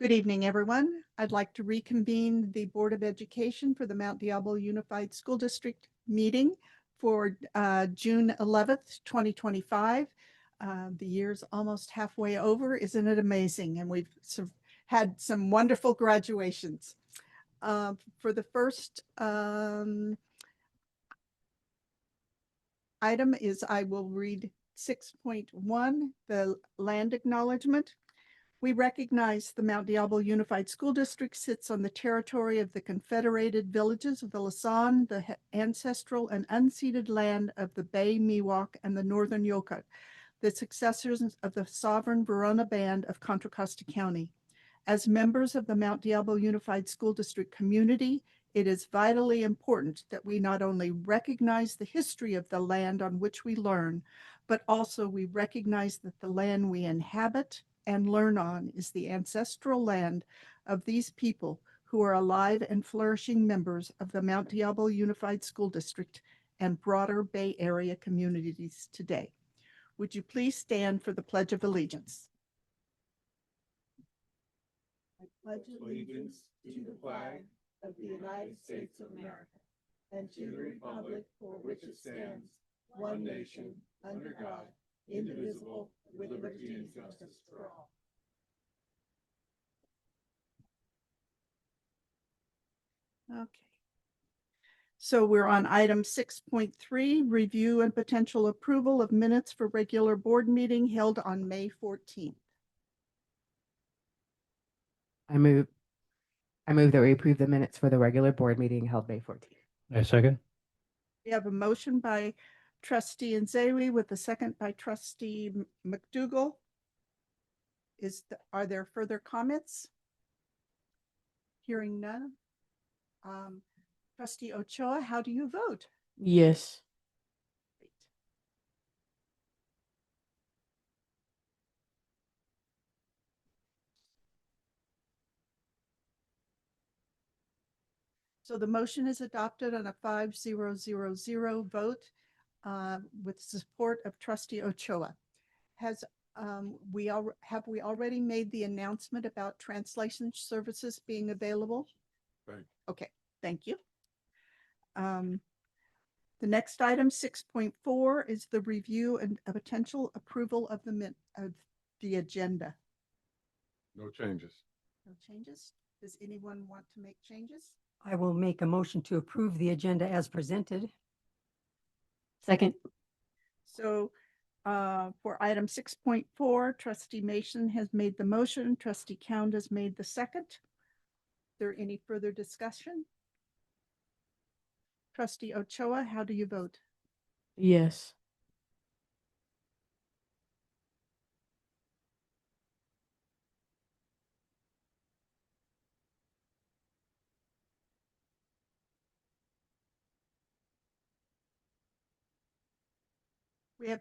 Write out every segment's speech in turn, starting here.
Good evening, everyone. I'd like to reconvene the Board of Education for the Mount Diablo Unified School District meeting for June 11th, 2025. The year's almost halfway over. Isn't it amazing? And we've had some wonderful graduations. For the first item is I will read 6.1, the land acknowledgement. We recognize the Mount Diablo Unified School District sits on the territory of the Confederated Villages of the Lasan, the ancestral and unceded land of the Bay Miwok and the Northern Yokut, the successors of the sovereign Verona Band of Contra Costa County. As members of the Mount Diablo Unified School District community, it is vitally important that we not only recognize the history of the land on which we learn, but also we recognize that the land we inhabit and learn on is the ancestral land of these people who are alive and flourishing members of the Mount Diablo Unified School District and broader Bay Area communities today. Would you please stand for the Pledge of Allegiance? I pledge allegiance to the flag of the United States of America and to the republic for which it stands, one nation, under God, indivisible, with liberty and justice for all. Okay. So we're on item 6.3, review and potential approval of minutes for regular board meeting held on May 14th. I move that we approve the minutes for the regular board meeting held May 14th. I second. We have a motion by Trustee Nzewi with a second by Trustee McDougall. Are there further comments? Hearing none. Trustee Ochoa, how do you vote? Yes. Great. So the motion is adopted on a 5-0-0-0 vote with support of Trustee Ochoa. Have we already made the announcement about translation services being available? Right. Okay, thank you. The next item, 6.4, is the review and a potential approval of the agenda. No changes. No changes. Does anyone want to make changes? I will make a motion to approve the agenda as presented. Second. So for item 6.4, Trustee Mason has made the motion. Trustee Count has made the second. Is there any further discussion? Trustee Ochoa, how do you vote? Yes. We have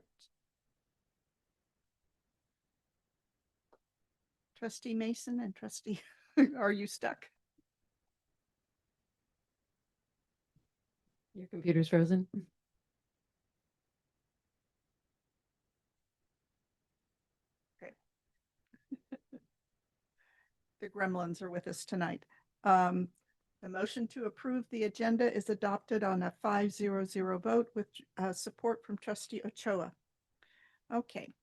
Trustee Mason and Trustee, are you stuck? Your computer's frozen. Okay. The gremlins are with us tonight. The motion to approve the agenda is adopted on a 5-0-0 vote with support from Trustee Ochoa. Okay.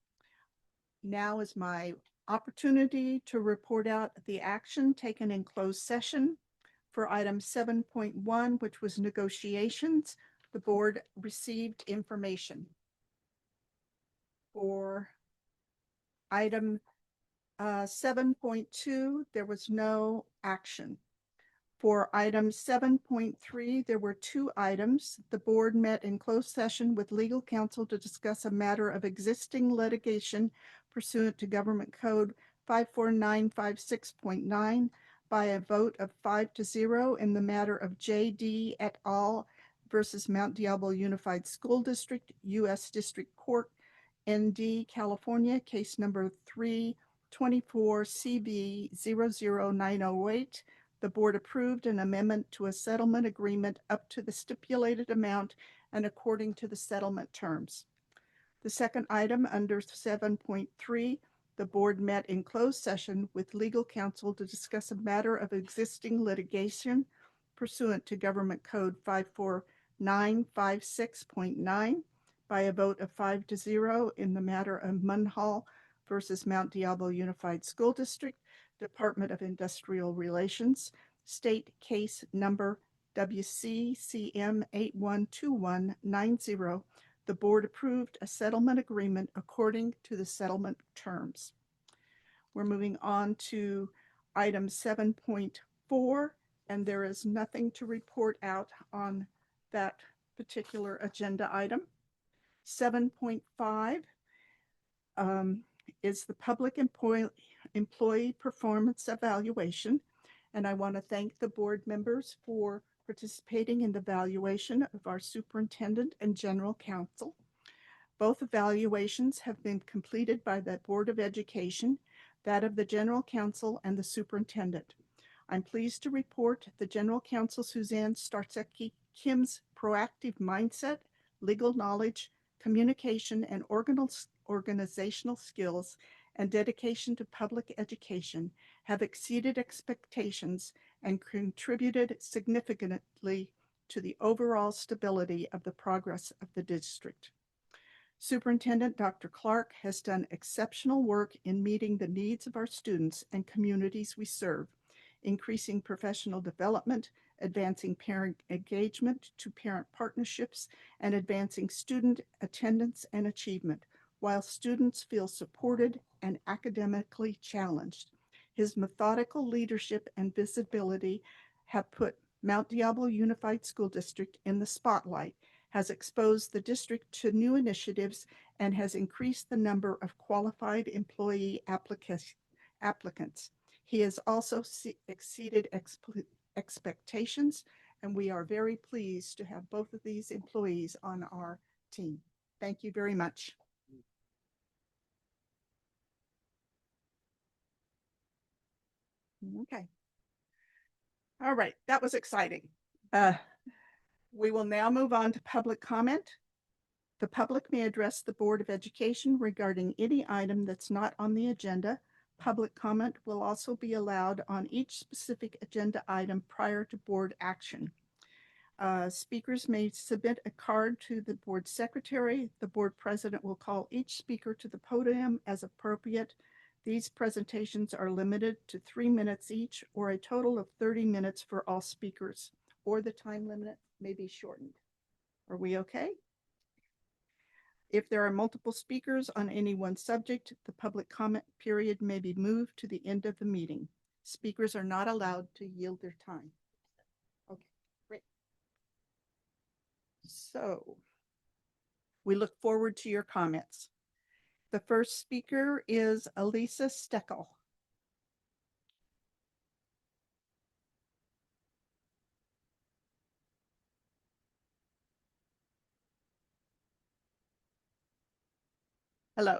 Now is my opportunity to report out the action taken in closed session. For item 7.1, which was negotiations, the board received information. For item 7.2, there was no action. For item 7.3, there were 2 items. The board met in closed session with legal counsel to discuss a matter of existing litigation pursuant to Government Code 54956.9 by a vote of 5-0 in the matter of J.D. et al. Versus Mount Diablo Unified School District, U.S. District Court, ND, California, case number 324 CB 00908. The board approved an amendment to a settlement agreement up to the stipulated amount and according to the settlement terms. The second item under 7.3, the board met in closed session with legal counsel to discuss a matter of existing litigation pursuant to Government Code 54956.9 by a vote of 5-0 in the matter of Munhall versus Mount Diablo Unified School District, Department of Industrial Relations, state case number WCCM 812190. The board approved a settlement agreement according to the settlement terms. We're moving on to item 7.4, and there is nothing to report out on that particular agenda item. 7.5 is the public employee performance evaluation, and I want to thank the board members for participating in the evaluation of our superintendent and general counsel. Both evaluations have been completed by the Board of Education, that of the general counsel, and the superintendent. I'm pleased to report the general counsel, Suzanne Starsecki Kim's proactive mindset, legal knowledge, communication, and organizational skills and dedication to public education have exceeded expectations and contributed significantly to the overall stability of the progress of the district. Superintendent Dr. Clark has done exceptional work in meeting the needs of our students and communities we serve, increasing professional development, advancing parent engagement to parent partnerships, and advancing student attendance and achievement, while students feel supported and academically challenged. His methodical leadership and visibility have put Mount Diablo Unified School District in the spotlight, has exposed the district to new initiatives, and has increased the number of qualified employee applicants. He has also exceeded expectations, and we are very pleased to have both of these employees on our team. Thank you very much. Okay. All right, that was exciting. We will now move on to public comment. The public may address the Board of Education regarding any item that's not on the agenda. Public comment will also be allowed on each specific agenda item prior to board action. Speakers may submit a card to the board secretary. The board president will call each speaker to the podium as appropriate. These presentations are limited to 3 minutes each, or a total of 30 minutes for all speakers, or the time limit may be shortened. Are we okay? If there are multiple speakers on any one subject, the public comment period may be moved to the end of the meeting. Speakers are not allowed to yield their time. Okay, great. So we look forward to your comments. The first speaker is Elisa Steckel. Hello.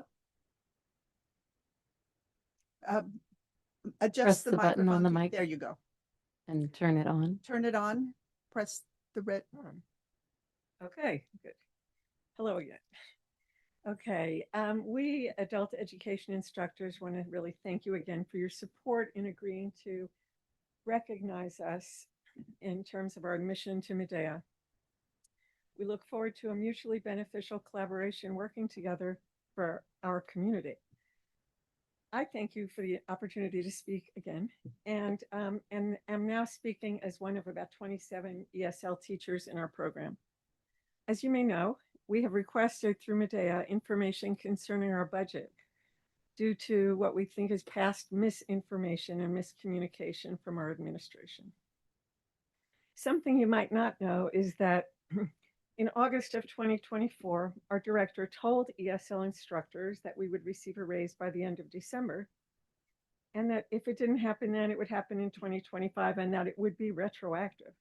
Adjust Press the the button on microphone. the mic. There you go. And turn it on. Turn it on. Press the red. Okay, good. Hello again. Okay, we adult education instructors want to really thank you again for your support in agreeing to recognize us in terms of our admission to Medea. We look forward to a mutually beneficial collaboration working together for our community. I thank you for the opportunity to speak again, and am now speaking as one of about 27 ESL teachers in our program. As you may know, we have requested through Medea information concerning our budget due to what we think is past misinformation and miscommunication from our administration. Something you might not know is that in August of 2024, our director told ESL instructors that we would receive a raise by the end of December, and that if it didn't happen then, it would happen in 2025, and that it would be retroactive.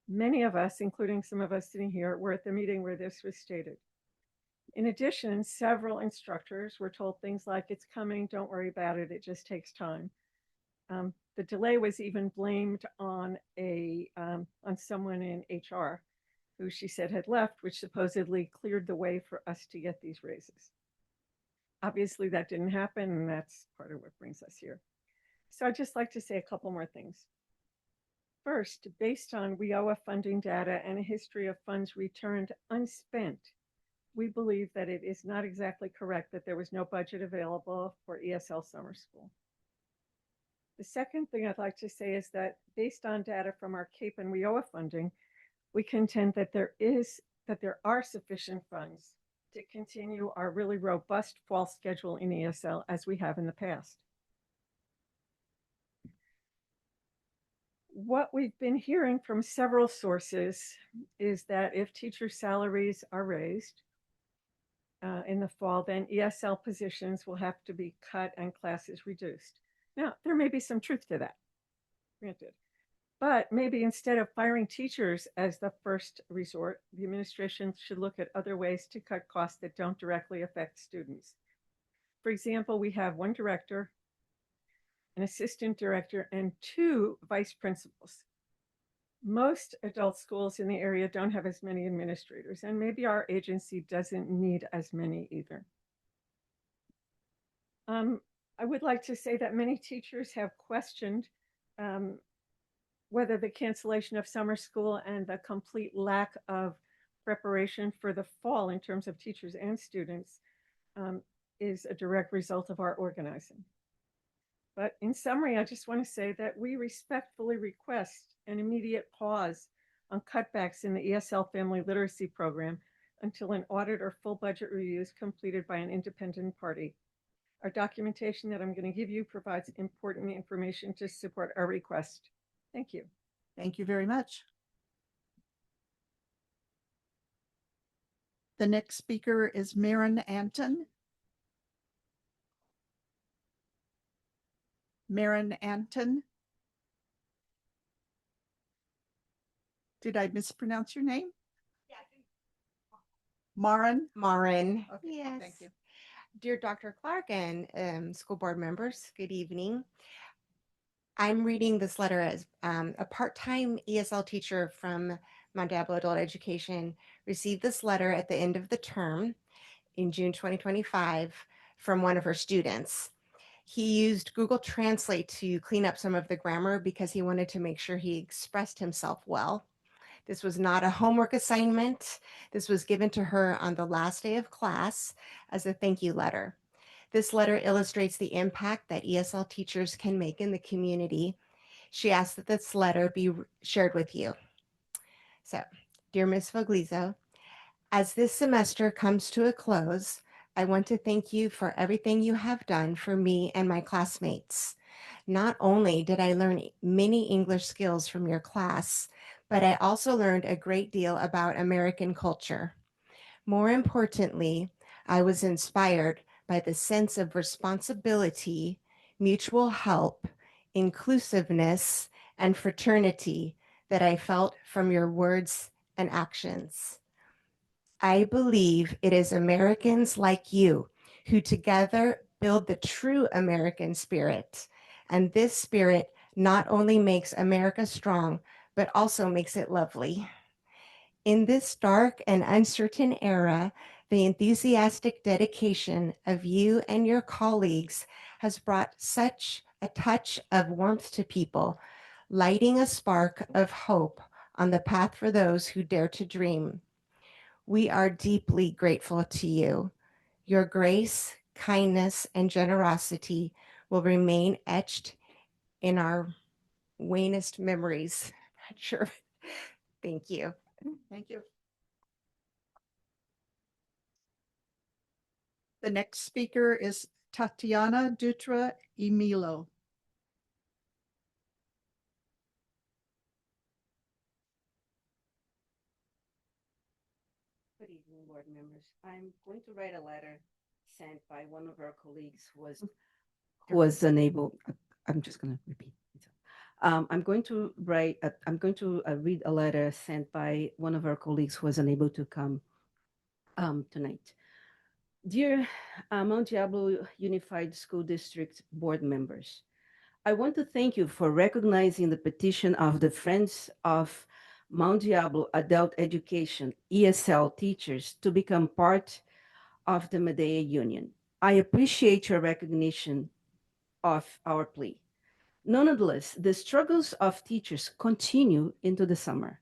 Many of us, including some of us sitting here, were at the meeting where this was stated. In addition, several instructors were told things like, it's coming, don't worry about it, it just takes time. The delay was even blamed on someone in HR, who she said had left, which supposedly cleared the way for us to get these raises. Obviously, that didn't happen, and that's part of what brings us here. So I'd just like to say a couple more things. First, based on WIOA funding data and a history of funds returned unspent, we believe that it is not exactly correct that there was no budget available for ESL summer school. The second thing I'd like to say is that based on data from our CAPE and WIOA funding, we contend that there are sufficient funds to continue our really robust fall schedule in ESL as we have in the past. What we've been hearing from several sources is that if teacher salaries are raised in the fall, then ESL positions will have to be cut and classes reduced. Now, there may be some truth to that, granted. But maybe instead of firing teachers as the first resort, the administration should look at other ways to cut costs that don't directly affect students. For example, we have one director, an assistant director, and 2 vice principals. Most adult schools in the area don't have as many administrators, and maybe our agency doesn't need as many either. I would like to say that many teachers have questioned whether the cancellation of summer school and the complete lack of preparation for the fall in terms of teachers and students is a direct result of our organizing. But in summary, I just want to say that we respectfully request an immediate pause on cutbacks in the ESL family literacy program until an audit or full budget review is completed by an independent party. Our documentation that I'm going to give you provides important information to support our request. Thank you. Thank you very much. The next speaker is Maren Anton. Maren Anton. Did I mispronounce your name? Maren? Marin. Okay, Yes. thank you. Dear Dr. Clark and school board members, good evening. I'm reading this letter as a part-time ESL teacher from Mount Diablo Adult Education received this letter at the end of the term in June 2025 from one of her students. He used Google Translate to clean up some of the grammar because he wanted to make sure he expressed himself well. This was not a homework assignment. This was given to her on the last day of class as a thank you letter. This letter illustrates the impact that ESL teachers can make in the community. She asked that this letter be shared with you. So, dear Ms. Foglizzo, as this semester comes to a close, I want to thank you for everything you have done for me and my classmates. Not only did I learn many English skills from your class, but I also learned a great deal about American culture. More importantly, I was inspired by the sense of responsibility, mutual help, inclusiveness, and fraternity that I felt from your words and actions. I believe it is Americans like you who together build the true American spirit. And this spirit not only makes America strong, but also makes it lovely. In this dark and uncertain era, the enthusiastic dedication of you and your colleagues has brought such a touch of warmth to people, lighting a spark of hope on the path for those who dare to dream. We are deeply grateful to you. Your grace, kindness, and generosity will remain etched in our wanest memories. Not sure. Thank you. Thank you. The next speaker is Tatiana Dutra Emilo. Good evening, board members. I'm going to write a letter sent by one of our colleagues who was unable. I'm just going to repeat. I'm going to read a letter sent by one of our colleagues who was unable to come tonight. Dear Mount Diablo Unified School District board members, I want to thank you for recognizing the petition of the Friends of Mount Diablo Adult Education, ESL teachers, to become part of the Medea Union. I appreciate your recognition of our plea. Nonetheless, the struggles of teachers continue into the summer.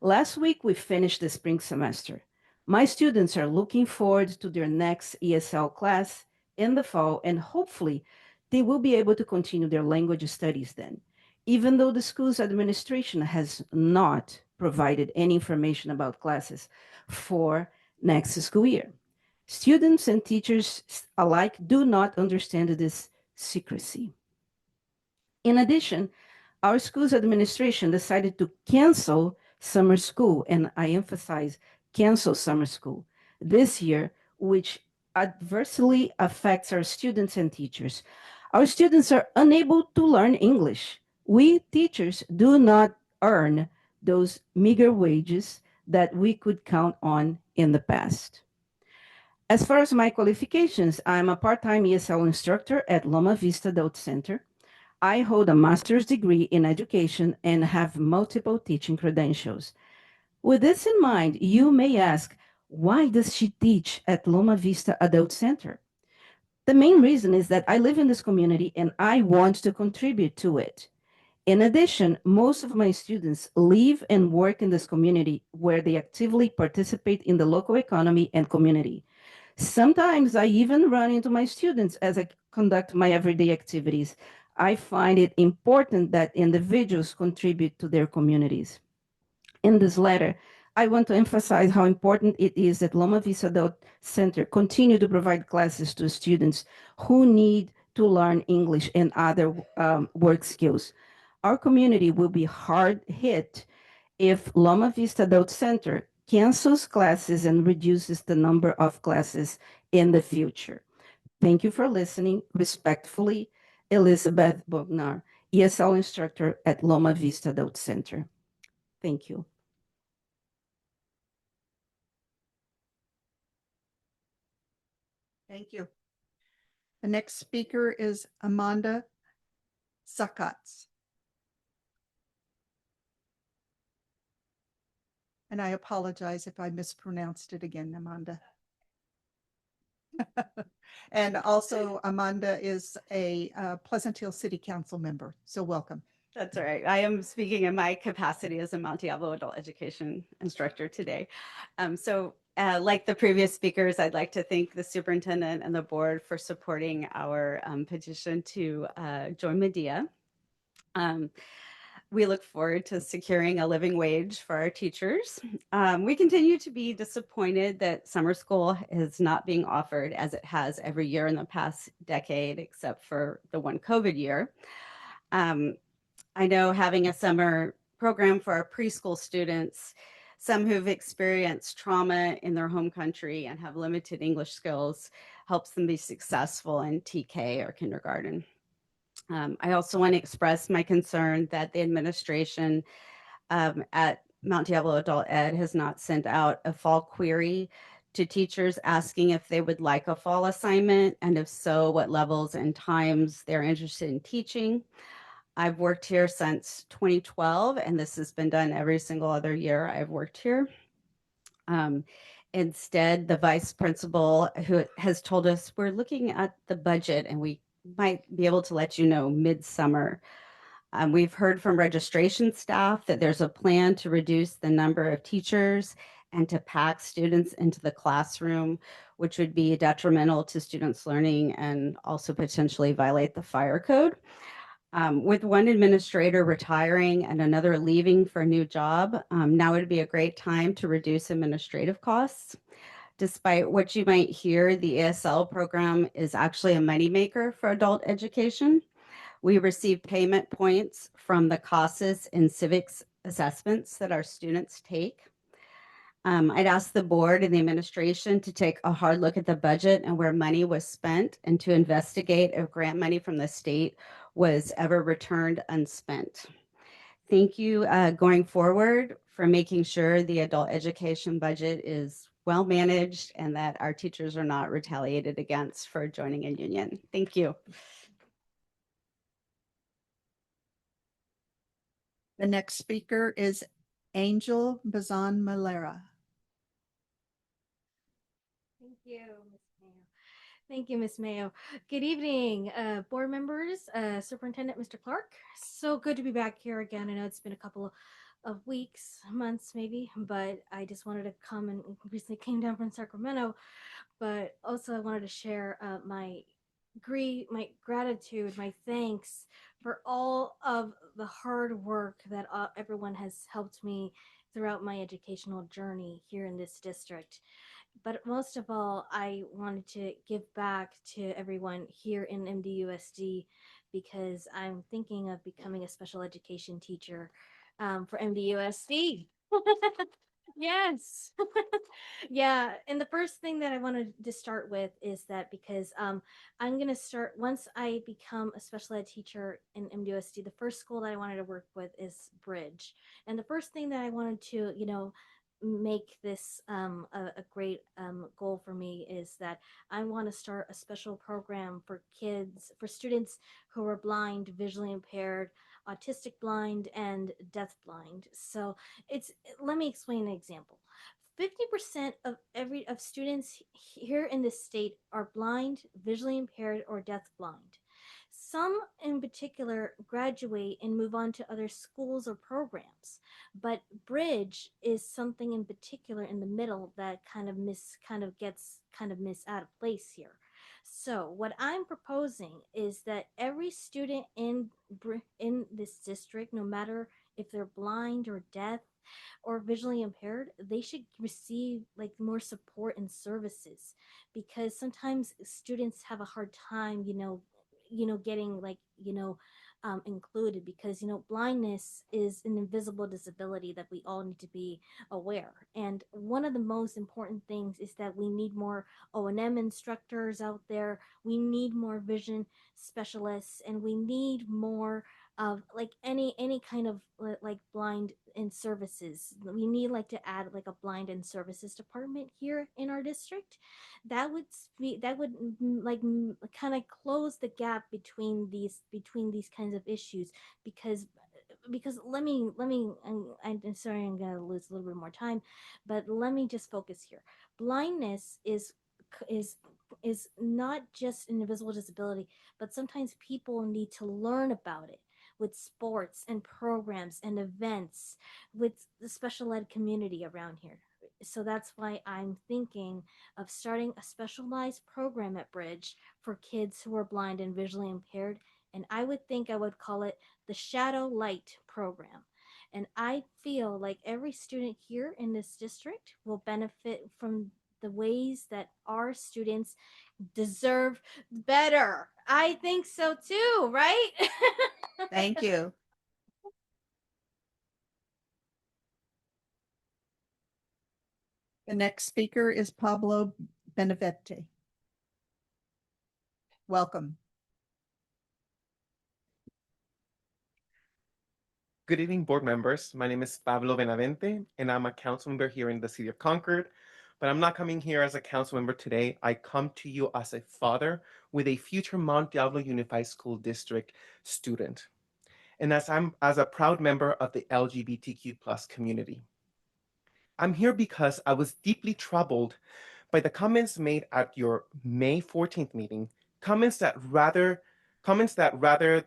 Last week, we finished the spring semester. My students are looking forward to their next ESL class in the fall, and hopefully, they will be able to continue their language studies then, even though the school's administration has not provided any information about classes for next school year. Students and teachers alike do not understand this secrecy. In addition, our school's administration decided to cancel summer school, and I emphasize cancel summer school this year, which adversely affects our students and teachers. Our students are unable to learn English. We teachers do not earn those meager wages that we could count on in the past. As far as my qualifications, I'm a part-time ESL instructor at Loma Vista Adult Center. I hold a master's degree in education and have multiple teaching credentials. With this in mind, you may ask, why does she teach at Loma Vista Adult Center? The main reason is that I live in this community and I want to contribute to it. In addition, most of my students live and work in this community where they actively participate in the local economy and community. Sometimes I even run into my students as I conduct my everyday activities. I find it important that individuals contribute to their communities. In this letter, I want to emphasize how important it is that Loma Vista Adult Center continue to provide classes to students who need to learn English and other work skills. Our community will be hard hit if Loma Vista Adult Center cancels classes and reduces the number of classes in the future. Thank you for listening. Respectfully, Elizabeth Bognar, ESL instructor at Loma Vista Adult Center. Thank you. Thank you. The next speaker is Amanda Sakatz. And I apologize if I mispronounced it again, Amanda. And also, Amanda is a Pleasant Hill City Council member, so welcome. That's all right. I am speaking in my capacity as a Mount Diablo adult education instructor today. Like the previous speakers, I'd like to thank the superintendent and the board for supporting our petition to join Medea. We look forward to securing a living wage for our teachers. We continue to be disappointed that summer school is not being offered as it has every year in the past decade, except for the one COVID year. I know having a summer program for our preschool students, some who've experienced trauma in their home country and have limited English skills, helps them be successful in TK or kindergarten. I also want to express my concern that the administration at Mount Diablo Adult Ed has not sent out a fall query to teachers asking if they would like a fall assignment, and if so, what levels and times they're interested in teaching. I've worked here since 2012, and this has been done every single other year I've worked here. Instead, the vice principal who has told us we're looking at the budget and we might be able to let you know midsummer. We've heard from registration staff that there's a plan to reduce the number of teachers and to pack students into the classroom, which would be detrimental to students' learning and also potentially violate the fire code. With one administrator retiring and another leaving for a new job, now would be a great time to reduce administrative costs. Despite what you might hear, the ESL program is actually a moneymaker for adult education. We receive payment points from the CASAS and civics assessments that our students take. I'd ask the board and the administration to take a hard look at the budget and where money was spent, and to investigate if grant money from the state was ever returned unspent. Thank you going forward for making sure the adult education budget is well managed and that our teachers are not retaliated against for joining a union. Thank you. The next speaker is Angel Bazan Malera. Thank you, Ms. Mayor. Thank you, Ms. Mayo. Good evening, board members, Superintendent Mr. Clark. So good to be back here again. I know it's been a couple of weeks, months maybe, but I just wanted to come and recently came down from Sacramento. But also, I wanted to share my gratitude, my thanks for all of the hard work that everyone has helped me throughout my educational journey here in this district. But most of all, I wanted to give back to everyone here in MDUSD because I'm thinking of becoming a special education teacher for MDUSD. Yes. Yeah. And the first thing that I wanted to start with is that because I'm going to start, once I become a special ed teacher in MDUSD, the first school that I wanted to work with is Bridge. And the first thing that I wanted to, make this a great goal for me is that I want to start a special program for kids, for students who are blind, visually impaired, autistic blind, and deaf blind. So let me explain an example. 50% of students here in this state are blind, visually impaired, or deaf blind. Some in particular graduate and move on to other schools or programs, but Bridge is something in particular in the middle that gets miss out of place here. So what I'm proposing is that every student in this district, no matter if they're blind or deaf or visually impaired, they should receive like more support and services, because sometimes students have a hard time, getting included, because blindness is an invisible disability that we all need to be aware. And one of the most important things is that we need more O&M instructors out there. We need more vision specialists, and we need more of like any kind of like blind and services. We need like to add like a blind and services department here in our district. That would kind of close the gap between these kinds of issues, because let me I'm sorry, I'm gonna lose a little bit more time, but let me just focus here. Blindness is is not just an invisible disability, but sometimes people need to learn about it with sports and programs and events with the special ed community around here. So that's why I'm thinking of starting a specialized program at Bridge for kids who are blind and visually impaired. And I would think I would call it the Shadow Light Program. And I feel like every student here in this district will benefit from the ways that our students deserve better. I think so too, right? Thank you. The next speaker is Pablo Benavente. Welcome. Good evening, board members. My name is Pablo Benavente, and I'm a council member here in the city of Concord. But I'm not coming here as a council member today. I come to you as a father with a future Mount Diablo Unified School District student, and as a proud member of the LGBTQ plus community. I'm here because I was deeply troubled by the comments made at your May 14th meeting, comments that rather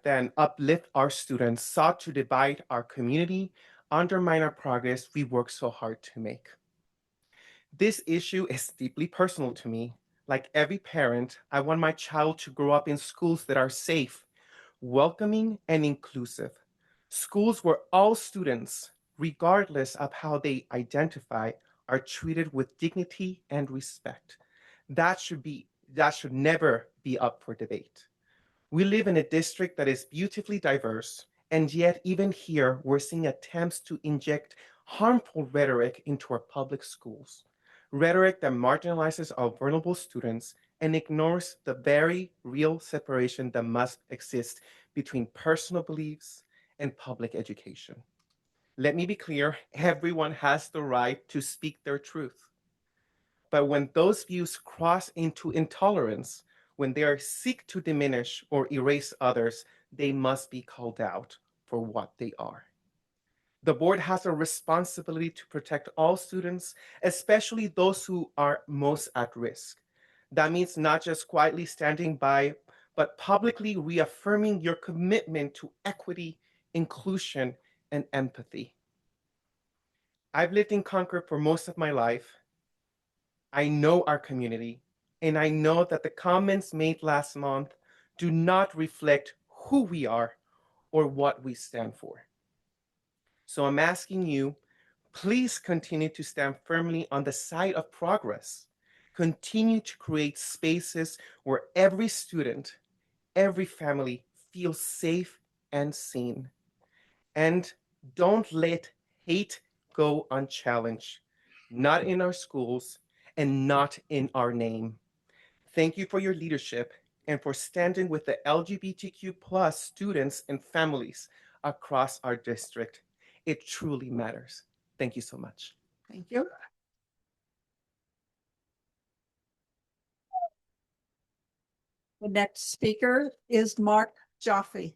than uplift our students sought to divide our community, undermine our progress we work so hard to make. This issue is deeply personal to me. Like every parent, I want my child to grow up in schools that are safe, welcoming, and inclusive. Schools where all students, regardless of how they identify, are treated with dignity and respect. That should never be up for debate. We live in a district that is beautifully diverse, and yet even here we're seeing attempts to inject harmful rhetoric into our public schools. Rhetoric that marginalizes our vulnerable students and ignores the very real separation that must exist between personal beliefs and public education. Let me be clear, everyone has the right to speak their truth. But when those views cross into intolerance, when they seek to diminish or erase others, they must be called out for what they are. The board has a responsibility to protect all students, especially those who are most at risk. That means not just quietly standing by, but publicly reaffirming your commitment to equity, inclusion, and empathy. I've lived in Concord for most of my life. I know our community, and I know that the comments made last month do not reflect who we are or what we stand for. So I'm asking you, please continue to stand firmly on the side of progress. Continue to create spaces where every student, every family feels safe and seen. And don't let hate go unchallenged, not in our schools and not in our name. Thank you for your leadership and for standing with the LGBTQ plus students and families across our district. It truly matters. Thank you so much. Thank you. The next speaker is Mark Jaffe.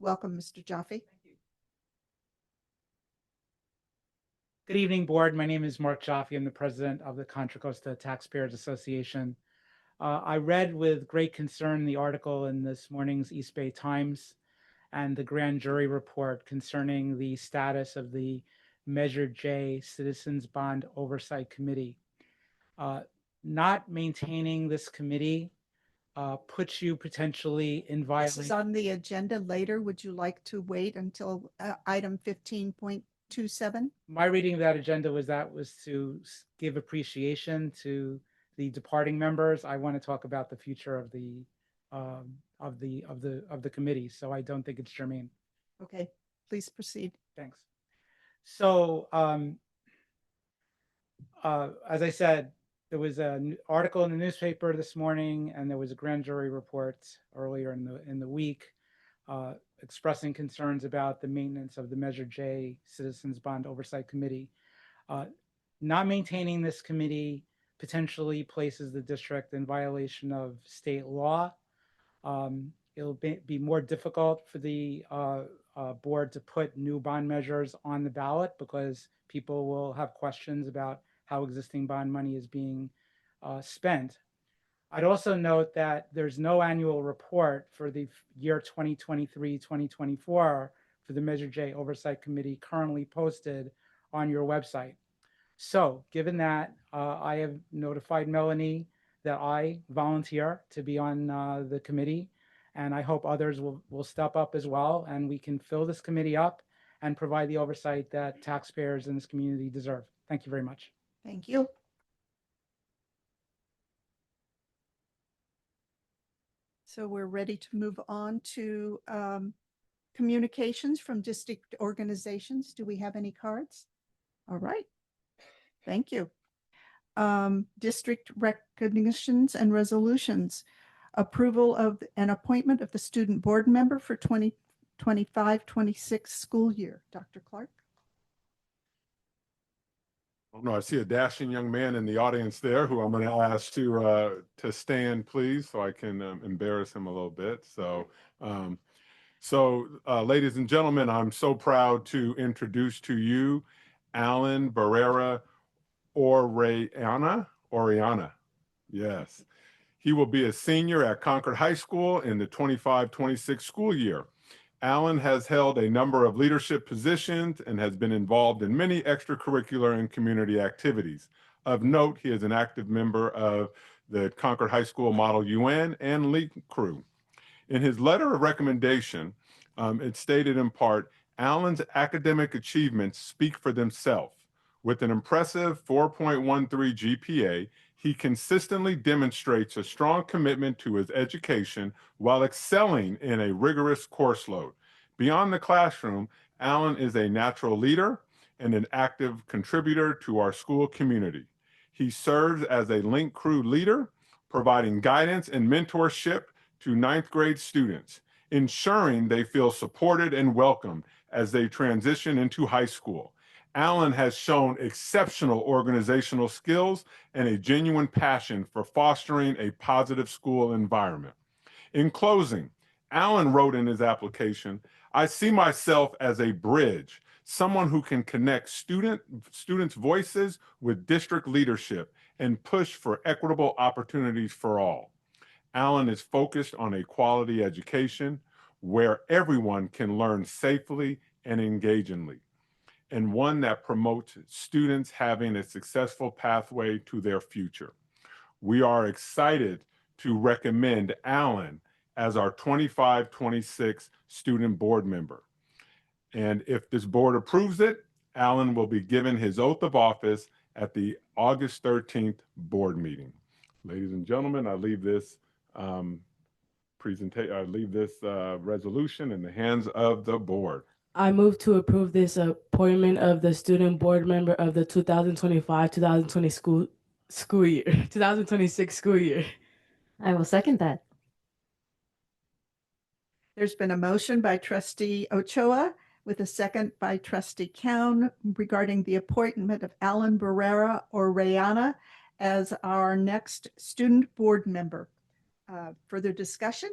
Welcome, Mr. Jaffe. Good evening, board. My name is Mark Jaffe. I'm the president of the Contra Costa Taxpayers Association. I read with great concern the article in this morning's East Bay Times and the grand jury report concerning the status of the Measure J Citizens Bond Oversight Committee. Not maintaining this committee puts you potentially in This violation. is on the agenda later. Would you like to wait until item 15.27? My reading of that agenda was to give appreciation to the departing members. I want to talk about the future of the committee, so I don't think it's germane. Okay, please proceed. Thanks. So, as I said, there was an article in the newspaper this morning, and there was a grand jury report earlier in the week expressing concerns about the maintenance of the Measure J Citizens Bond Oversight Committee. Not maintaining this committee potentially places the district in violation of state law. It'll be more difficult for the board to put new bond measures on the ballot because people will have questions about how existing bond money is being spent. I'd also note that there's no annual report for the year 2023-2024 for the Measure J Oversight Committee currently posted on your website. So given that, I have notified Melanie that I volunteer to be on the committee, and I hope others will step up as well, and we can fill this committee up and provide the oversight that taxpayers in this community deserve. Thank you very much. Thank you. So we're ready to move on to communications from district organizations. Do we have any cards? All right. Thank you. District recognitions and resolutions. Approval of an appointment of the student board member for 2025-26 school year. Dr. Clark. Oh, no, I see a dashing young man in the audience there who I'm going to ask to stand, please, so I can embarrass him a little bit. So, ladies and gentlemen, I'm so proud to introduce to you Alan Barrera Oriana. Yes. He will be a senior at Concord High School in the 25-26 school year. Alan has held a number of leadership positions and has been involved in many extracurricular and community activities. Of note, he is an active member of the Concord High School Model UN and Leap Crew. In his letter of recommendation, it stated in part, Alan's academic achievements speak for themselves. With an impressive 4.13 GPA, he consistently demonstrates a strong commitment to his education while excelling in a rigorous course load. Beyond the classroom, Alan is a natural leader and an active contributor to our school community. He serves as a Link Crew leader, providing guidance and mentorship to ninth grade students, ensuring they feel supported and welcomed as they transition into high school. Alan has shown exceptional organizational skills and a genuine passion for fostering a positive school environment. In closing, Alan wrote in his application, I see myself as a bridge someone who can connect students' voices with district leadership and push for equitable opportunities for all. Alan is focused on a quality education where everyone can learn safely and engagingly, and one that promotes students having a successful pathway to their future. We are excited to recommend Alan as our 25-26 student board member. And if this board approves it, Alan will be given his oath of office at the August 13th board meeting. Ladies and gentlemen, I leave this resolution in the hands of the board. I move to approve this appointment of the student board member of the 2025-2020 school year, 2026 school year. I will second that. There's been a motion by trustee Ochoa with a second by trustee Cowan regarding the appointment of Alan Barrera or Rayana as our next student board member. Further discussion?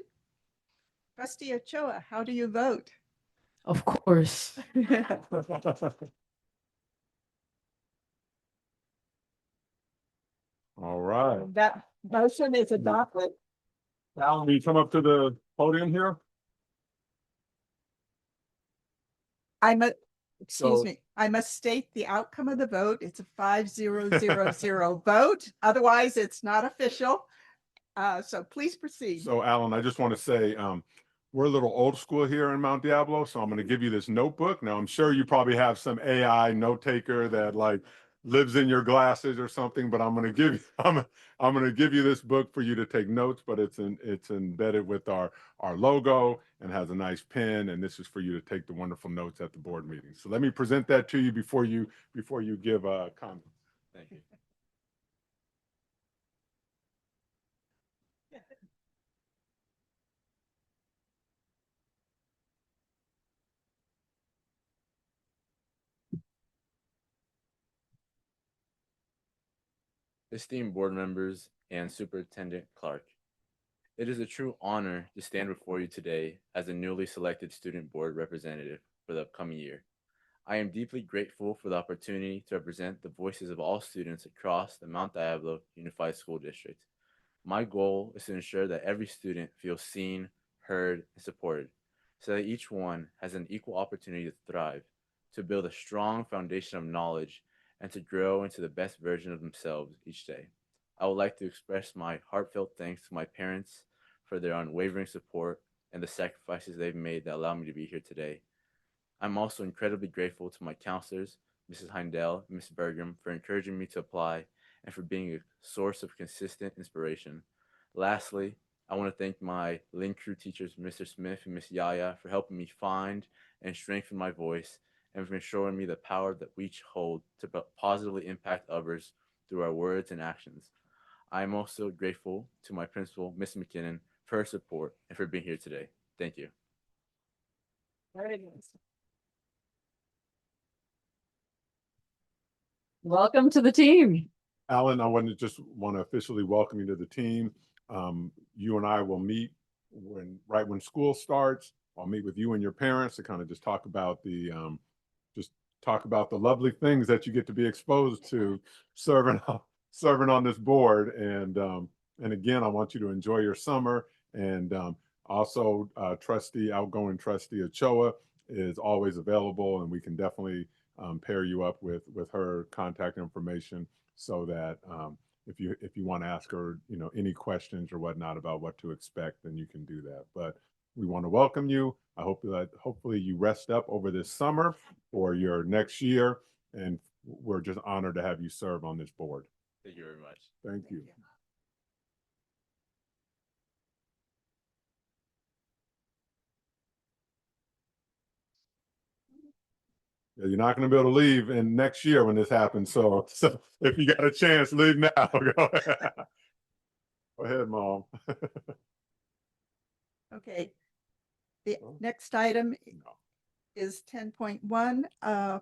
Trustee Ochoa, how do you vote? Of course. All right. That motion is adopted. Alan, will you come up to the podium here? Excuse me, I must state the outcome of the vote. It's a 5-0-0-0 vote. Otherwise, it's not official. So please proceed. So Alan, I just want to say, we're a little old school here in Mount Diablo, so I'm going to give you this notebook. Now, I'm sure you probably have some AI note taker that like lives in your glasses or something, but I'm going to give you, I'm going to give you this book for you to take notes, but it's embedded with our logo and has a nice pen, and this is for you to take the wonderful notes at the board meeting. So let me present that to you before you give a comment. Thank you. Esteemed board members and Superintendent Clark, it is a true honor to stand before you today as a newly selected student board representative for the upcoming year. I am deeply grateful for the opportunity to represent the voices of all students across the Mount Diablo Unified School District. My goal is to ensure that every student feels seen, heard, and supported, so that each one has an equal opportunity to thrive, to build a strong foundation of knowledge, and to grow into the best version of themselves each day. I would like to express my heartfelt thanks to my parents for their unwavering support and the sacrifices they've made that allow me to be here today. I'm also incredibly grateful to my counselors, Mrs. Heindel and Ms. Bergam, for encouraging me to apply and for being a source of consistent inspiration. Lastly, I want to thank my Lynn Crew teachers, Mr. Smith and Ms. Yaya, for helping me find and strengthen my voice and for showing me the power that we each hold to positively impact others through our words and actions. I am also grateful to my principal, Ms. McKinnon, for her support and for being here today. Thank you. Very nice. Welcome to the team. Alan, I want to officially welcome you to the team. You and I will meet right when school starts. I'll meet with you and your parents to kind of just talk about the lovely things that you get to be exposed to serving on this board. And again, I want you to enjoy your summer. And also, outgoing trustee Ochoa is always available, and we can definitely pair you up with her contact information so that if you want to ask her, any questions or whatnot about what to expect, then you can do that. But we want to welcome you. I hope that hopefully you rest up over this summer or your next year, and we're just honored to have you serve on this board. Thank you very much. Thank you. Yeah, you're not going to be able to leave in next year when this happens. So if you got a chance, leave now. Go ahead, Mom. Okay. The next item is 10.1.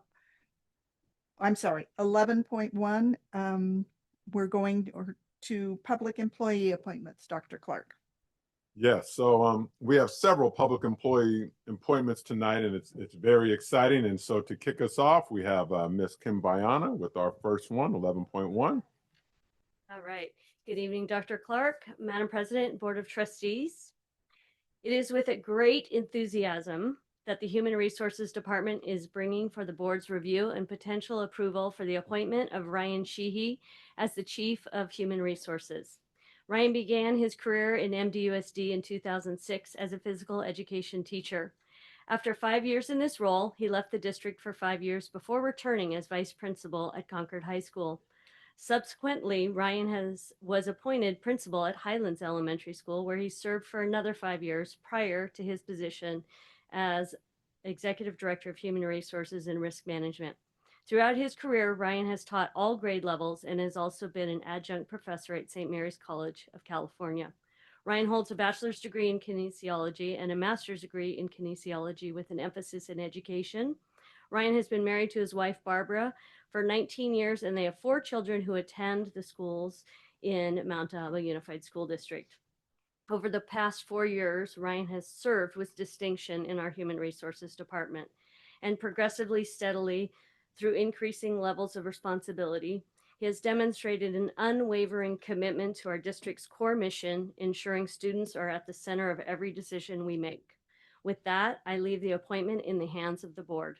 I'm sorry, 11.1. We're going to public employee appointments, Dr. Clark. Yes, so we have several public employee appointments tonight, and it's very exciting. And so to kick us off, we have Ms. Kim Bayana with our first one, 11.1. All right. Good evening, Dr. Clark, Madam President, Board of Trustees. It is with a great enthusiasm that the Human Resources Department is bringing for the board's review and potential approval for the appointment of Ryan Sheehy as the Chief of Human Resources. Ryan began his career in MDUSD in 2006 as a physical education teacher. After 5 years in this role, he left the district for 5 years before returning as vice principal at Concord High School. Subsequently, Ryan was appointed principal at Highlands Elementary School, where he served for another 5 years prior to his position as Executive Director of Human Resources and Risk Management. Throughout his career, Ryan has taught all grade levels and has also been an adjunct professor at St. Mary's College of California. Ryan holds a bachelor's degree in kinesiology and a master's degree in kinesiology with an emphasis in education. Ryan has been married to his wife, Barbara, for 19 years, and they have 4 children who attend the schools in Mount Diablo Unified School District. Over the past 4 years, Ryan has served with distinction in our Human Resources Department, and progressively, steadily, through increasing levels of responsibility, he has demonstrated an unwavering commitment to our district's core mission, ensuring students are at the center of every decision we make. With that, I leave the appointment in the hands of the board.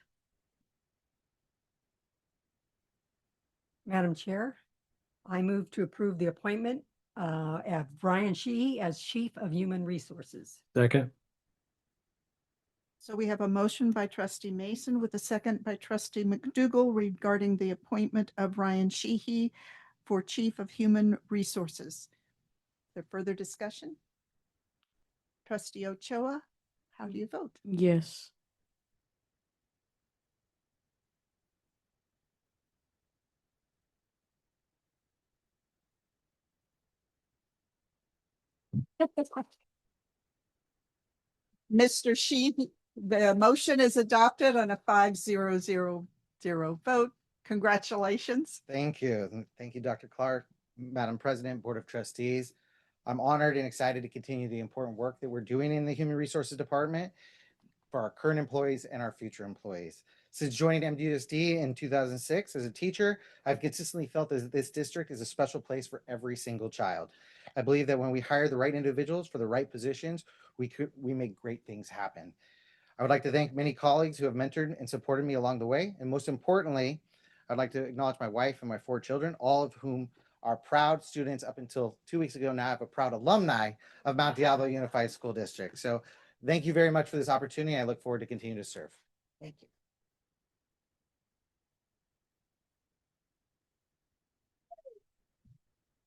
Madam Chair, I move to approve the appointment of Brian Sheehy as Chief of Human Resources. Second. So we have a motion by trustee Mason with a second by trustee McDougall regarding the appointment of Ryan Sheehy for Chief of Human Resources. Is there further discussion? Trustee Ochoa, how do you vote? Yes. Mr. Sheehy, the motion is adopted on a 5-0-0-0 vote. Congratulations. Thank you. Thank you, Dr. Clark, Madam President, Board of Trustees. I'm honored and excited to continue the important work that we're doing in the Human Resources Department for our current employees and our future employees. Since joining MDUSD in 2006 as a teacher, I've consistently felt that this district is a special place for every single child. I believe that when we hire the right individuals for the right positions, we make great things happen. I would like to thank many colleagues who have mentored and supported me along the way. And most importantly, I'd like to acknowledge my wife and my 4 children, all of whom are proud students up until 2 weeks ago. Now I have a proud alumni of Mount Diablo Unified School District. So thank you very much for this opportunity. I look forward to continuing to serve. Thank you.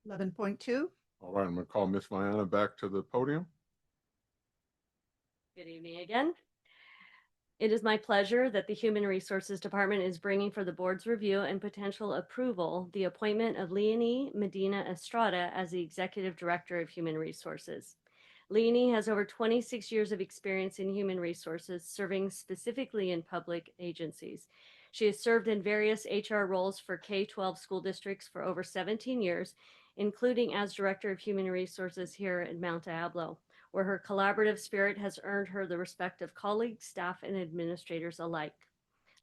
$11.2. All right, I'm going to call Ms. Bayana back to the podium. Good evening again. It is my pleasure that the Human Resources Department is bringing for the board's review and potential approval the appointment of Leonie Medina Estrada as the Executive Director of Human Resources. Leonie has over 26 years of experience in human resources, serving specifically in public agencies. She has served in various HR roles for K-12 school districts for over 17 years, including as Director of Human Resources here at Mount Diablo, where her collaborative spirit has earned her the respect of colleagues, staff, and administrators alike.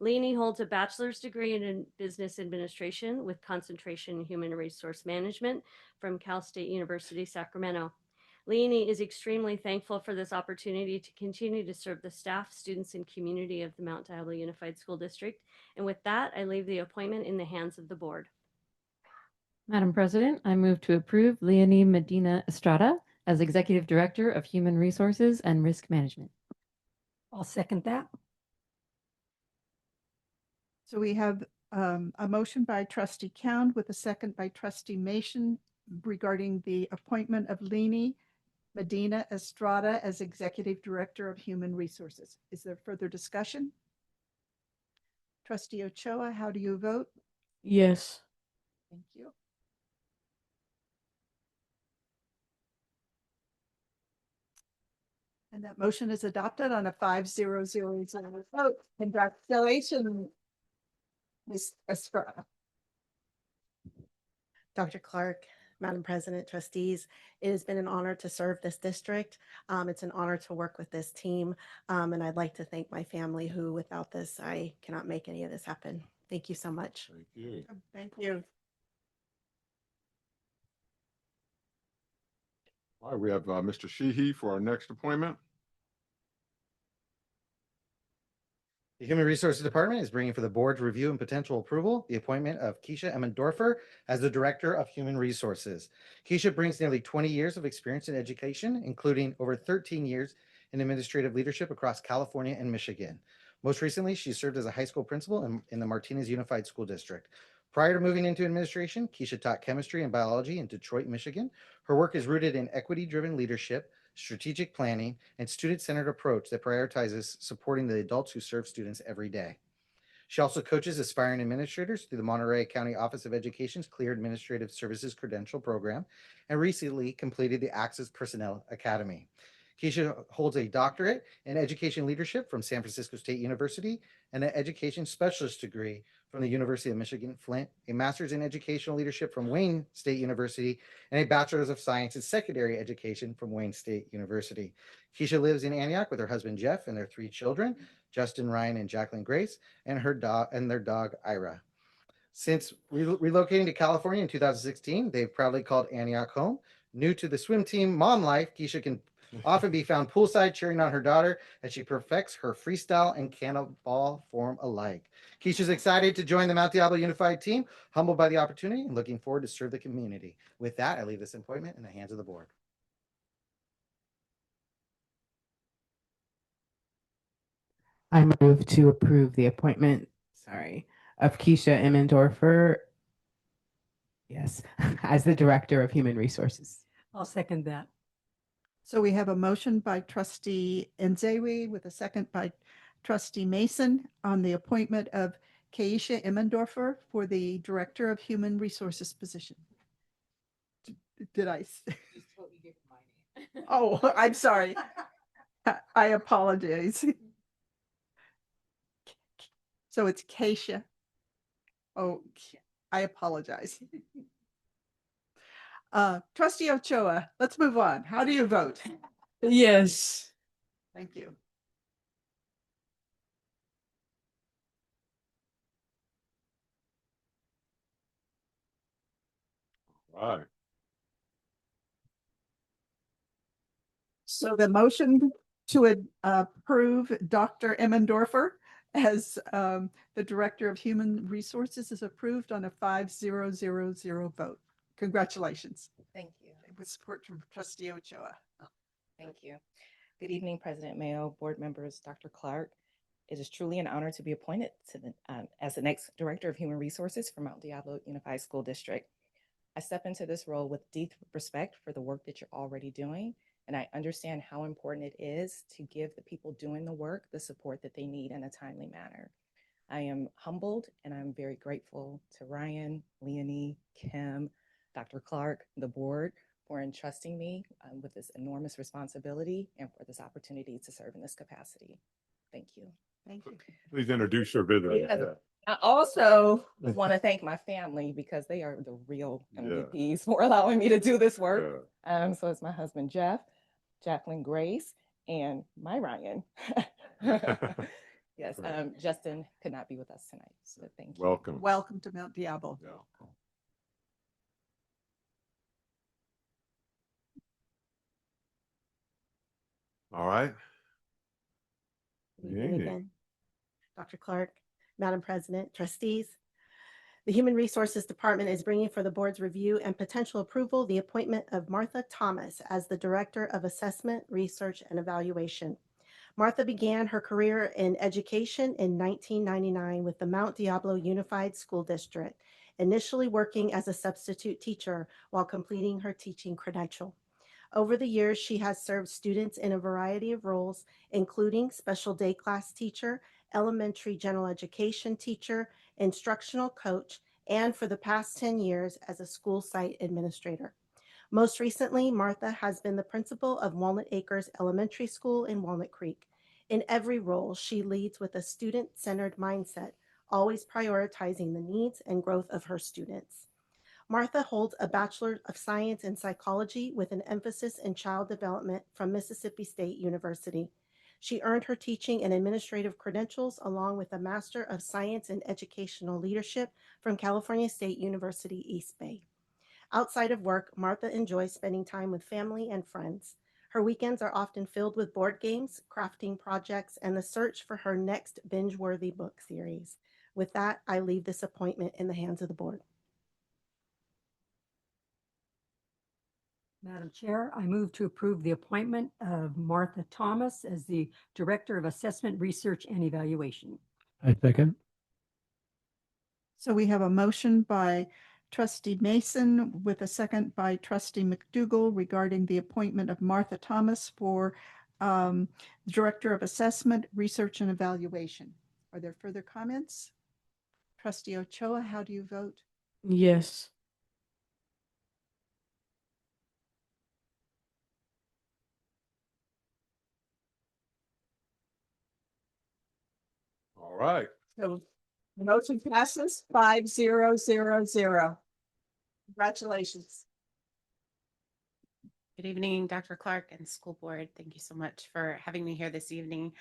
Leonie holds a bachelor's degree in business administration with concentration in human resource management from Cal State University, Sacramento. Leonie is extremely thankful for this opportunity to continue to serve the staff, students, and community of the Mount Diablo Unified School District. And with that, I leave the appointment in the hands of the board. Madam President, I move to approve Leonie Medina Estrada as Executive Director of Human Resources and Risk Management. I'll second that. So we have a motion by trustee Count with a second by trustee Mason regarding the appointment of Leonie Medina Estrada as Executive Director of Human Resources. Is there further discussion? Trustee Ochoa, how do you vote? Yes. Thank you. And that motion is adopted on a 5-0-0-0 vote. Congratulations, Ms. Estrada. Dr. Clark, Madam President, trustees. It has been an honor to serve this district. It's an honor to work with this team. And I'd like to thank my family who, without this, I cannot make any of this happen. Thank you so much. Thank you. Thank you. All right, we have Mr. Sheehy for our next appointment. The Human Resources Department is bringing for the board's review and potential approval the appointment of Keisha Emmendorfer as the Director of Human Resources. Keisha brings nearly 20 years of experience in education, including over 13 years in administrative leadership across California and Michigan. Most recently, she served as a high school principal in the Martinez Unified School District. Prior to moving into administration, Keisha taught chemistry and biology in Detroit, Michigan. Her work is rooted in equity-driven leadership, strategic planning, and student-centered approach that prioritizes supporting the adults who serve students every day. She also coaches aspiring administrators through the Monterey County Office of Education's Clear Administrative Services Credential Program and recently completed the Access Personnel Academy. Keisha holds a doctorate in education leadership from San Francisco State University and an education specialist degree from the University of Michigan Flint, a master's in educational leadership from Wayne State University, and a bachelor's of science in secondary education from Wayne State University. Keisha lives in Antioch with her husband Jeff and their 3 children, Justin, Ryan, and Jacqueline Grace, and their dog Ira. Since relocating to California in 2016, they've proudly called Antioch home. New to the swim team mom life, Keisha can often be found poolside cheering on her daughter as she perfects her freestyle and cannonball form alike. Keisha's excited to join the Mount Diablo Unified team, humbled by the opportunity and looking forward to serve the community. With that, I leave this appointment in the hands of the board. I move to approve the appointment, of Keisha Emmendorfer, yes, as the Director of Human Resources. I'll second that. So we have a motion by trustee Nzewi with a second by trustee Mason on the appointment of Keisha Emmendorfer for the Director of Human Resources position. Did I? Oh, I'm sorry. I apologize. So it's Keisha. Oh, I apologize. Trustee Ochoa, let's move on. How do you vote? Yes. Thank you. All right. So the motion to approve Dr. Emmendorfer as the Director of Human Resources is approved on a 5-0-0-0 vote. Congratulations. Thank you. With support from trustee Ochoa. Thank you. Good evening, President Mayo, board members, Dr. Clark. It is truly an honor to be appointed to as the next Director of Human Resources for Mount Diablo Unified School District. I step into this role with deep respect for the work that you're already doing, and I understand how important it is to give the people doing the work the support that they need in a timely manner. I am humbled and I'm very grateful to Ryan, Leonie, Kim, Dr. Clark, the board for entrusting me with this enormous responsibility and for this opportunity to serve in this capacity. Thank you. Thank you. Please introduce your visitor. Yes. I also want to thank my family because they are the real MVPs for allowing me to do this work. So it's my husband, Jeff, Jacqueline Grace, and my Ryan. Yes, Justin could not be with us tonight, so thank you. Welcome. Welcome to Mount Diablo. Yeah. All right. Good evening again. Dr. Clark, Madam President, trustees. The Human Resources Department is bringing for the board's review and potential approval the appointment of Martha Thomas as the Director of Assessment, Research, and Evaluation. Martha began her career in education in 1999 with the Mount Diablo Unified School District, initially working as a substitute teacher while completing her teaching credential. Over the years, she has served students in a variety of roles, including special day class teacher, elementary general education teacher, instructional coach, and for the past 10 years as a school site administrator. Most recently, Martha has been the principal of Walnut Acres Elementary School in Walnut Creek. In every role, she leads with a student-centered mindset, always prioritizing the needs and growth of her students. Martha holds a Bachelor of Science in Psychology with an emphasis in child development from Mississippi State University. She earned her teaching and administrative credentials along with a Master of Science in Educational Leadership from California State University, East Bay. Outside of work, Martha enjoys spending time with family and friends. Her weekends are often filled with board games, crafting projects, and the search for her next binge-worthy book series. With that, I leave this appointment in the hands of the board. Madam Chair, I move to approve the appointment of Martha Thomas as the Director of Assessment, Research, and Evaluation. I second. So we have a motion by Trustee Mason with a second by Trustee McDougall regarding the appointment of Martha Thomas for Director of Assessment, Research, and Evaluation. Are there further comments? Trustee Ochoa, how do you vote? Yes. All right. So the motion passes 5-0-0-0. Congratulations. Good evening, Dr. Clark and school board. Thank you so much for having me here this evening.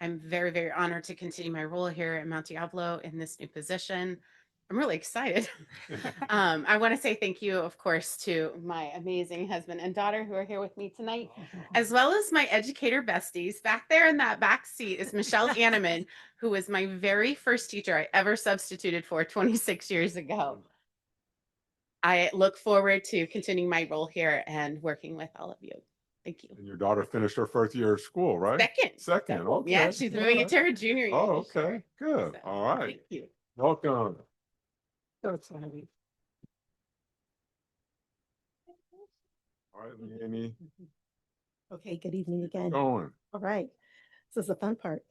I'm very, very honored to continue my role here at Mount Diablo in this new position. I'm really excited. I want to say thank you, of course, to my amazing husband and daughter who are here with me tonight, as well as my educator besties. Back there in that back seat is Michelle Anneman, who was my very first teacher I ever substituted for 26 years ago. I look forward to continuing my role here and working with all of you. Thank you. And your daughter finished her first year of school, right? Second. Okay. Yeah, she's moving into her junior year. Oh, this year. okay. Good. So, All right. Thank you. Welcome. So exciting. All right, Leonie. Okay, good evening again. Going. All right. This is the fun part.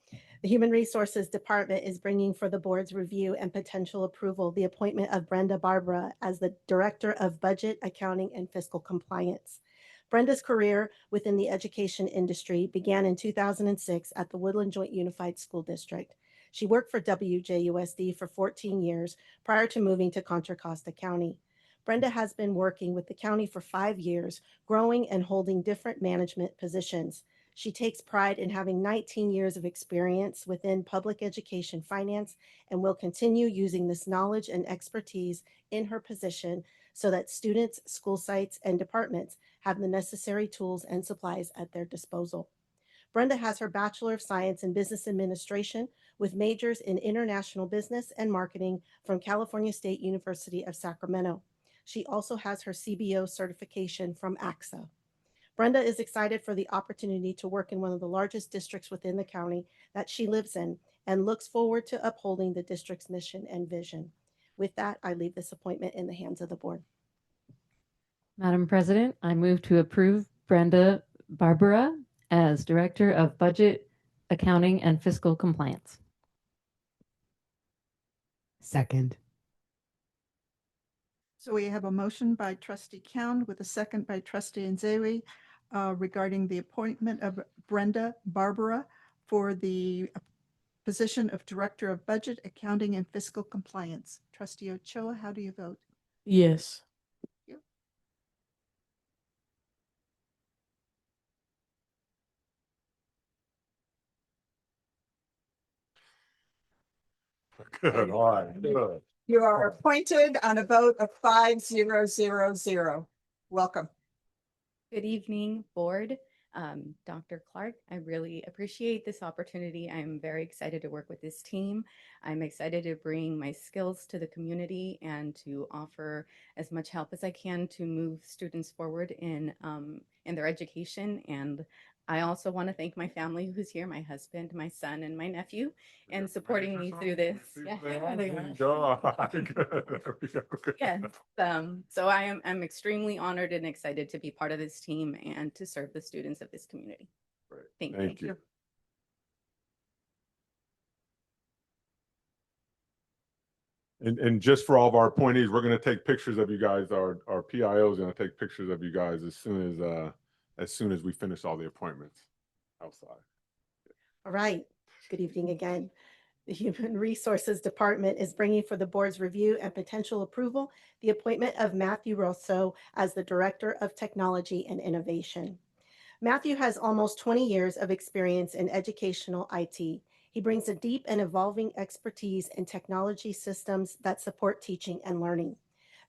The Human Resources Department is bringing for the board's review and potential approval the appointment of Brenda Barbara as the Director of Budget, Accounting, and Fiscal Compliance. Brenda's career within the education industry began in 2006 at the Woodland Joint Unified School District. She worked for WJUSD for 14 years prior to moving to Contra Costa County. Brenda has been working with the county for 5 years, growing and holding different management positions. She takes pride in having 19 years of experience within public education finance and will continue using this knowledge and expertise in her position so that students, school sites, and departments have the necessary tools and supplies at their disposal. Brenda has her Bachelor of Science in Business Administration with majors in International Business and Marketing from California State University of Sacramento. She also has her CBO certification from AXA. Brenda is excited for the opportunity to work in one of the largest districts within the county that she lives in and looks forward to upholding the district's mission and vision. With that, I leave this appointment in the hands of the board. Madam President, I move to approve Brenda Barbara as Director of Budget, Accounting, and Fiscal Compliance. Second. So we have a motion by Trustee Count with a second by Trustee Nzewi regarding the appointment of Brenda Barbara for the position of Director of Budget, Accounting, and Fiscal Compliance. Trustee Ochoa, how do you vote? Yes. Good. All right. Good. You are appointed on a vote of 5-0-0-0. Welcome. Good evening, board. Dr. Clark, I really appreciate this opportunity. I'm very excited to work with this team. I'm excited to bring my skills to the community and to offer as much help as I can to move students forward in their education. And I also want to thank my family who's here, my husband, my son, and my nephew, and supporting me through this. Yeah, they are. Yes. So I'm extremely honored and excited to be part of this team and to serve the students of this community. Great. Thank you. And just for all of our appointees, we're going to take pictures of you guys. Our PIO is going to take pictures of you guys as soon as we finish all the appointments outside. All right. Good evening again. The Human Resources Department is bringing for the board's review and potential approval the appointment of Matthew Rosso as the Director of Technology and Innovation. Matthew has almost 20 years of experience in educational IT. He brings a deep and evolving expertise in technology systems that support teaching and learning.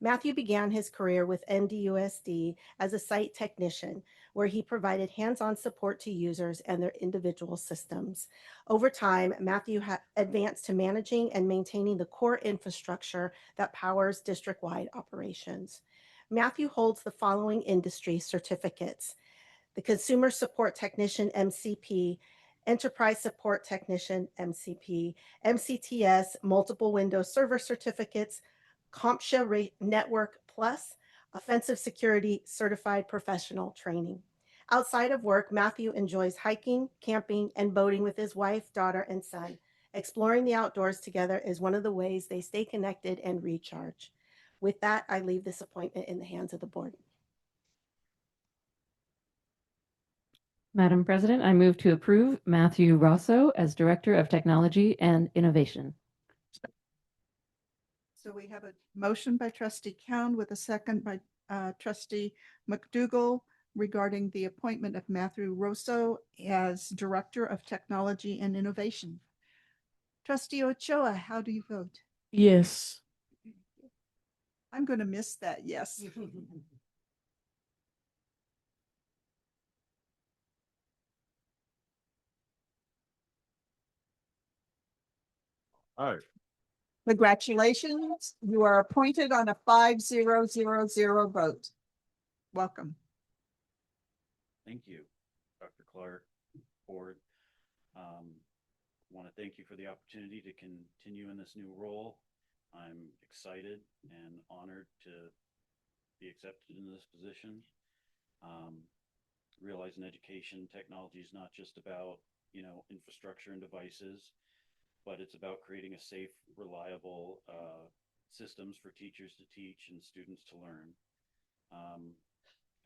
Matthew began his career with NDUSD as a site technician, where he provided hands-on support to users and their individual systems. Over time, Matthew advanced to managing and maintaining the core infrastructure that powers district-wide operations. Matthew holds the following industry certificates: the Consumer Support Technician MCP, Enterprise Support Technician MCP, MCTS Multiple Windows Server Certificates, CompTIA Network Plus, Offensive Security Certified Professional Training. Outside of work, Matthew enjoys hiking, camping, and boating with his wife, daughter, and son. Exploring the outdoors together is one of the ways they stay connected and recharge. With that, I leave this appointment in the hands of the board. Madam President, I move to approve Matthew Rosso as Director of Technology and Innovation. So we have a motion by trustee Cowan with a second by trustee McDougall regarding the appointment of Matthew Rosso as Director of Technology and Innovation. Trustee Ochoa, how do you vote? Yes. I'm going to miss that yes. All right. Congratulations. You are appointed on a 5-0-0-0 vote. Welcome. Thank you, Dr. Clark, board. Want to thank you for the opportunity to continue in this new role. I'm excited and honored to be accepted in this position. Realize in education, technology is not just about, infrastructure and devices, but it's about creating a safe, reliable systems for teachers to teach and students to learn.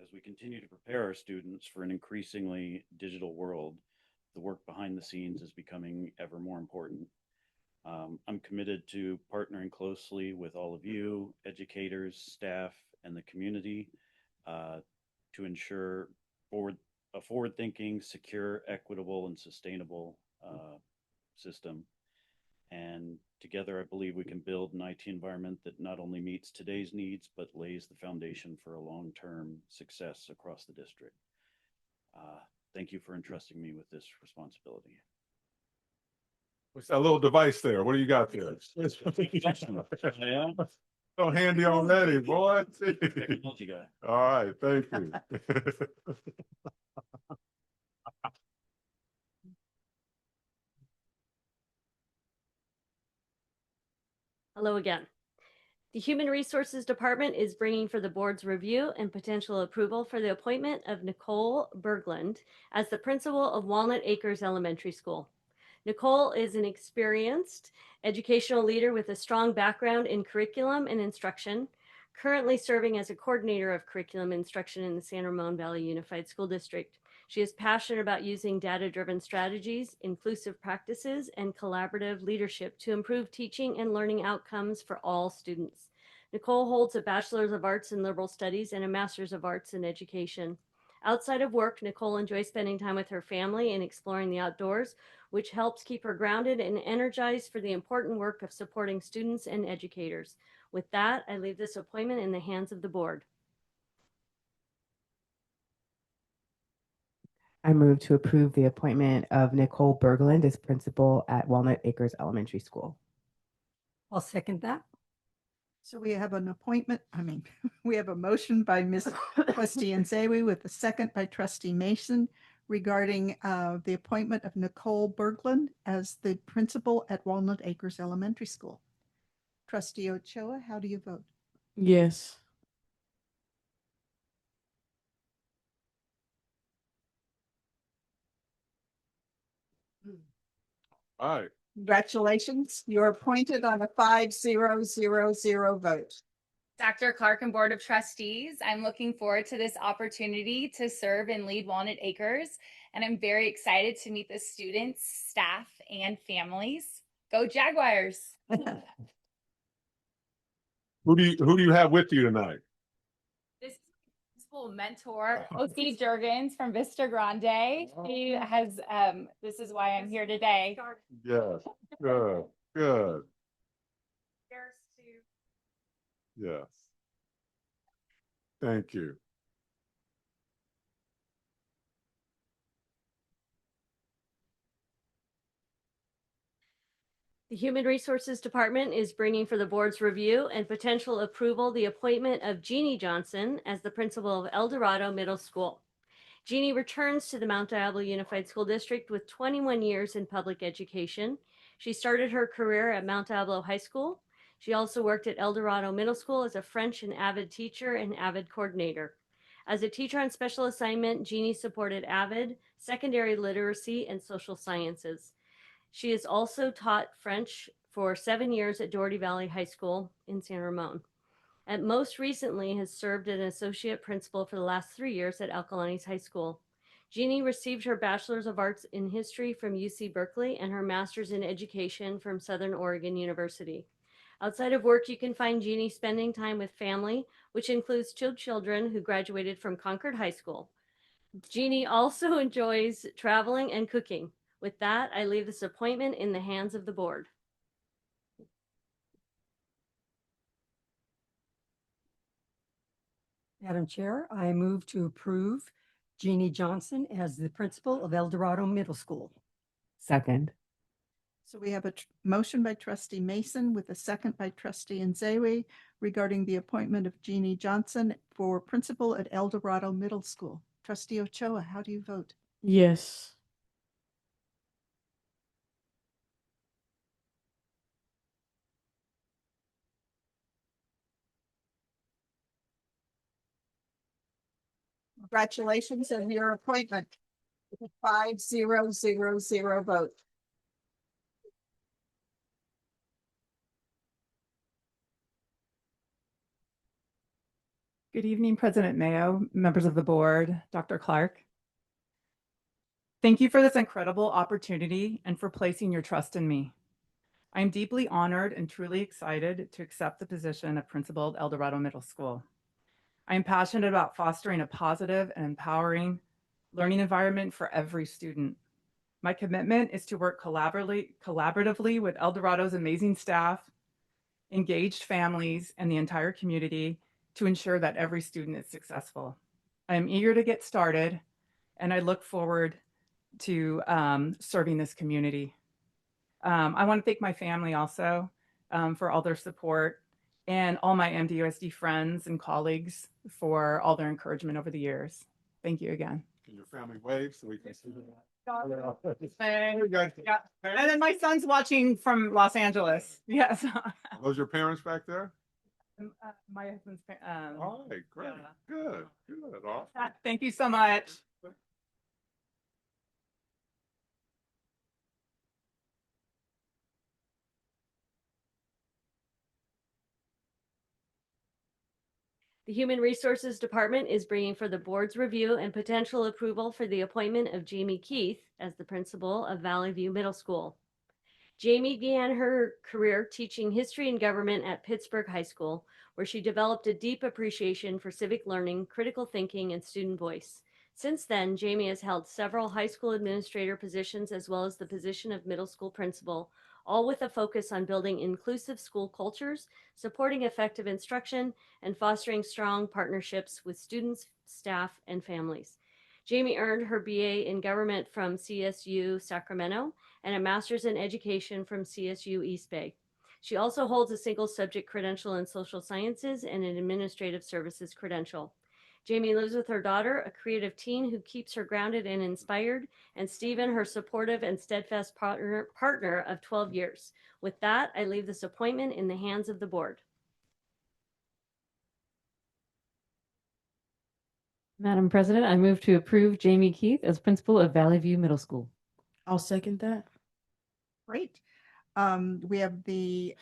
As we continue to prepare our students for an increasingly digital world, the work behind the scenes is becoming ever more important. I'm committed to partnering closely with all of you, educators, staff, and the community to ensure a forward-thinking, secure, equitable, and sustainable system. And together, I believe we can build an IT environment that not only meets today's needs, but lays the foundation for a long-term success across the district. Thank you for entrusting me with this responsibility. What's that little device there? What do you got there? Yeah. So handy already, boy. Technology guy. All right, thank you. Hello again. The Human Resources Department is bringing for the board's review and potential approval for the appointment of Nicole Berglund as the principal of Walnut Acres Elementary School. Nicole is an experienced educational leader with a strong background in curriculum and instruction, currently serving as a coordinator of curriculum instruction in the San Ramon Valley Unified School District. She is passionate about using data-driven strategies, inclusive practices, and collaborative leadership to improve teaching and learning outcomes for all students. Nicole holds a Bachelor's of Arts in Liberal Studies and a Master's of Arts in Education. Outside of work, Nicole enjoys spending time with her family and exploring the outdoors, which helps keep her grounded and energized for the important work of supporting students and educators. With that, I leave this appointment in the hands of the board. I move to approve the appointment of Nicole Berglund as principal at Walnut Acres Elementary School. I'll second that. So we have an appointment, we have a motion by Ms. Trustee Nzewi with a second by Trustee Mason regarding the appointment of Nicole Berglund as the principal at Walnut Acres Elementary School. Trustee Ochoa, how do you vote? Yes. All right. Congratulations. You're appointed on a 5-0-0-0 vote. Dr. Clark and Board of Trustees, I'm looking forward to this opportunity to serve and lead Walnut Acres, and I'm very excited to meet the students, staff, and families. Go Jaguars. Who do you have with you tonight? This is principal mentor, O.C. Jurgens from Vista Grande. He has, this is why I'm here today. Yes. Good. Good. Yes. Thank you. The Human Resources Department is bringing for the board's review and potential approval the appointment of Jeannie Johnson as the principal of El Dorado Middle School. Jeannie returns to the Mount Diablo Unified School District with 21 years in public education. She started her career at Mount Diablo High School. She also worked at El Dorado Middle School as a French and AVID teacher and AVID coordinator. As a teacher on special assignment, Jeannie supported AVID, secondary literacy, and social sciences. She has also taught French for 7 years at Doherty Valley High School in San Ramon. And most recently has served as an associate principal for the last 3 years at Alcalanes High School. Jeannie received her Bachelor's of Arts in History from UC Berkeley and her Master's in Education from Southern Oregon University. Outside of work, you can find Jeannie spending time with family, which includes 2 children who graduated from Concord High School. Jeannie also enjoys traveling and cooking. With that, I leave this appointment in the hands of the board. Madam Chair, I move to approve Jeannie Johnson as the principal of El Dorado Middle School. Second. So we have a motion by trustee Mason with a second by trustee Nzewi regarding the appointment of Jeannie Johnson for principal at El Dorado Middle School. Trustee Ochoa, how do you vote? Yes. Congratulations on your appointment. 5-0-0-0 vote. Good evening, President Mayo, members of the board, Dr. Clark. Thank you for this incredible opportunity and for placing your trust in me. I am deeply honored and truly excited to accept the position of principal at El Dorado Middle School. I am passionate about fostering a positive and empowering learning environment for every student. My commitment is to work collaboratively with El Dorado's amazing staff, engaged families, and the entire community to ensure that every student is successful. I am eager to get started, and I look forward to serving this community. I want to thank my family also for all their support and all my MDUSD friends and colleagues for all their encouragement over the years. Thank you again. Can your family wave so we can see that? Yeah. And then my son's watching from Los Angeles. Yes. Are those your parents back there? My husband's All right, great. Good. Good. Awesome. Thank you so much. The Human Resources Department is bringing for the board's review and potential approval for the appointment of Jamie Keith as the principal of Valley View Middle School. Jamie began her career teaching history and government at Pittsburgh High School, where she developed a deep appreciation for civic learning, critical thinking, and student voice. Since then, Jamie has held several high school administrator positions as well as the position of middle school principal, all with a focus on building inclusive school cultures, supporting effective instruction, and fostering strong partnerships with students, staff, and families. Jamie earned her BA in government from CSU Sacramento and a master's in education from CSU East Bay. She also holds a single subject credential in social sciences and an administrative services credential. Jamie lives with her daughter, a creative teen who keeps her grounded and inspired, and Stephen, her supportive and steadfast partner of 12 years. With that, I leave this appointment in the hands of the board. Madam President, I move to approve Jamie Keith as principal of Valley View Middle School. I'll second that. Great. We have the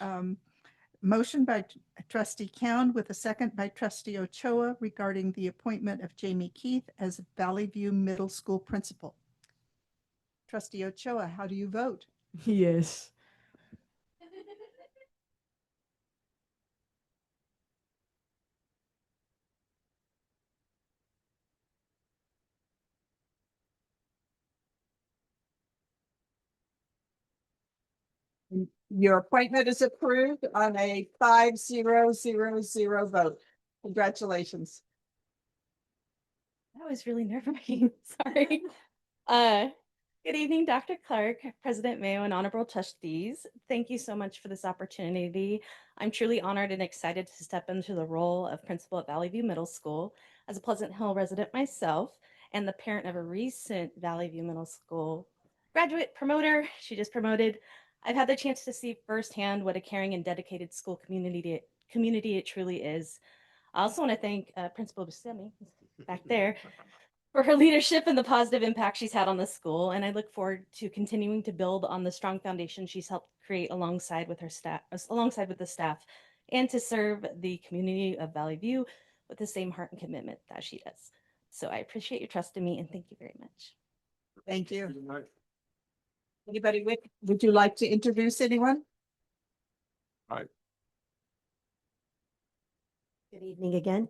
motion by trustee Cowan with a second by trustee Ochoa regarding the appointment of Jamie Keith as Valley View Middle School principal. Trustee Ochoa, how do you vote? Yes. Your appointment is approved on a 5-0-0-0 vote. Congratulations. That was really nerve-wracking. Sorry. Good evening, Dr. Clark, President Mayo, and honorable trustees. Thank you so much for this opportunity. I'm truly honored and excited to step into the role of principal at Valley View Middle School. As a Pleasant Hill resident myself and the parent of a recent Valley View Middle School graduate promoter, she just promoted, I've had the chance to see firsthand what a caring and dedicated school community it truly is. I also want to thank Principal Buscemi back there for her leadership and the positive impact she's had on the school. And I look forward to continuing to build on the strong foundation she's helped create alongside with her staff, alongside with the staff, and to serve the community of Valley View with the same heart and commitment that she does. So I appreciate your trust in me and thank you very much. Thank you. Anybody would you like to introduce anyone? All right. Good evening again.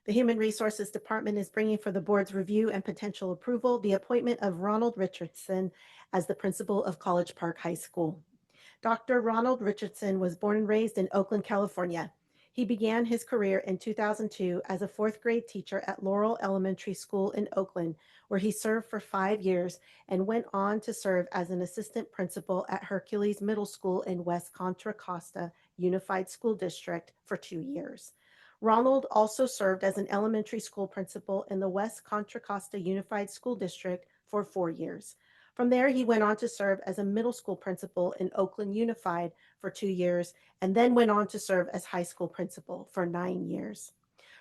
The Human Resources Department is bringing for the board's review and potential approval the appointment of Ronald Richardson as the principal of College Park High School. Dr. Ronald Richardson was born and raised in Oakland, California. He began his career in 2002 as a fourth grade teacher at Laurel Elementary School in Oakland, where he served for 5 years and went on to serve as an assistant principal at Hercules Middle School in West Contra Costa Unified School District for 2 years. Ronald also served as an elementary school principal in the West Contra Costa Unified School District for 4 years. From there, he went on to serve as a middle school principal in Oakland Unified for 2 years, and then went on to serve as high school principal for 9 years.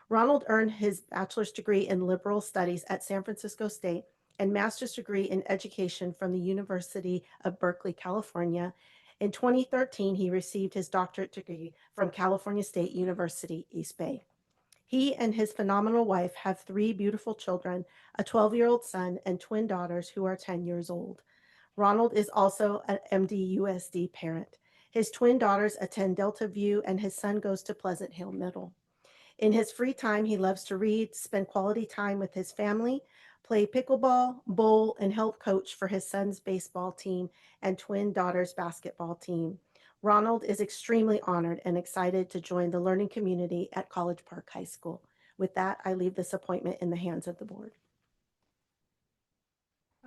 Ronald earned his bachelor's degree in liberal studies at San Francisco State and master's degree in education from the University of Berkeley, California. In 2013, he received his doctorate degree from California State University, East Bay. He and his phenomenal wife have 3 beautiful children, a 12-year-old son and twin daughters who are 10 years old. Ronald is also an MD USD parent. His twin daughters attend Delta View and his son goes to Pleasant Hill Middle. In his free time, he loves to read, spend quality time with his family, play pickleball, bowl, and help coach for his son's baseball team and twin daughter's basketball team. Ronald is extremely honored and excited to join the learning community at College Park High School. With that, I leave this appointment in the hands of the board.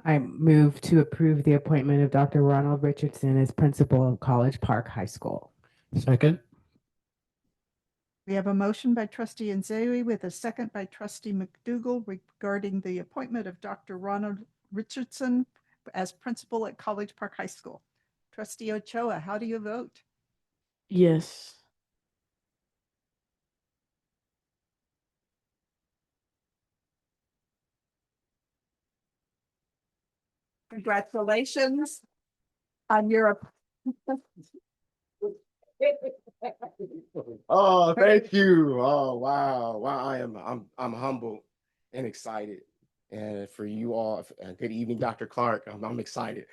I move to approve the appointment of Dr. Ronald Richardson as principal of College Park High School. Second. We have a motion by trustee Nzewi with a second by trustee McDougall regarding the appointment of Dr. Ronald Richardson as principal at College Park High School. Trustee Ochoa, how do you vote? Yes. Congratulations on your Oh, thank you. Oh, wow. Wow. I'm humbled and excited. And for you all, good evening, Dr. Clark. I'm excited.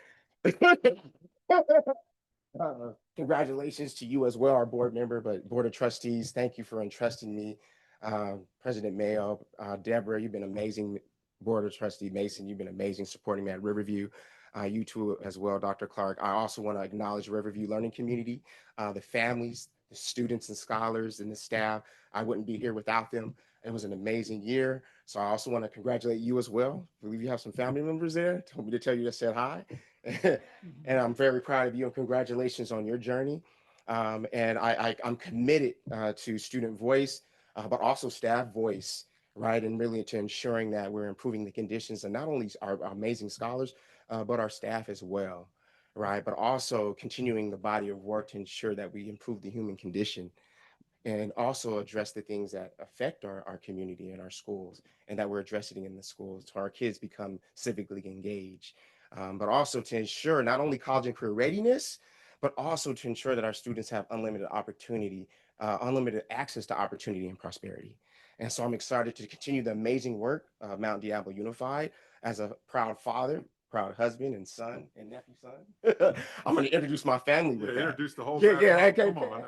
Congratulations to you as well, our board member, but board of trustees. Thank you for entrusting me. President Mayo, Deborah, you've been amazing. Board of Trustee Mason, you've been amazing supporting me at Riverview. You too as well, Dr. Clark. I also want to acknowledge Riverview Learning Community, the families, the students and scholars and the staff. I wouldn't be here without them. It was an amazing year. So I also want to congratulate you as well. I believe you have some family members there. Told me to tell you to say hi. And I'm very proud of you and congratulations on your journey. And I'm committed to student voice, but also staff voice, right? And really to ensuring that we're improving the conditions and not only our amazing scholars, but our staff as well, right? But also continuing the body of work to ensure that we improve the human condition and also address the things that affect our community and our schools, and that we're addressing in the schools so our kids become civically engaged. But also to ensure not only college and career readiness, but also to ensure that our students have unlimited opportunity, unlimited access to opportunity and prosperity. And so I'm excited to continue the amazing work of Mount Diablo Unified as a proud father, proud husband and son and nephew son. I'm going to introduce my family with that. Introduce the whole Yeah, family. okay. Come on.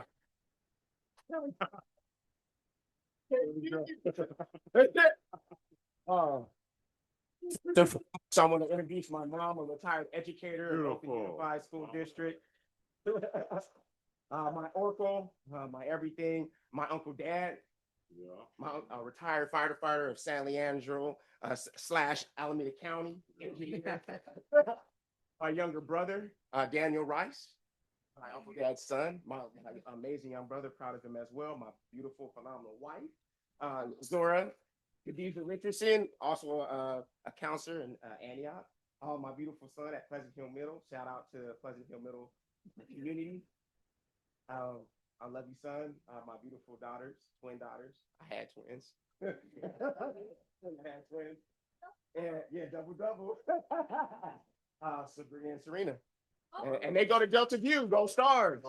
So I want to introduce my mom, a retired educator of Oakland Unified School District. My uncle, my everything, my uncle dad, my retired firefighter of San Leandro slash Alameda County. My younger brother, Daniel Rice, my uncle dad's son, my amazing young brother, proud of him as well. My beautiful, phenomenal wife, Zora Khadijah Richardson, also a counselor in Antioch. My beautiful son at Pleasant Hill Middle. Shout out to Pleasant Hill Middle community. I love you, son. My beautiful daughters, twin daughters. I had twins. I had twins. And yeah, double. Sabrina and Serena. And they go to Delta View, go Stars.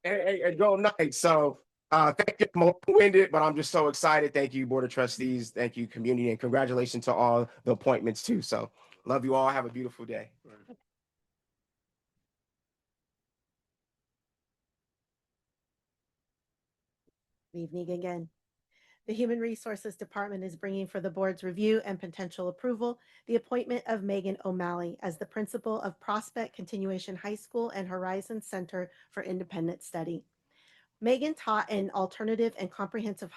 And go Knights. So thank you. I'm long-winded, but I'm just so excited. Thank you, Board of Trustees. Thank you, community, and congratulations to all the appointments too. So love you all. Have a beautiful day. Good evening again. The Human Resources Department is bringing for the board's review and potential approval the appointment of Megan O'Malley as the principal of Prospect Continuation High School and Horizon Center for Independent Study. Megan taught in alternative and comprehensive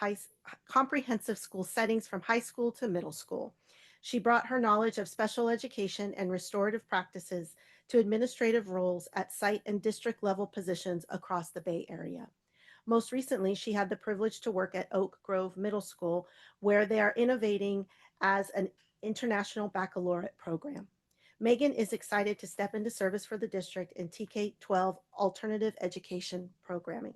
school settings from high school to middle school. She brought her knowledge of special education and restorative practices to administrative roles at site and district level positions across the Bay Area. Most recently, she had the privilege to work at Oak Grove Middle School, where they are innovating as an international baccalaureate program. Megan is excited to step into service for the district in TK-12 alternative education programming.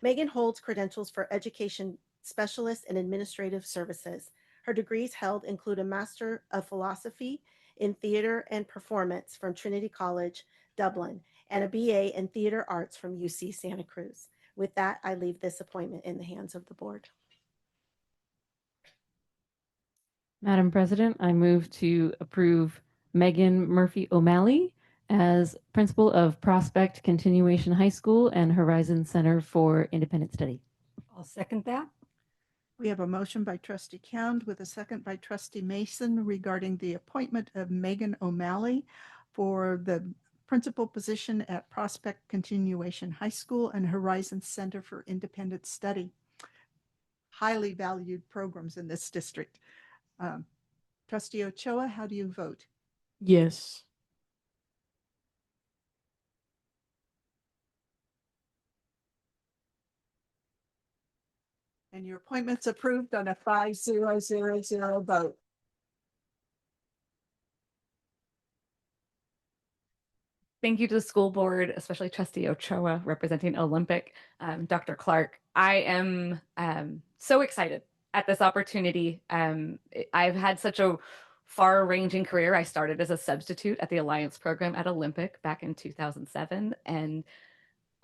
Megan holds credentials for education specialist and administrative services. Her degrees held include a Master of Philosophy in Theater and Performance from Trinity College, Dublin, and a BA in Theater Arts from UC Santa Cruz. With that, I leave this appointment in the hands of the board. Madam President, I move to approve Megan Murphy O'Malley as principal of Prospect Continuation High School and Horizon Center for Independent Study. I'll second that. We have a motion by Trustee Count with a second by Trustee Mason regarding the appointment of Megan O'Malley for the principal position at Prospect Continuation High School and Horizon Center for Independent Study. Highly valued programs in this district. Trustee Ochoa, how do you vote? Yes. And your appointment's approved on a 5-0-0-0 vote. Thank you to the school board, especially Trustee Ochoa representing Olympic, Dr. Clark. I am so excited at this opportunity. I've had such a far-ranging career. I started as a substitute at the Alliance program at Olympic back in 2007, and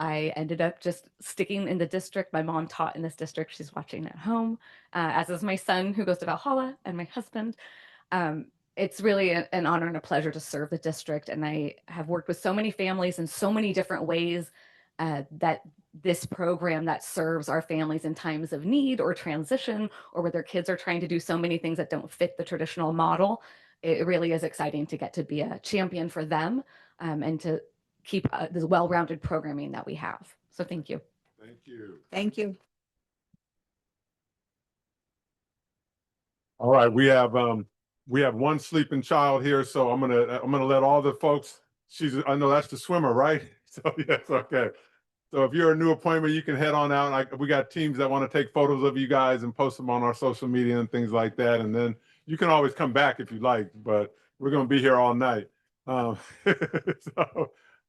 I ended up just sticking in the district. My mom taught in this district. She's watching at home, as is my son who goes to Valhalla and my husband. It's really an honor and a pleasure to serve the district. And I have worked with so many families in so many different ways that this program that serves our families in times of need or transition, or where their kids are trying to do so many things that don't fit the traditional model. It really is exciting to get to be a champion for them and to keep this well-rounded programming that we have. So thank you. Thank you. Thank you. All right, we have one sleeping child here, so I'm gonna let all the folks. I know that's the swimmer, right? So yes, okay. So if you're a new appointment, you can head on out. We got teams that want to take photos of you guys and post them on our social media and things like that. And then you can always come back if you like, but we're gonna be here all night.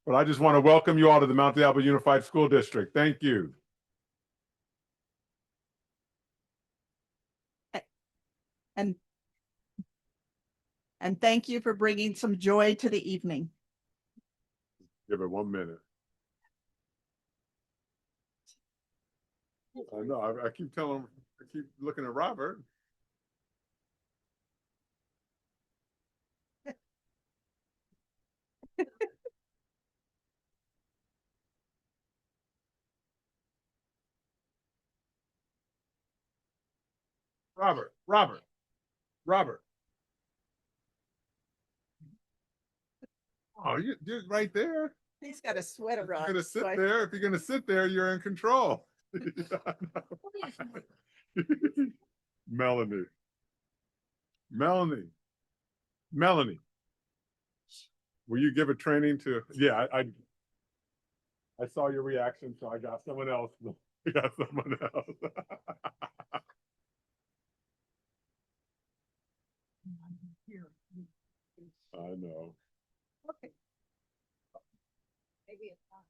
But I just want to welcome you all to the Mount Diablo Unified School District. Thank you. And thank you for bringing some joy to the evening. Give it 1 minute. I know. I keep telling. I keep looking at Robert. Robert. Oh, you're right there. He's got a sweater If you're on. gonna so sit I- there, if you're gonna sit there, you're in control. Melanie. Melanie. Melanie. Will you give a training to, yeah, I saw your reaction, so I got someone else. I got someone else. I know. Okay. Maybe it's not.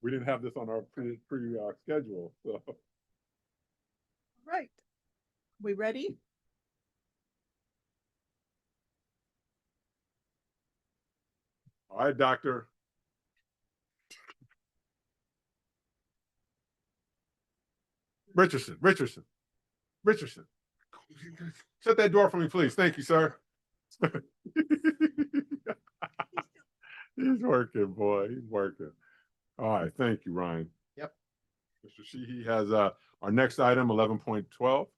We didn't have this on our schedule, so. Right. We ready? All right, Doctor. Richardson. Shut that door for me, please. Thank you, sir. He's working, boy. He's working. All right. Thank you, Ryan. Yep. Mr. Sheehy has our next item, 11.12.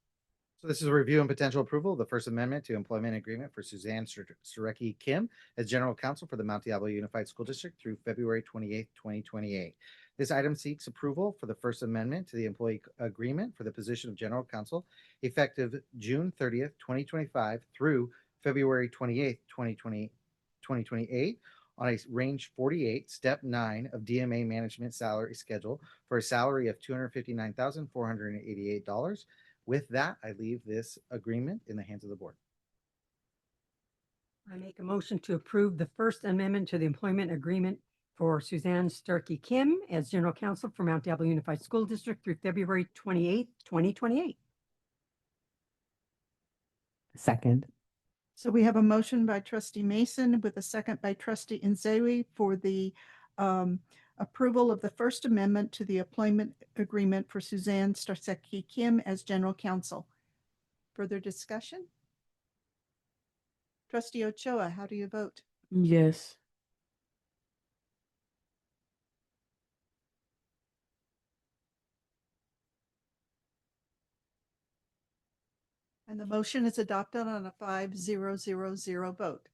So this is a review and potential approval of the First Amendment to Employment Agreement for Suzanne Surecki Kim as General Counsel for the Mount Diablo Unified School District through February 28th, 2028. This item seeks approval for the First Amendment to the Employee Agreement for the position of General Counsel effective June 30th, 2025 through February 28th, 2028 on a range 48, step 9 of DMA management salary schedule for a salary of $259,488. With that, I leave this agreement in the hands of the board. I make a motion to approve the First Amendment to the Employment Agreement for Suzanne Starkey Kim as General Counsel for Mount Diablo Unified School District through February 28th, 2028. Second. So we have a motion by trustee Mason with a second by trustee Nzewi for the approval of the First Amendment to the Employment Agreement for Suzanne Starkey Kim as General Counsel. Further discussion? Trustee Ochoa, how do you vote? Yes. And the motion is adopted on a 5-0-0-0 vote.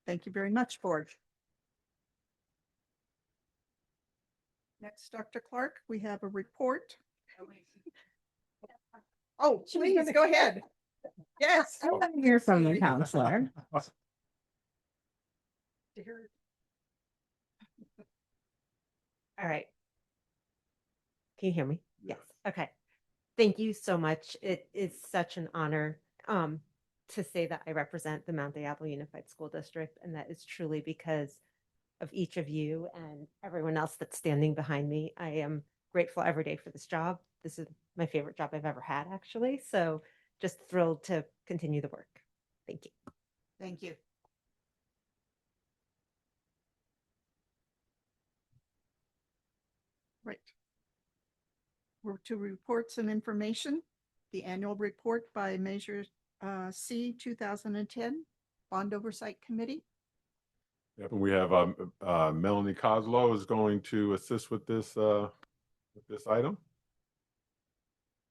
Thank you very much, board. Next, Dr. Clark, we have a report. Oh, please go ahead. Yes. I want to hear from the counselor. All right. Can you hear me? Yes. Okay. Thank you so much. It is such an honor to say that I represent the Mount Diablo Unified School District, and that is truly because of each of you and everyone else that's standing behind me. I am grateful every day for this job. This is my favorite job I've ever had, actually. So just thrilled to continue the work. Thank you. Thank you. Right. We're to reports and information. The annual report by Measure C 2010 Bond Oversight Committee. Yep, and we have Melanie Kozlow is going to assist with this item.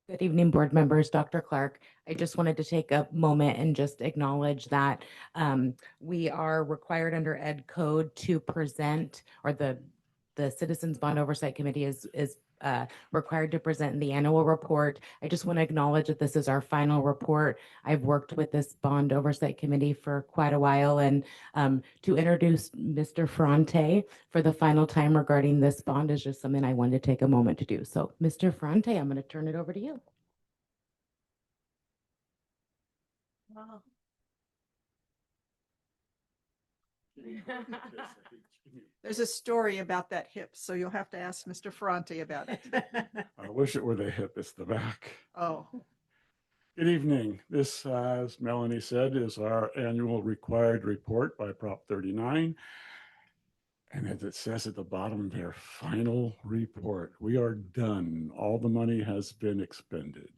Good evening, board members. Dr. Clark, I just wanted to take a moment and just acknowledge that we are required under Ed Code to present, or the Citizens Bond Oversight Committee is required to present the annual report. I just want to acknowledge that this is our final report. I've worked with this Bond Oversight Committee for quite a while, and to introduce Mr. Ferrante for the final time regarding this bond is just something I wanted to take a moment to do. So, Mr. Ferrante, I'm going to turn it over to you. Wow. There's a story about that hip, so you'll have to ask Mr. Ferrante about it. I wish it were the hip, it's the back. Oh. Good evening. This, as Melanie said, is our annual required report by Prop 39. And as it says at the bottom, their final report. We are done. All the money has been expended.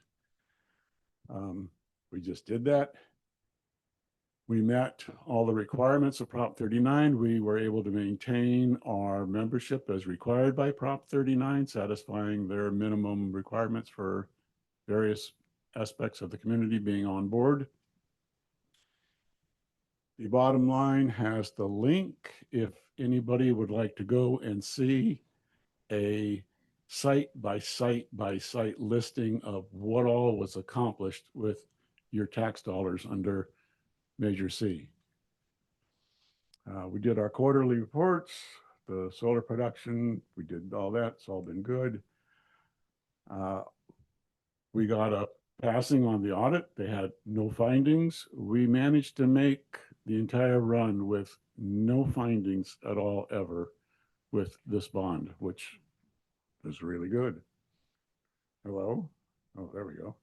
We just did that. We met all the requirements of Prop 39. We were able to maintain our membership as required by Prop 39, satisfying their minimum requirements for various aspects of the community being on board. The bottom line has the link if anybody would like to go and see a site by site by site listing of what all was accomplished with your tax dollars under Measure C. We did our quarterly reports, the solar production, we did all that. It's all been good. We got a passing on the audit. They had no findings. We managed to make the entire run with no findings at all ever with this bond, which is really good. Hello? Oh, there we go.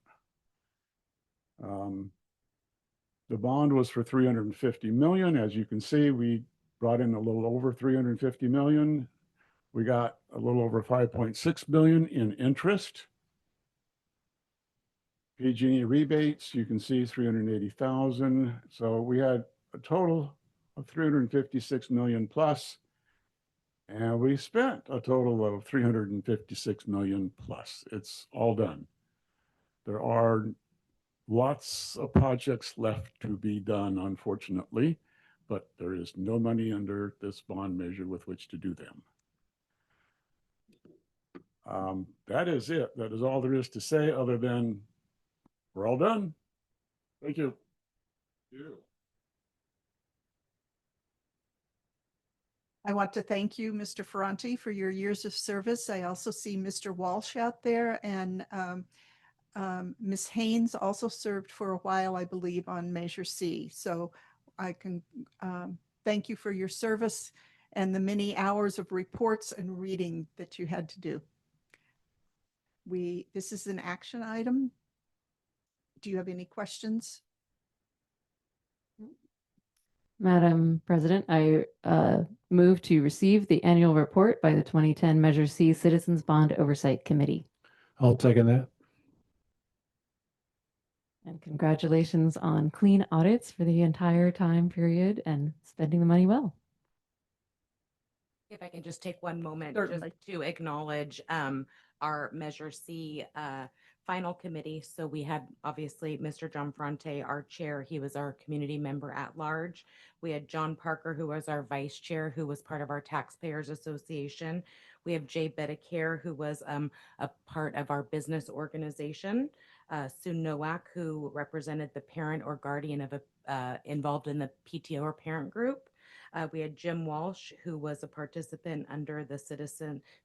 The bond was for 350 million. As you can see, we brought in a little over 350 million. We got a little over 5.6 billion in interest. PG&E rebates, you can see 380,000. So we had a total of 356 million plus, and we spent a total of 356 million plus. It's all done. There are lots of projects left to be done, unfortunately, but there is no money under this bond measure with which to do them. That is it. That is all there is to say, other than we're all done. Thank you. I want to thank you, Mr. Ferranti, for your years of service. I also see Mr. Walsh out there, and Ms. Haynes also served for a while, I believe, on Measure C. So I can thank you for your service and the many hours of reports and reading that you had to do. This is an action item. Do you have any questions? Madam President, I move to receive the annual report by the 2010 Measure C Citizens Bond Oversight Committee. I'll second that. And congratulations on clean audits for the entire time period and spending the money well. If I can just take one moment Certainly. just to acknowledge our Measure C final committee. So we had obviously Mr. John Fronte, our chair. He was our community member at large. We had John Parker, who was our vice chair, who was part of our Taxpayers Association. We have Jay Bedicare, who was a part of our business organization. Sue Nowak, who represented the parent or guardian of involved in the PTO or parent group. We had Jim Walsh, who was a participant under the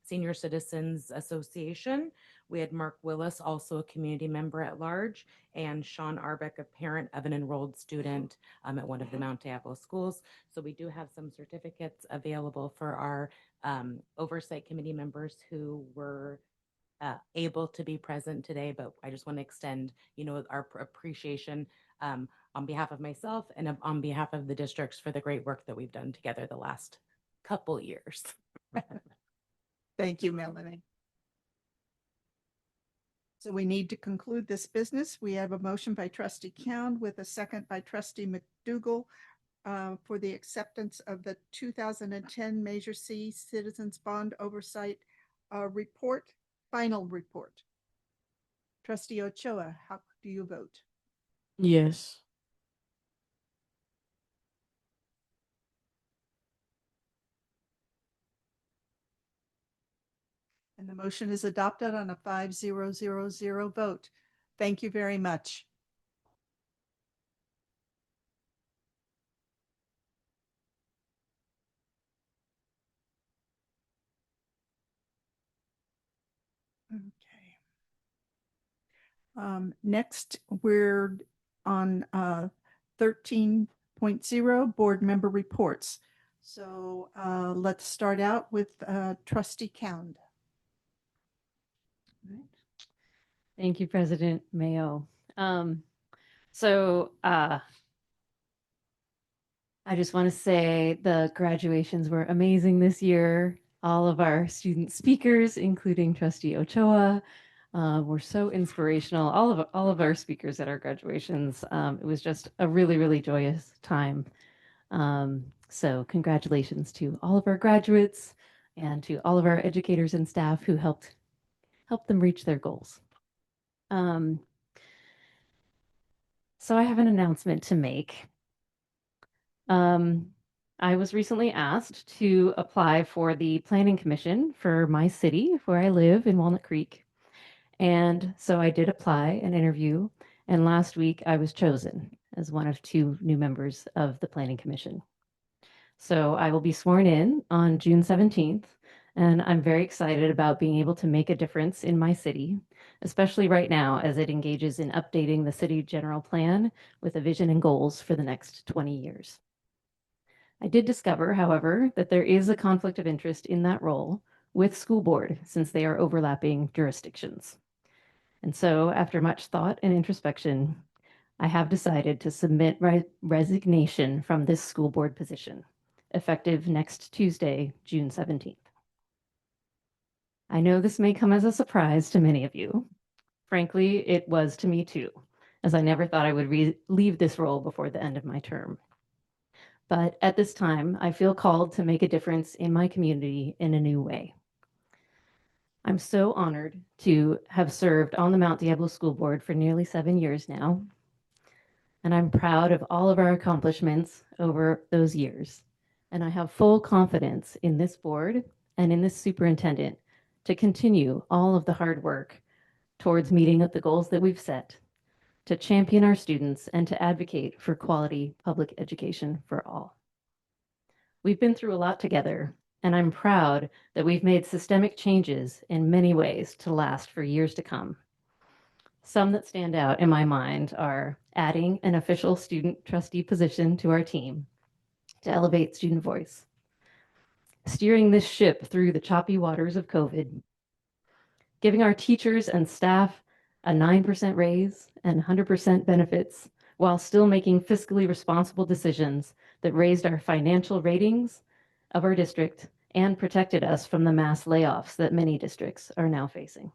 Senior Citizens Association. We had Mark Willis, also a community member at large, and Sean Arbeck, a parent of an enrolled student at one of the Mount Diablo schools. So we do have some certificates available for our oversight committee members who were able to be present today, but I just want to extend, our appreciation on behalf of myself and on behalf of the districts for the great work that we've done together the last couple years. Thank you, Melanie. So we need to conclude this business. We have a motion by Trustee Cowan with a second by Trustee McDougall for the acceptance of the 2010 Measure C Citizens Bond Oversight Report, final report. Trustee Ochoa, how do you vote? Yes. And the motion is adopted on a 5-0-0-0 vote. Thank you very much. Okay. Next, we're on 13.0 board member reports. So let's start out with Trustee Cowan. Thank you, President Mayo. I just want to say the graduations were amazing this year. All of our student speakers, including Trustee Ochoa, were so inspirational. All of our speakers at our graduations. It was just a really, really joyous time. So congratulations to all of our graduates and to all of our educators and staff who helped them reach their goals. So I have an announcement to make. I was recently asked to apply for the Planning Commission for my city where I live in Walnut Creek. And so I did apply and interview. And last week I was chosen as one of 2 new members of the Planning Commission. So I will be sworn in on June 17th. And I'm very excited about being able to make a difference in my city, especially right now as it engages in updating the city general plan with a vision and goals for the next 20 years. I did discover, however, that there is a conflict of interest in that role with school board since they are overlapping jurisdictions. And so, after much thought and introspection, I have decided to submit my resignation from this school board position, effective next Tuesday, June 17th. I know this may come as a surprise to many of you. Frankly, it was to me too, as I never thought I would leave this role before the end of my term. But at this time, I feel called to make a difference in my community in a new way. I'm so honored to have served on the Mount Diablo School Board for nearly 7 years now. And I'm proud of all of our accomplishments over those years. And I have full confidence in this board and in this superintendent to continue all of the hard work towards meeting the goals that we've set, to champion our students, and to advocate for quality public education for all. We've been through a lot together, and I'm proud that we've made systemic changes in many ways to last for years to come. Some that stand out in my mind are adding an official student trustee position to our team to elevate student voice, steering this ship through the choppy waters of COVID, giving our teachers and staff a 9% raise and 100% benefits while still making fiscally responsible decisions that raised our financial ratings of our district and protected us from the mass layoffs that many districts are now facing.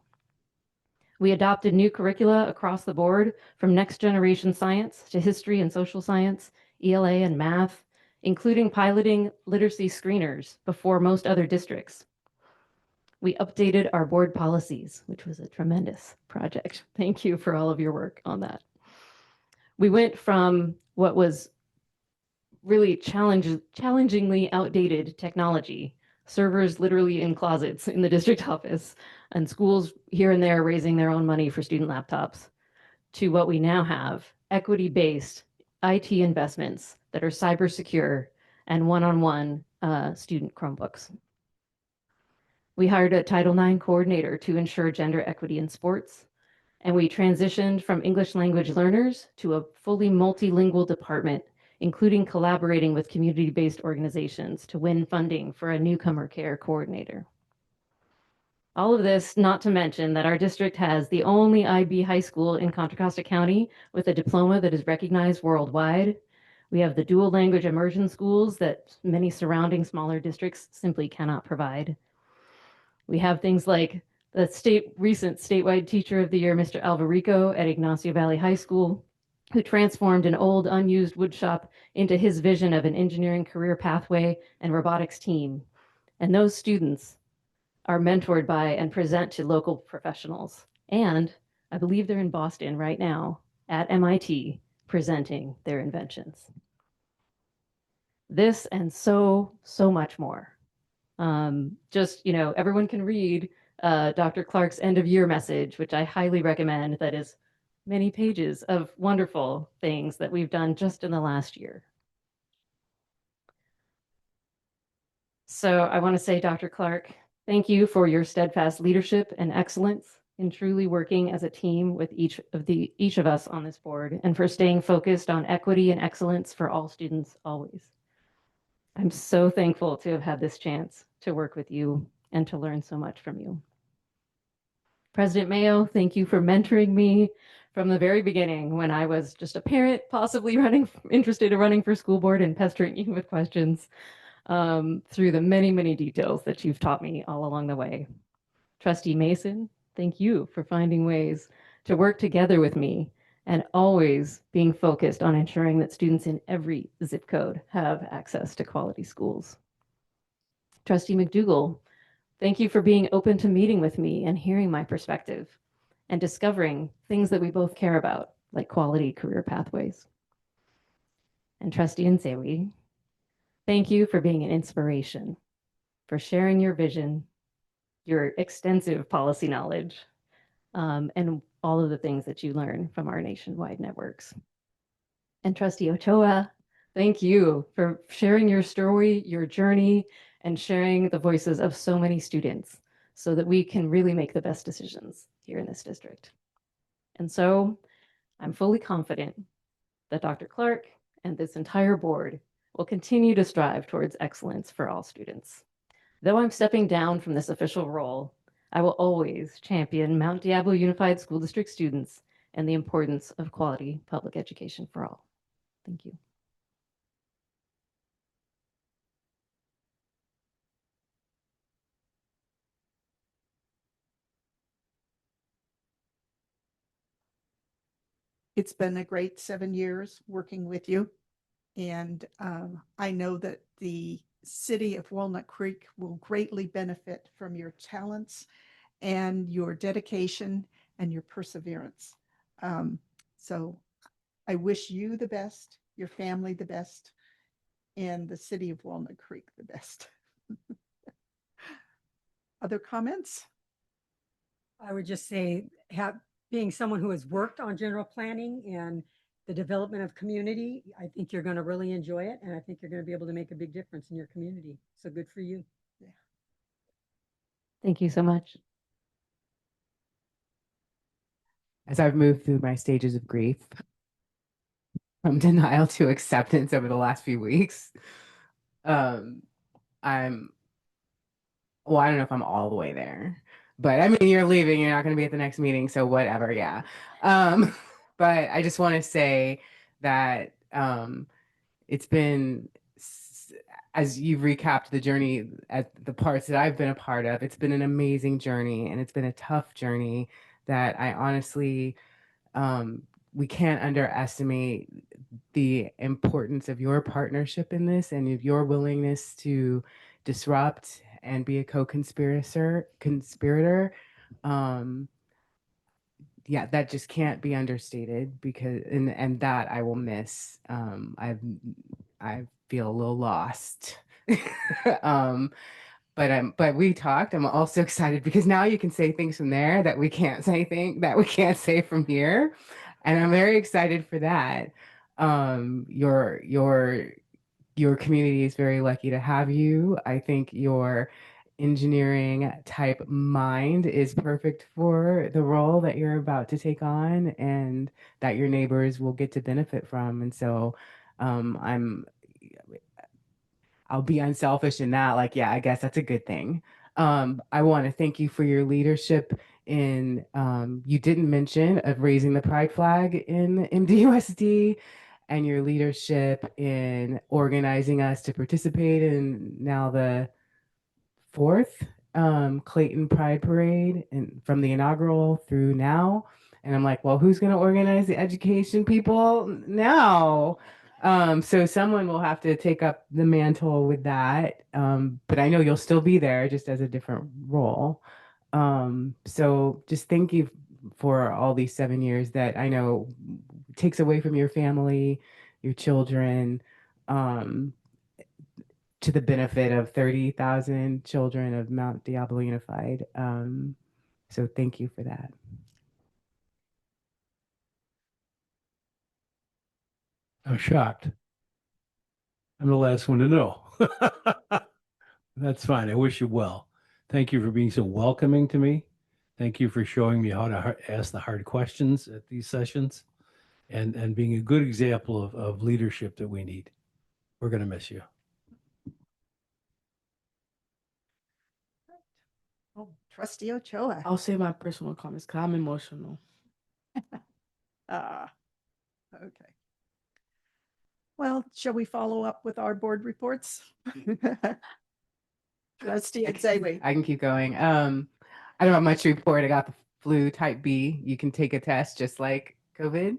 We adopted new curricula across the board, from next generation science to history and social science, ELA and math, including piloting literacy screeners before most other districts. We updated our board policies, which was a tremendous project. Thank you for all of your work on that. We went from what was really challengingly outdated technology, servers literally in closets in the district office, and schools here and there raising their own money for student laptops, to what we now have, equity-based IT investments that are cyber secure and one-on-one student Chromebooks. We hired a Title IX coordinator to ensure gender equity in sports, and we transitioned from English language learners to a fully multilingual department, including collaborating with community-based organizations to win funding for a newcomer care coordinator. All of this, not to mention that our district has the only IB high school in Contra Costa County with a diploma that is recognized worldwide. We have the dual language immersion schools that many surrounding smaller districts simply cannot provide. We have things like the recent statewide teacher of the year, Mr. Alvarico at Ignacio Valley High School, who transformed an old unused wood shop into his vision of an engineering career pathway and robotics team. And those students are mentored by and present to local professionals. And I believe they're in Boston right now at MIT presenting their inventions. This and so much more. Everyone can read Dr. Clark's end of year message, which I highly recommend. That is many pages of wonderful things that we've done just in the last year. So I want to say, Dr. Clark, thank you for your steadfast leadership and excellence in truly working as a team with each of us on this board, and for staying focused on equity and excellence for all students always. I'm so thankful to have had this chance to work with you and to learn so much from you. President Mayo, thank you for mentoring me from the very beginning when I was just a parent, possibly interested in running for school board and pestering you with questions, through the many details that you've taught me all along the way. Trustee Mason, thank you for finding ways to work together with me and always being focused on ensuring that students in every zip code have access to quality schools. Trustee McDougall, thank you for being open to meeting with me and hearing my perspective and discovering things that we both care about, like quality career pathways. And Trustee Nzewi, Thank you for being an inspiration, for sharing your vision, your extensive policy knowledge, and all of the things that you learn from our nationwide networks. And Trustee Ochoa, thank you for sharing your story, your journey, and sharing the voices of so many students so that we can really make the best decisions here in this district. And so I'm fully confident that Dr. Clark and this entire board will continue to strive towards excellence for all students. Though I'm stepping down from this official role, I will always champion Mount Diablo Unified School District students and the importance of quality public education for all. Thank you. It's been a great 7 years working with you. And I know that the city of Walnut Creek will greatly benefit from your talents and your dedication and your perseverance. So I wish you the best, your family the best, and the city of Walnut Creek the best. Other comments? I would just say, being someone who has worked on general planning and the development of community, I think you're going to really enjoy it. And I think you're going to be able to make a big difference in your community. So good for you. Yeah. Thank you so much. As I've moved through my stages of grief from denial to acceptance over the last few weeks, I'm well, I don't know if I'm all the way there, but I mean, you're leaving, you're not going to be at the next meeting, so whatever, yeah. But I just want to say that it's been, as you've recapped the journey at the parts that I've been a part of, it's been an amazing journey, and it's been a tough journey that I honestly, we can't underestimate the importance of your partnership in this and of your willingness to disrupt and be a conspirator. Yeah, that just can't be understated because and that I will miss. I feel a little lost. But we talked. I'm also excited because now you can say things from there that we can't say from here. And I'm very excited for that. Your community is very lucky to have you. I think your engineering type mind is perfect for the role that you're about to take on and that your neighbors will get to benefit from. And so I'll be unselfish in that. Like, yeah, I guess that's a good thing. I want to thank you for your leadership in, you didn't mention of raising the pride flag in MDUSD and your leadership in organizing us to participate in now the fourth Clayton Pride Parade and from the inaugural through now. And I'm like, well, who's going to organize the education people now? So someone will have to take up the mantle with that. But I know you'll still be there just as a different role. So just thank you for all these 7 years that I know takes away from your family, your children, to the benefit of 30,000 children of Mount Diablo Unified. So thank you for that. I'm shocked. I'm the last one to know. That's fine. I wish you well. Thank you for being so welcoming to me. Thank you for showing me how to ask the hard questions at these sessions and being a good example of leadership that we need. We're going to miss you. Oh, Trustee Ochoa. I'll say my personal comments because I'm emotional. Okay. Well, shall we follow up with our board reports? Trustee Xavier. I can keep going. I don't have much to report. I got the flu type B. You can take a test just like COVID.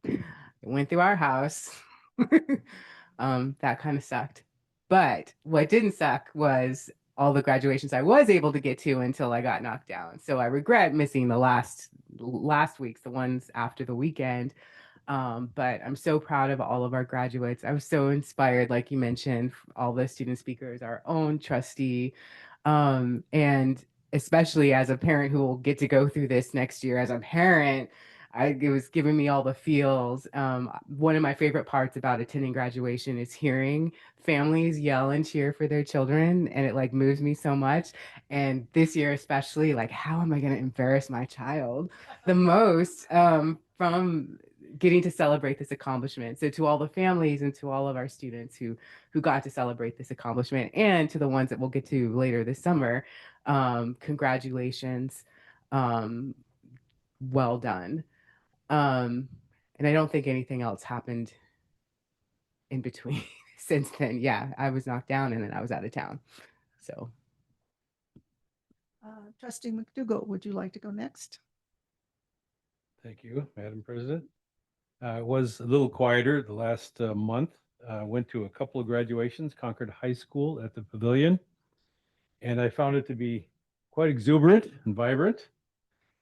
It went through our house. That kind of sucked. But what didn't suck was all the graduations I was able to get to until I got knocked down. So I regret missing the last week's, the ones after the weekend. But I'm so proud of all of our graduates. I was so inspired, like you mentioned, all the student speakers, our own trustee, and especially as a parent who will get to go through this next year as a parent, it was giving me all the feels. One of my favorite parts about attending graduation is hearing families yell and cheer for their children, and it like moves me so much. And this year, especially, like, how am I going to embarrass my child the most from getting to celebrate this accomplishment? So to all the families and to all of our students who got to celebrate this accomplishment, and to the ones that we'll get to later this summer, congratulations. Well done. And I don't think anything else happened in between since then. Yeah, I was knocked down and then I was out of town. So Trustee McDougall, would you like to go next? Thank you, Madam President. It was a little quieter the last month. Went to a couple of graduations, Concord High School at the Pavilion, and I found it to be quite exuberant and vibrant.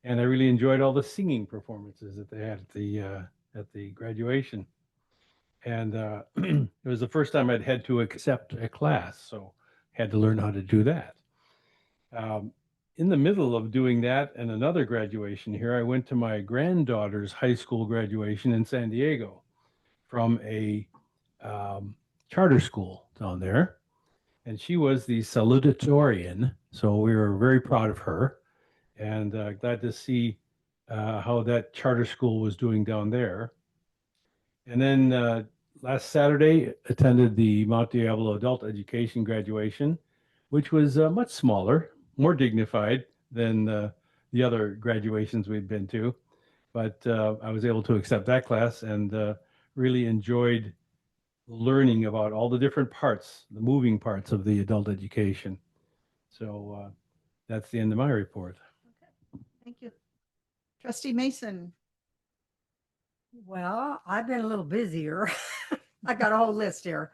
And I really enjoyed all the singing performances that they had at the graduation. And it was the first time I'd had to accept a class, so had to learn how to do that. In the middle of doing that and another graduation here, I went to my granddaughter's high school graduation in San Diego from a charter school down there. And she was the salutatorian, so we were very proud of her and glad to see how that charter school was doing down there. And then last Saturday, attended the Mount Diablo Adult Education graduation, which was much smaller, more dignified than the other graduations we'd been to. But I was able to accept that class and really enjoyed learning about all the different parts, the moving parts of the adult education. So that's the end of my report. Thank you. Trustee Mason. Well, I've been a little busier. I got a whole list here.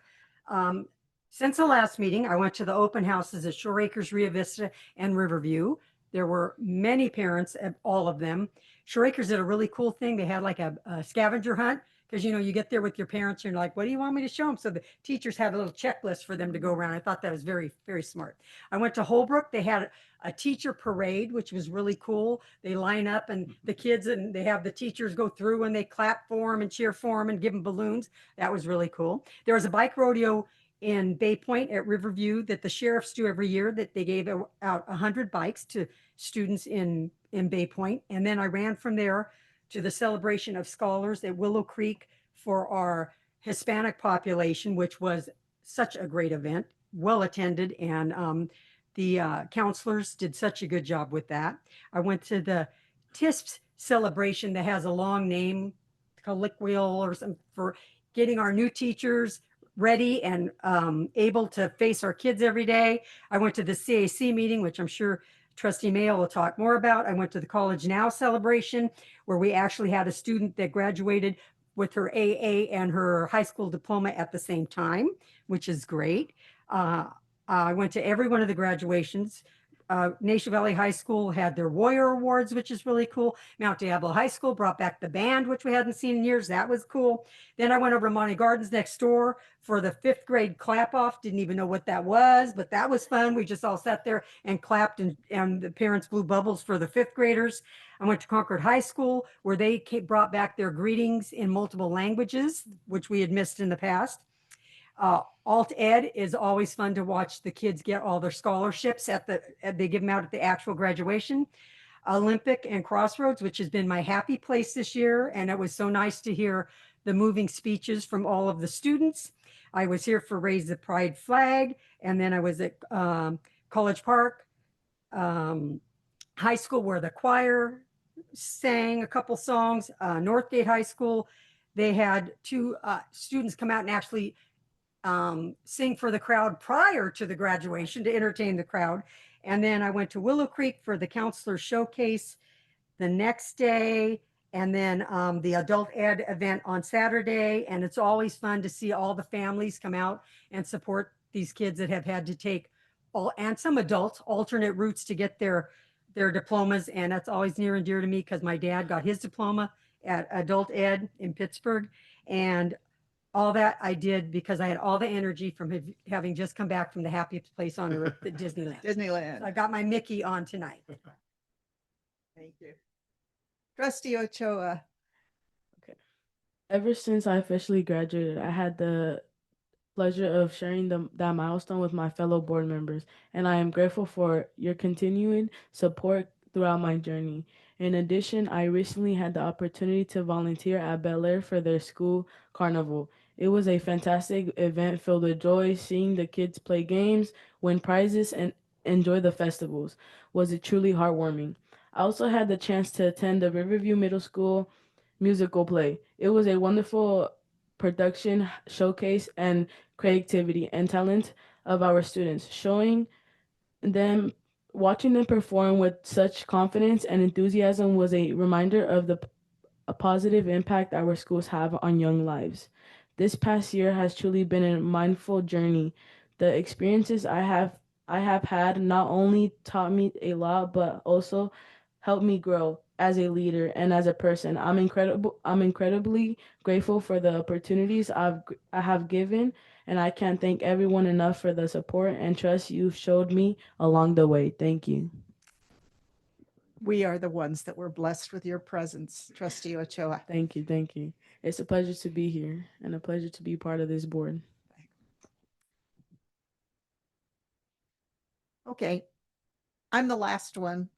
Since the last meeting, I went to the open houses at Shore Acres, Rio Vista, and Riverview. There were many parents at all of them. Shore Acres did a really cool thing. They had like a scavenger hunt because, you know, you get there with your parents and you're like, what do you want me to show them? So the teachers had a little checklist for them to go around. I thought that was very, very smart. I went to Holbrook. They had a teacher parade, which was really cool. They line up and the kids, and they have the teachers go through and they clap for them and cheer for them and give them balloons. That was really cool. There was a bike rodeo in Bay Point at Riverview that the sheriffs do every year, that they gave out 100 bikes to students in Bay Point. And then I ran from there to the celebration of scholars at Willow Creek for our Hispanic population, which was such a great event, well attended, and the counselors did such a good job with that. I went to the TISP celebration that has a long name, colloquial or something, for getting our new teachers ready and able to face our kids every day. I went to the CAC meeting, which I'm sure Trustee Mayo will talk more about. I went to the College Now celebration, where we actually had a student that graduated with her AA and her high school diploma at the same time, which is great. I went to every one of the graduations. Nation Valley High School had their Warrior Awards, which is really cool. Mount Diablo High School brought back the band, which we hadn't seen in years. That was cool. Then I went over to Monty Gardens next door for the 5th grade clap off. Didn't even know what that was, but that was fun. We just all sat there and clapped, and the parents blew bubbles for the 5th graders. I went to Concord High School, where they brought back their greetings in multiple languages, which we had missed in the past. Alt Ed is always fun to watch the kids get all their scholarships they give them out at the actual graduation. Olympic and Crossroads, which has been my happy place this year, and it was so nice to hear the moving speeches from all of the students. I was here for Raise the Pride Flag, and then I was at College Park High School, where the choir sang a couple songs. Northgate High School, they had 2 students come out and actually sing for the crowd prior to the graduation to entertain the crowd. And then I went to Willow Creek for the counselor showcase the next day, and then the adult ed event on Saturday. And it's always fun to see all the families come out and support these kids that have had to take and some adults, alternate routes to get their diplomas. And that's always near and dear to me, because my dad got his diploma at adult ed in Pittsburgh. And all that I did because I had all the energy from having just come back from the happiest place on earth, the Disneyland. Disneyland. So I got my Mickey on tonight. Thank you. Trustee Ochoa. Ever since I officially graduated, I had the pleasure of sharing that milestone with my fellow board members, and I am grateful for your continuing support throughout my journey. In addition, I recently had the opportunity to volunteer at Bel Air for their school carnival. It was a fantastic event filled with joy. Seeing the kids play games, win prizes, and enjoy the festivals was it truly heartwarming. I also had the chance to attend the Riverview Middle School musical play. It was a wonderful production showcase and creativity and talent of our students, showing them watching them perform with such confidence and enthusiasm was a reminder of a positive impact our schools have on young lives. This past year has truly been a mindful journey. The experiences I have had not only taught me a lot but also helped me grow as a leader and as a person. I'm incredibly grateful for the opportunities I have given, and I can't thank everyone enough for the support and trust you've showed me along the way. Thank you. We are the ones that were blessed with your presence, Trustee Ochoa. Thank you. Thank you. It's a pleasure to be here and a pleasure to be part of this board. Okay, I'm the last one.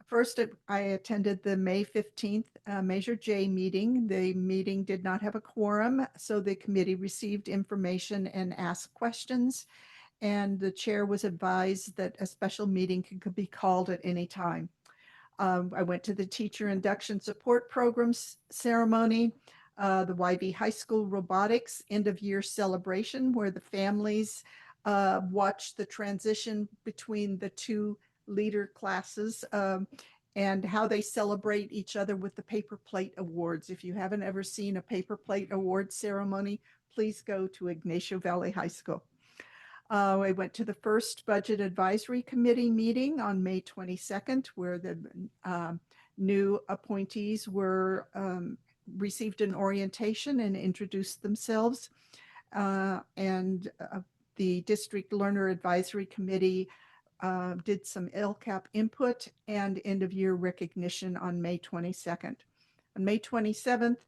First, I attended the May 15th Measure J meeting. The meeting did not have a quorum, so the committee received information and asked questions, and the chair was advised that a special meeting could be called at any time. I went to the teacher induction support programs ceremony, the YB High School robotics end of year celebration, where the families watched the transition between the two leader classes and how they celebrate each other with the paper plate awards. If you haven't ever seen a paper plate award ceremony, please go to Ignacio Valley High School. I went to the first Budget Advisory Committee meeting on May 22nd, where the new appointees were received an orientation and introduced themselves. The District Learner Advisory Committee did some LCAP input and end-of-year recognition on May 22nd. On May 27th,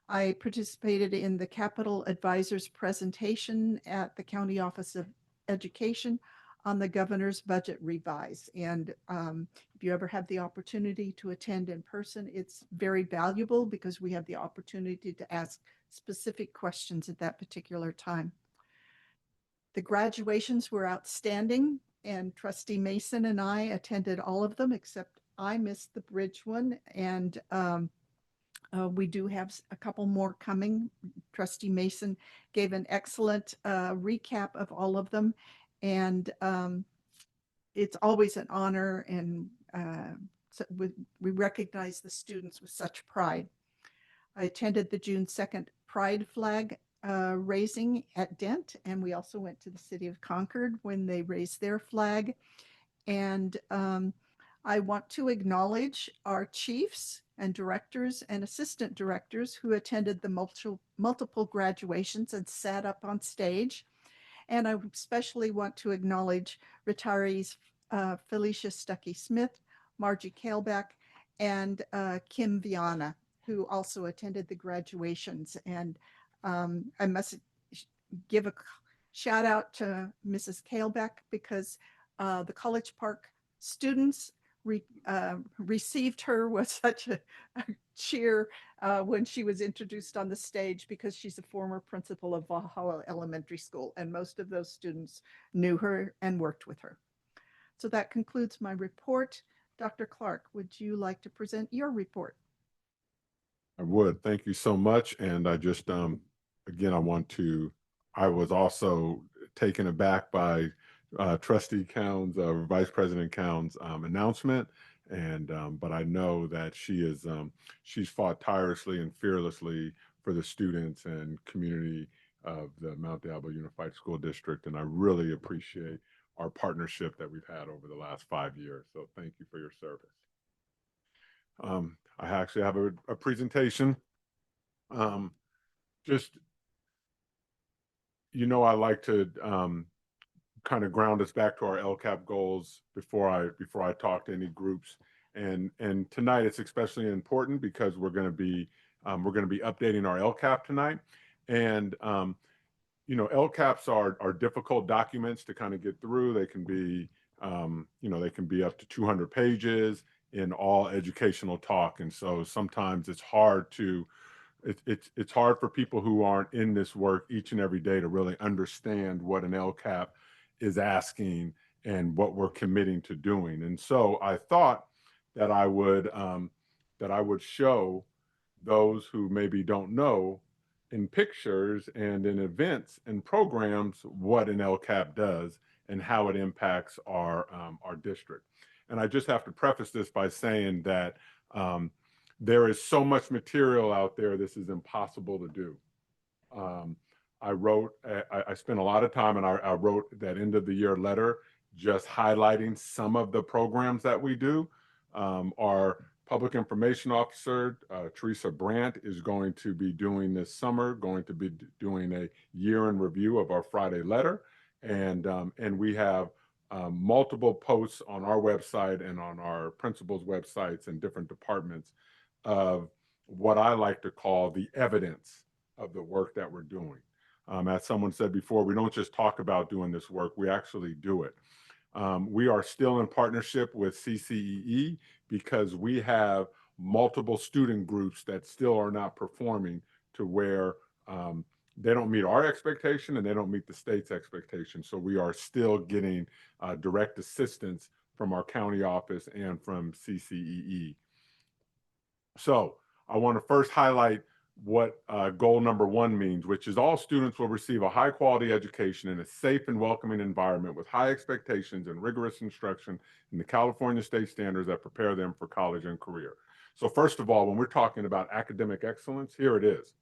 I participated in the Capital Advisors presentation at the County Office of Education on the governor's budget revise. And if you ever have the opportunity to attend in person, it's very valuable because we have the opportunity to ask specific questions at that particular time. The graduations were outstanding, and Trustee Mason and I attended all of them, except I missed the bridge one. And we do have a couple more coming. Trustee Mason gave an excellent recap of all of them. And it's always an honor, and so we recognize the students with such pride. I attended the June 2nd Pride flag raising at Dent, and we also went to the city of Concord when they raised their flag. And I want to acknowledge our chiefs and directors and assistant directors who attended the multiple graduations and sat up on stage. And I especially want to acknowledge retirees Felicia Stuckey-Smith, Margie Kaleback, and Kim Viana, who also attended the graduations. And I must give a shout out to Mrs. Kaleback because the College Park students received her with such a cheer when she was introduced on the stage, because she's a former principal of Valhalla Elementary School, and most of those students knew her and worked with her. So that concludes my report. Dr. Clark, would you like to present your report? I would. Thank you so much. And I just, again, I was also taken aback by Trustee Cown's, Vice President Cown's announcement. But I know that she's fought tirelessly and fearlessly for the students and community of the Mount Diablo Unified School District. And I really appreciate our partnership that we've had over the last 5 years. So thank you for your service. I actually have a presentation. Just, I like to kind of ground us back to our LCAP goals before I talk to any groups. And tonight it's especially important because we're going to be updating our LCAP tonight. And LCAPs are difficult documents to kind of get through. They can be they can be up to 200 pages in all educational talk, and so sometimes it's hard for people who aren't in this work each and every day to really understand what an LCAP is asking and what we're committing to doing. And so I thought that I would show those who maybe don't know in pictures and in events and programs what an LCAP does and how it impacts our district. And I just have to preface this by saying that there is so much material out there, this is impossible to do. I spent a lot of time and I wrote that end of the year letter just highlighting some of the programs that we do. Our Public Information Officer, Teresa Brandt, is going to be doing this summer, going to be doing a year in review of our Friday letter. And we have multiple posts on our website and on our principals' websites and different departments of what I like to call the evidence of the work that we're doing. As someone said before, we don't just talk about doing this work, we actually do it. We are still in partnership with CCEE because we have multiple student groups that still are not performing to where they don't meet our expectation and they don't meet the state's expectation. So we are still getting direct assistance from our county office and from CCEE. So I want to first highlight what goal number 1 means, which is all students will receive a high quality education in a safe and welcoming environment with high expectations and rigorous instruction in the California state standards that prepare them for college and career. So first of all, when we're talking about academic excellence, here it is.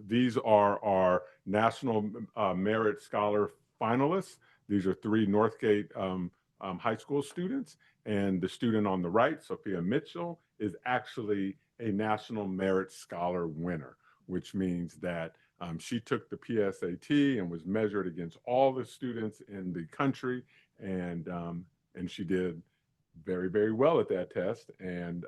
These are our National Merit Scholar finalists. These are 3 Northgate high school students. And the student on the right, Sophia Mitchell, is actually a National Merit Scholar winner, which means that she took the PSAT and was measured against all the students in the country. And she did very, very well at that test and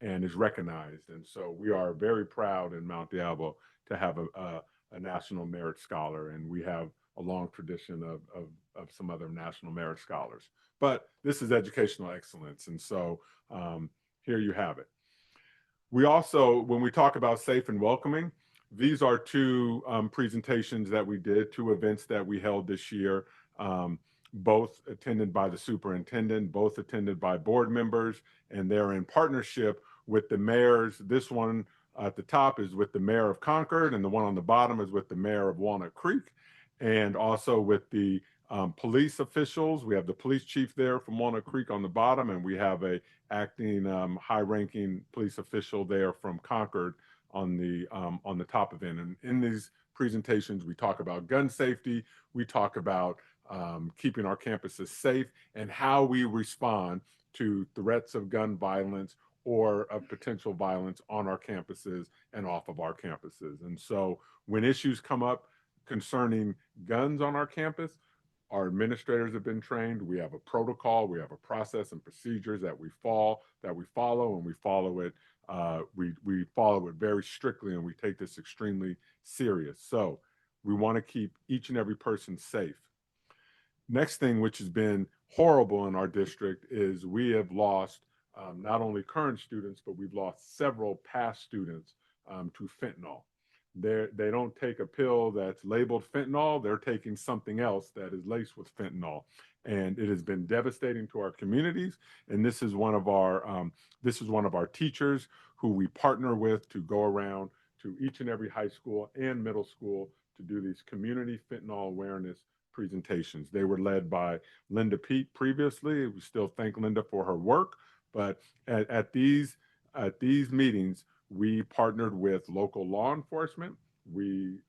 is recognized. And so we are very proud in Mount Diablo to have a National Merit Scholar, and we have a long tradition of some other National Merit Scholars. But this is educational excellence, and so here you have it. We also, when we talk about safe and welcoming, these are 2 presentations that we did, 2 events that we held this year, both attended by the superintendent, both attended by board members, and they're in partnership with the mayors. This one at the top is with the mayor of Concord, and the one on the bottom is with the mayor of Walnut Creek, and also with the police officials. We have the police chief there from Walnut Creek on the bottom, and we have a acting high-ranking police official there from Concord on the top of it. And in these presentations, we talk about gun safety, we talk about keeping our campuses safe, and how we respond to threats of gun violence or of potential violence on our campuses and off of our campuses. And so when issues come up concerning guns on our campus, our administrators have been trained. We have a protocol, we have a process and procedures that we follow, and we follow it. We follow it very strictly, and we take this extremely serious. So we want to keep each and every person safe. Next thing, which has been horrible in our district, is we have lost not only current students, but we've lost several past students to fentanyl. They don't take a pill that's labeled fentanyl. They're taking something else that is laced with fentanyl. And it has been devastating to our communities. And this is one of our teachers who we partner with to go around to each and every high school and middle school to do these community fentanyl awareness presentations. They were led by Linda Pete previously. We still thank Linda for her work, but at these meetings, we partnered with local law enforcement. We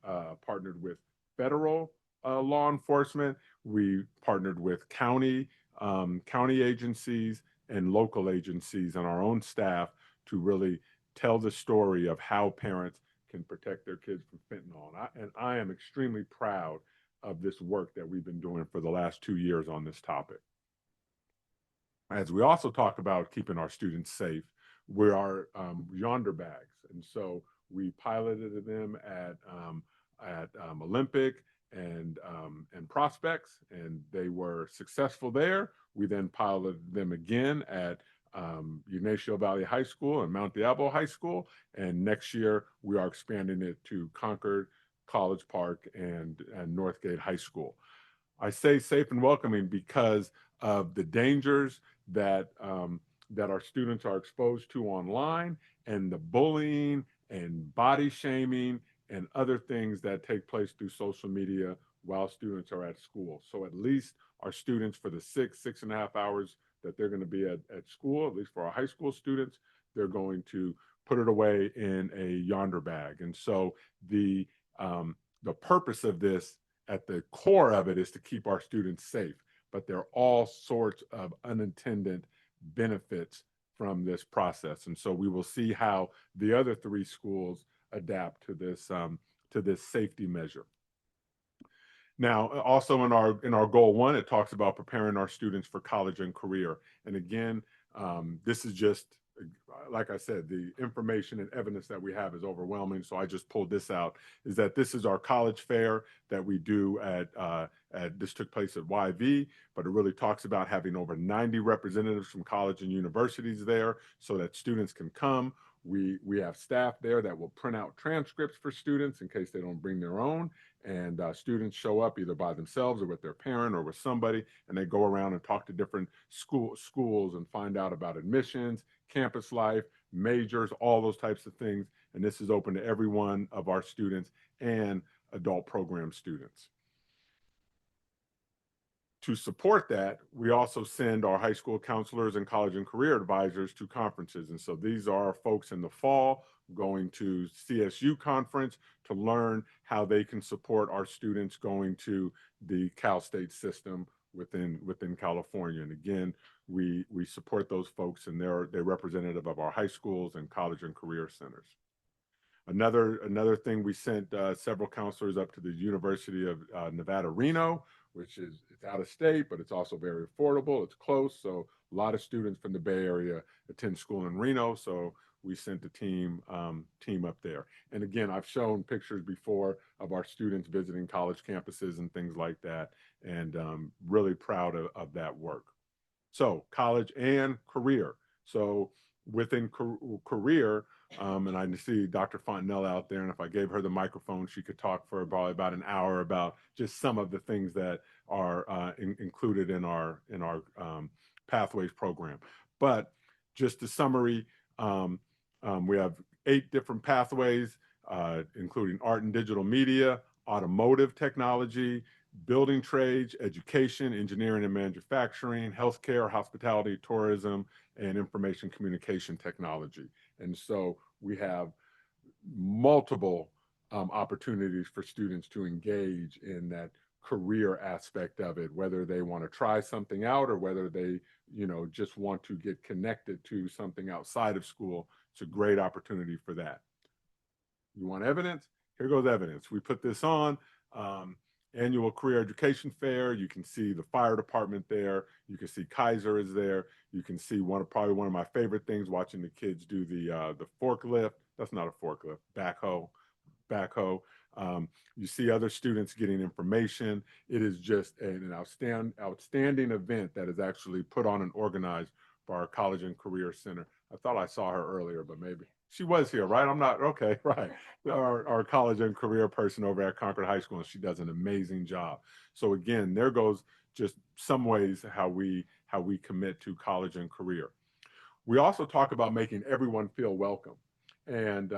partnered with federal law enforcement. We partnered with county agencies and local agencies and our own staff to really tell the story of how parents can protect their kids from fentanyl. And I am extremely proud of this work that we've been doing for the last 2 years on this topic. As we also talk about keeping our students safe, we are yonder bags. And so we piloted them at Olympic and Prospects, and they were successful there. We then piloted them again at Ignacio Valley High School and Mount Diablo High School. And next year, we are expanding it to Concord, College Park, and Northgate High School. I say safe and welcoming because of the dangers that that our students are exposed to online, and the bullying and body shaming and other things that take place through social media while students are at school. So at least our students, for the 6.5 hours that they're going to be at school, at least for our high school students, they're going to put it away in a yonder bag. And so the purpose of this, at the core of it, is to keep our students safe, but there are all sorts of unintended benefits from this process. And so we will see how the other 3 schools adapt to this safety measure. Now, also in our goal 1, it talks about preparing our students for college and career. And again, this is just, like I said, the information and evidence that we have is overwhelming. So I just pulled this out, is that this is our college fair that we do this took place at YV, but it really talks about having over 90 representatives from college and universities there so that students can come. We have staff there that will print out transcripts for students in case they don't bring their own. And students show up either by themselves or with their parent or with somebody, and they go around and talk to different schools and find out about admissions, campus life, majors, all those types of things. And this is open to every one of our students and adult program students. To support that, we also send our high school counselors and college and career advisors to conferences. And so these are folks in the fall going to CSU conference to learn how they can support our students going to the Cal State system within California. And again, we support those folks, and they're representative of our high schools and college and career centers. Another thing, we sent several counselors up to the University of Nevada, Reno, which is, it's out of state, but it's also very affordable. It's close. So a lot of students from the Bay Area attend school in Reno. So we sent a team up there. And again, I've shown pictures before of our students visiting college campuses and things like that, and really proud of that work. So college and career. So within career, and I see Dr. Fontenelle out there, and if I gave her the microphone, she could talk for probably about an hour about just some of the things that are included in our Pathways program. But just a summary, we have 8 different pathways, including art and digital media, automotive technology, building trades, education, engineering and manufacturing, healthcare, hospitality, tourism, and information communication technology. And so we have multiple opportunities for students to engage in that career aspect of it, whether they want to try something out or whether they, just want to get connected to something outside of school. It's a great opportunity for that. You want evidence? Here goes evidence. We put this on. Annual career education fair. You can see the fire department there. You can see Kaiser is there. You can see probably one of my favorite things, watching the kids do the forklift. That's not a forklift, backhoe. You see other students getting information. It is just an outstanding event that is actually put on and organized by our College and Career Center. I thought I saw her earlier, but maybe she was here, right? I'm not, okay, right. Our college and career person over at Concord High School, and she does an amazing job. So again, there goes just some ways how we commit to college and career. We also talk about making everyone feel welcome. And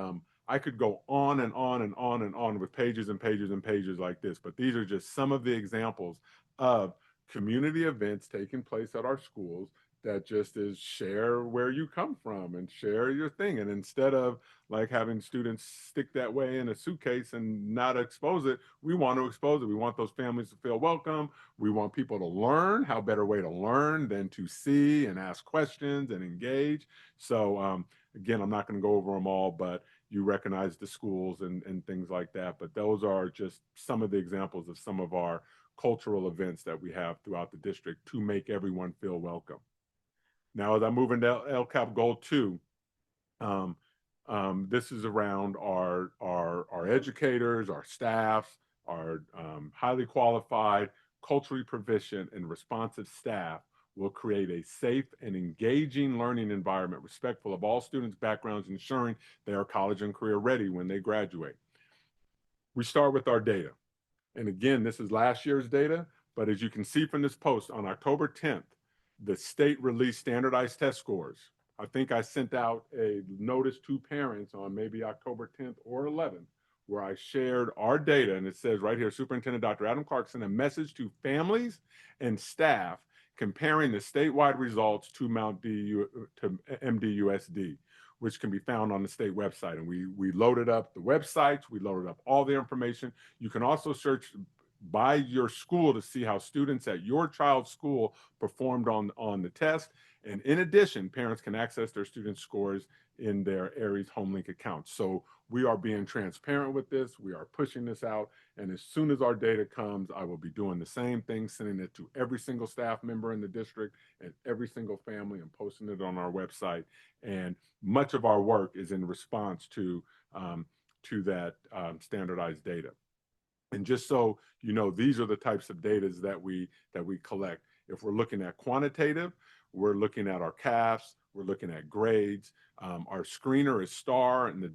I could go on and on and on and on with pages and pages and pages like this, but these are just some of the examples of community events taking place at our schools that just is share where you come from and share your thing. And instead of like having students stick that way in a suitcase and not expose it, we want to expose it. We want those families to feel welcome. We want people to learn. How better way to learn than to see and ask questions and engage? So Again, I'm not going to go over them all, but you recognize the schools and things like that. But those are just some of the examples of some of our cultural events that we have throughout the district to make everyone feel welcome. Now, as I move into LCAP Goal 2, this is around our educators, our staff, our highly qualified, culturally proficient, and responsive staff will create a safe and engaging learning environment respectful of all students' backgrounds, ensuring they are college and career ready when they graduate. We start with our data. And again, this is last year's data, but as you can see from this post, on October 10th, the state released standardized test scores. I think I sent out a notice to parents on maybe October 10th or 11th, where I shared our data, and it says right here, Superintendent Dr. Adam Clark sent a message to families and staff comparing the statewide results to MDUSD, which can be found on the state website. And we loaded up the websites, we loaded up all the information. You can also search by your school to see how students at your child's school performed on the test. And in addition, parents can access their students' scores in their Aries HomeLink account. So we are being transparent with this. We are pushing this out. And as soon as our data comes, I will be doing the same thing, sending it to every single staff member in the district and every single family and posting it on our website. And much of our work is in response to that standardized data. And just so you know, these are the types of data that we collect. If we're looking at quantitative, we're looking at our CAFs, we're looking at grades. Our screener is STAR, and the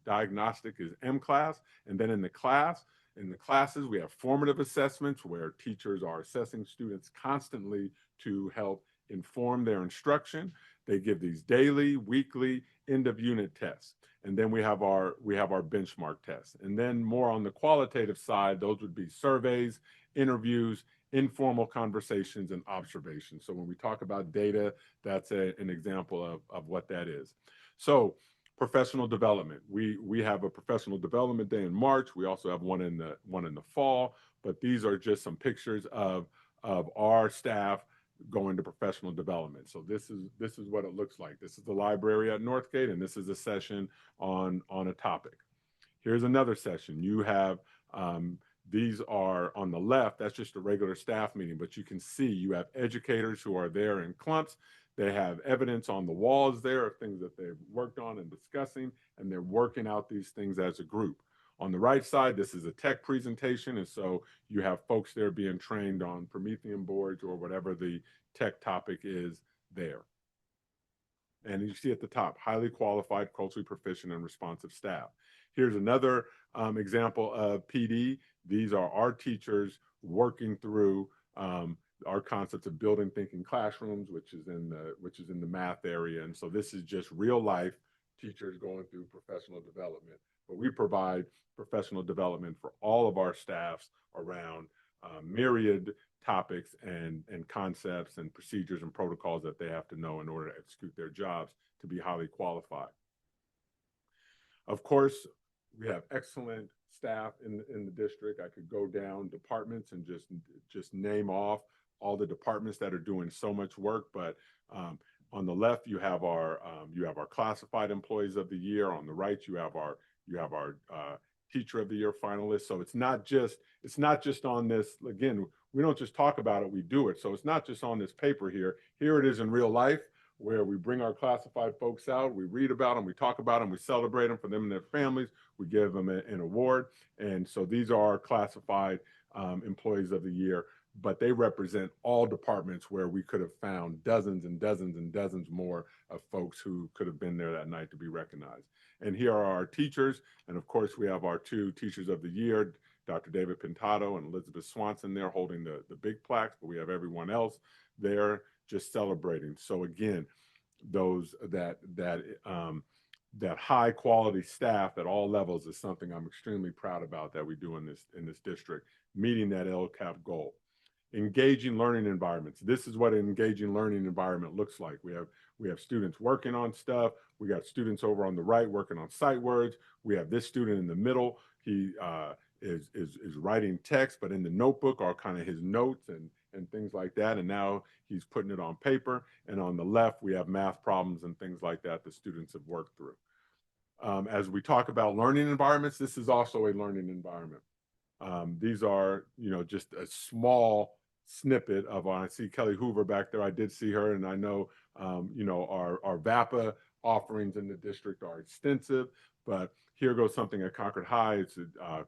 diagnostic is M-class. And then in the classes, we have formative assessments where teachers are assessing students constantly to help inform their instruction. They give these daily, weekly, end of unit tests. And then we have our benchmark tests. And then more on the qualitative side, those would be surveys, interviews, informal conversations, and observations. So when we talk about data, that's an example of what that is. So professional development. We have a professional development day in March. We also have one in the fall, but these are just some pictures of our staff going to professional development. So this is what it looks like. This is the library at Northgate, and this is a session on a topic. Here's another session. You have these are on the left. That's just a regular staff meeting, but you can see you have educators who are there in clumps. They have evidence on the walls there of things that they've worked on and discussing, and they're working out these things as a group. On the right side, this is a tech presentation, and so you have folks there being trained on Promethean boards or whatever the tech topic is there. And you see at the top, highly qualified, culturally proficient, and responsive staff. Here's another example of PD. These are our teachers working through our concepts of building thinking classrooms, which is in the math area. And so this is just real life teachers going through professional development. But we provide professional development for all of our staffs around myriad topics and concepts and procedures and protocols that they have to know in order to execute their jobs to be highly qualified. Of course, we have excellent staff in the district. I could go down departments and just name off all the departments that are doing so much work. But on the left, you have our classified employees of the year. On the right, you have our teacher of the year finalists. So it's not just on this. Again, we don't just talk about it, we do it. So it's not just on this paper here. Here it is in real life, where we bring our classified folks out, we read about them, we talk about them, we celebrate them for them and their families, we give them an award. And so these are our classified employees of the year, but they represent all departments where we could have found dozens and dozens and dozens more of folks who could have been there that night to be recognized. And here are our teachers. And of course, we have our two teachers of the year, Dr. David Pintado and Elizabeth Swanson there holding the big plaques, but we have everyone else there just celebrating. So again, those that high quality staff at all levels is something I'm extremely proud about that we do in this district, meeting that LCAP goal. Engaging learning environments. This is what an engaging learning environment looks like. We have students working on stuff. We got students over on the right working on sight words. We have this student in the middle. He is writing text, but in the notebook are kind of his notes and and things like that. And now he's putting it on paper. And on the left, we have math problems and things like that the students have worked through. As we talk about learning environments, this is also a learning environment. These are, just a small snippet of, I see Kelly Hoover back there. I did see her, and I know, our VAPA offerings in the district are extensive, but here goes something at Concord High. It's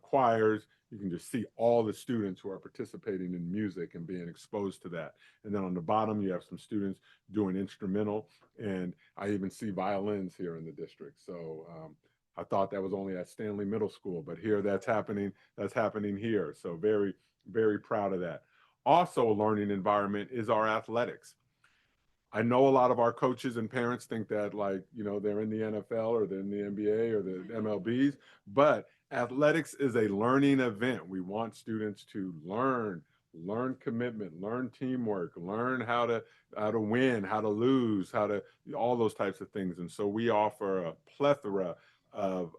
choirs. You can just see all the students who are participating in music and being exposed to that. And then on the bottom, you have some students doing instrumental, and I even see violins here in the district. So I thought that was only at Stanley Middle School, but here that's happening here. So very, very proud of that. Also a learning environment is our athletics. I know a lot of our coaches and parents think that, like, they're in the NFL or they're in the NBA or the MLBs, but athletics is a learning event. We want students to learn commitment, learn teamwork, learn how to win, how to lose, all those types of things. And so we offer a plethora of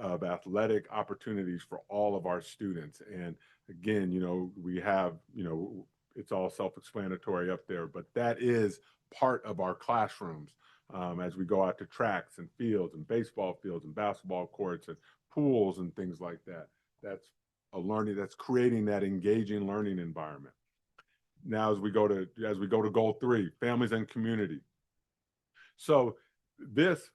athletic opportunities for all of our students. And again, we have, it's all self-explanatory up there, but that is part of our classrooms as we go out to tracks and fields and baseball fields and basketball courts and pools and things like that. That's that's creating that engaging learning environment. Now, as we go to goal 3, families and community. So this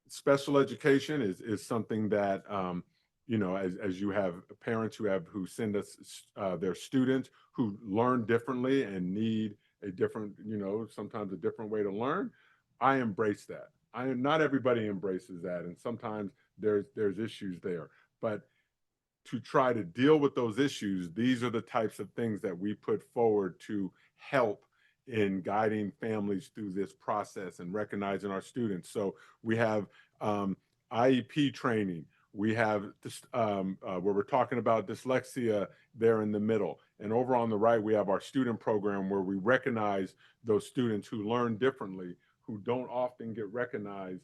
special education is something that, as you have parents who send us their students who learn differently and need a different, sometimes a different way to learn. I embrace that. Not everybody embraces that. And sometimes there's issues there, but to try to deal with those issues, these are the types of things that we put forward to help in guiding families through this process and recognizing our students. So we have IEP training. We have this, where we're talking about dyslexia there in the middle. And over on the right, we have our student program where we recognize those students who learn differently, who don't often get recognized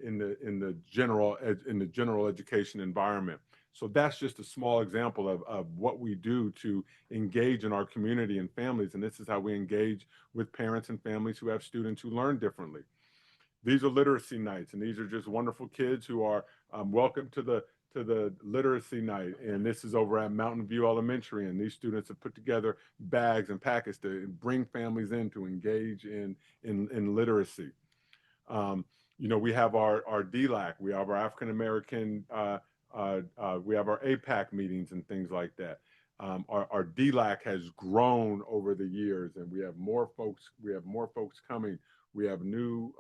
in the general education environment. So that's just a small example of what we do to engage in our community and families. And this is how we engage with parents and families who have students who learn differently. These are literacy nights, and these are just wonderful kids who are welcome to the literacy night. And this is over at Mountain View Elementary, and these students have put together bags and packets to bring families in to engage in literacy. We have our DLAC, we have our African American, we have our APAC meetings and things like that. Our DLAC has grown over the years, and we have more folks coming. We have new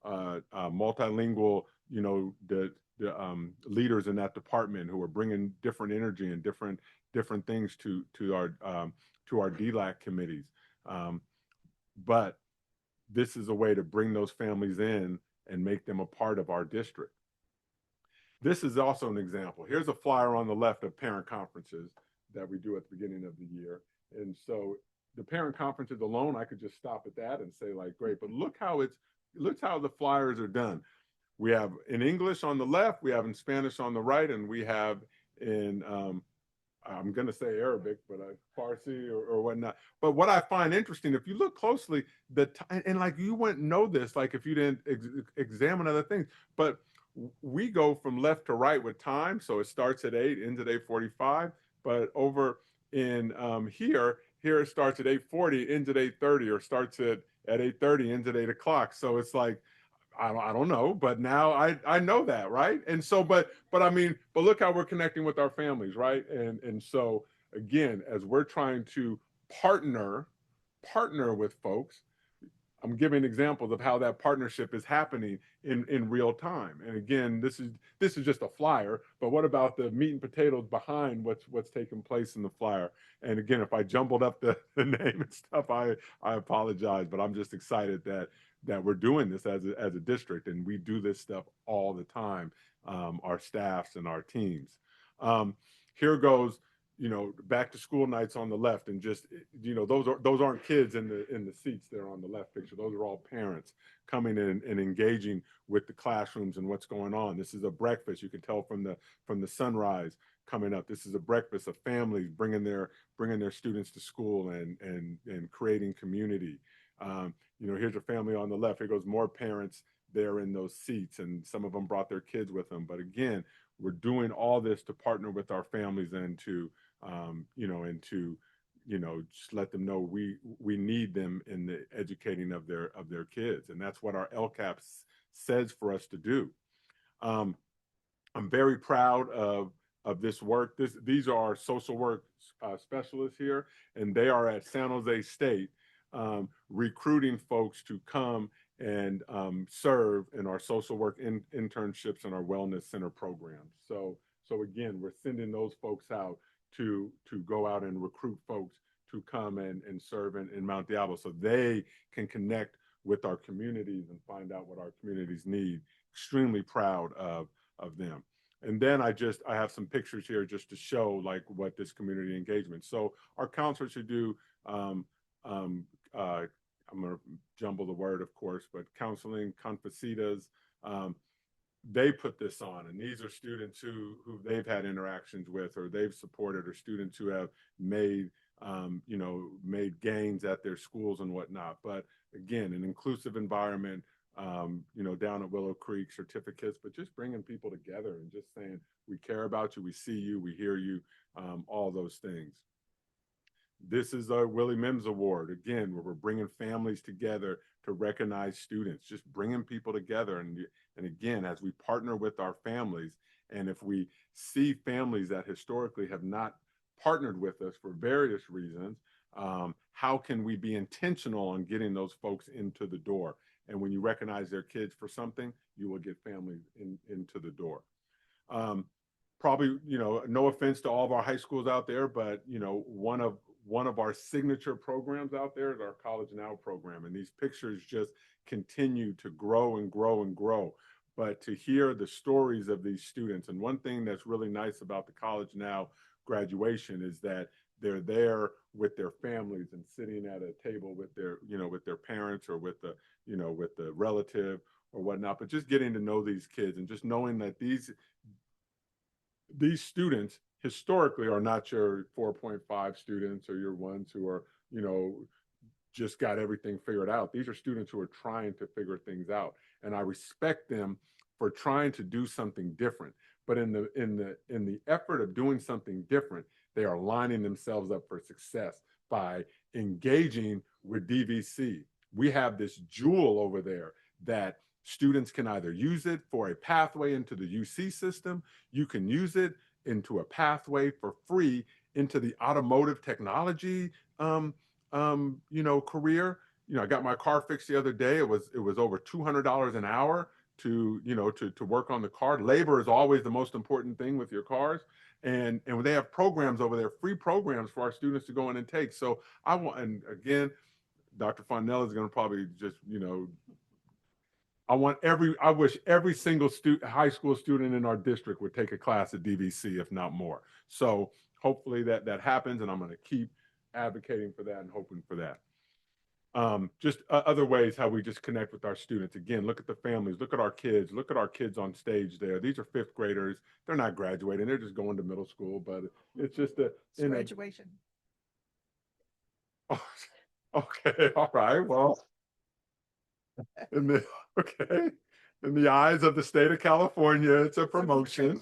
multilingual, the leaders in that department who are bringing different energy and different things to our DLAC committees. But this is a way to bring those families in and make them a part of our district. This is also an example. Here's a flyer on the left of parent conferences that we do at the beginning of the year. And so the parent conferences alone, I could just stop at that and say, like, great, but look how the flyers are done. We have in English on the left, we have in Spanish on the right, and we have in, I'm going to say Arabic, but Farsi or whatnot. But what I find interesting, if you look closely, and like you wouldn't know this, like if you didn't examine other things, but we go from left to right with time. So it starts at 8, ends at 8:45. But over in here it starts at 8:40, ends at 8:30, or starts at 8:30, ends at 8 o'clock. So it's like, I don't know, but now I know that, right? And so, but look how we're connecting with our families, right? And so again, as we're trying to partner with folks, I'm giving examples of how that partnership is happening in real time. And again, this is just a flyer, but what about the meat and potatoes behind what's taking place in the flyer? And again, if I jumbled up the name and stuff, I apologize, but I'm just excited that we're doing this as a district, and we do this stuff all the time, our staffs and our teams. Here goes back to school nights on the left, and just, those aren't kids in the seats there on the left picture. Those are all parents coming in and engaging with the classrooms and what's going on. This is a breakfast. You can tell from the sunrise coming up. This is a breakfast of families bringing their students to school and creating community. Here's a family on the left. Here goes more parents there in those seats, and some of them brought their kids with them. But again, we're doing all this to partner with our families and to just let them know we need them in the educating of their kids, and that's what our LCAP says for us to do. I'm very proud of this work. These are our social work specialists here, and they are at San Jose State recruiting folks to come and serve in our social work internships and our wellness center programs. So again, we're sending those folks out to go out and recruit folks to come and serve in Mount Diablo, so they can connect with our communities and find out what our communities need. Extremely proud of them. And then I have some pictures here just to show like what this community engagement. So our counselors should do, I'm going to jumble the word, of course, but counseling, confesitas, they put this on, and these are students who they've had interactions with, or they've supported, or students who have made gains at their schools and whatnot. But again, an inclusive environment, down at Willow Creek, certificates, but just bringing people together and just saying, we care about you, we see you, we hear you, all those things. This is a Willie Mims Award, again, where we're bringing families together to recognize students, just bringing people together. And again, as we partner with our families, and if we see families that historically have not partnered with us for various reasons, how can we be intentional on getting those folks into the door? And when you recognize their kids for something, you will get families into the door. Probably, no offense to all of our high schools out there, but one of our signature programs out there is our College Now program. And these pictures just continue to grow and grow and grow. But to hear the stories of these students, and one thing that's really nice about the College Now graduation is that they're there with their families and sitting at a table with their parents, or with the relative or whatnot, but just getting to know these kids and just knowing that these students historically are not your 4.5 students or your ones who are, just got everything figured out. These are students who are trying to figure things out. And I respect them for trying to do something different. But in the effort of doing something different, they are lining themselves up for success by engaging with DVC. We have this jewel over there that students can either use it for a pathway into the UC system. You can use it into a pathway for free into the automotive technology career. I got my car fixed the other day. It was over $200 an hour to work on the car. Labor is always the most important thing with your cars. And they have programs over there, free programs for our students to go in and take. So and again, Dr. Fonell is going to probably just, I wish every single high school student in our district would take a class at DVC, if not more. So hopefully that happens, and I'm going to keep advocating for that and hoping for that. Just other ways how we just connect with our students. Again, look at the families, look at our kids on stage there. These are fifth graders. They're not graduating. They're just going to middle school, but it's just graduation. Oh, okay. All right. Well, in the eyes of the state of California, it's a promotion.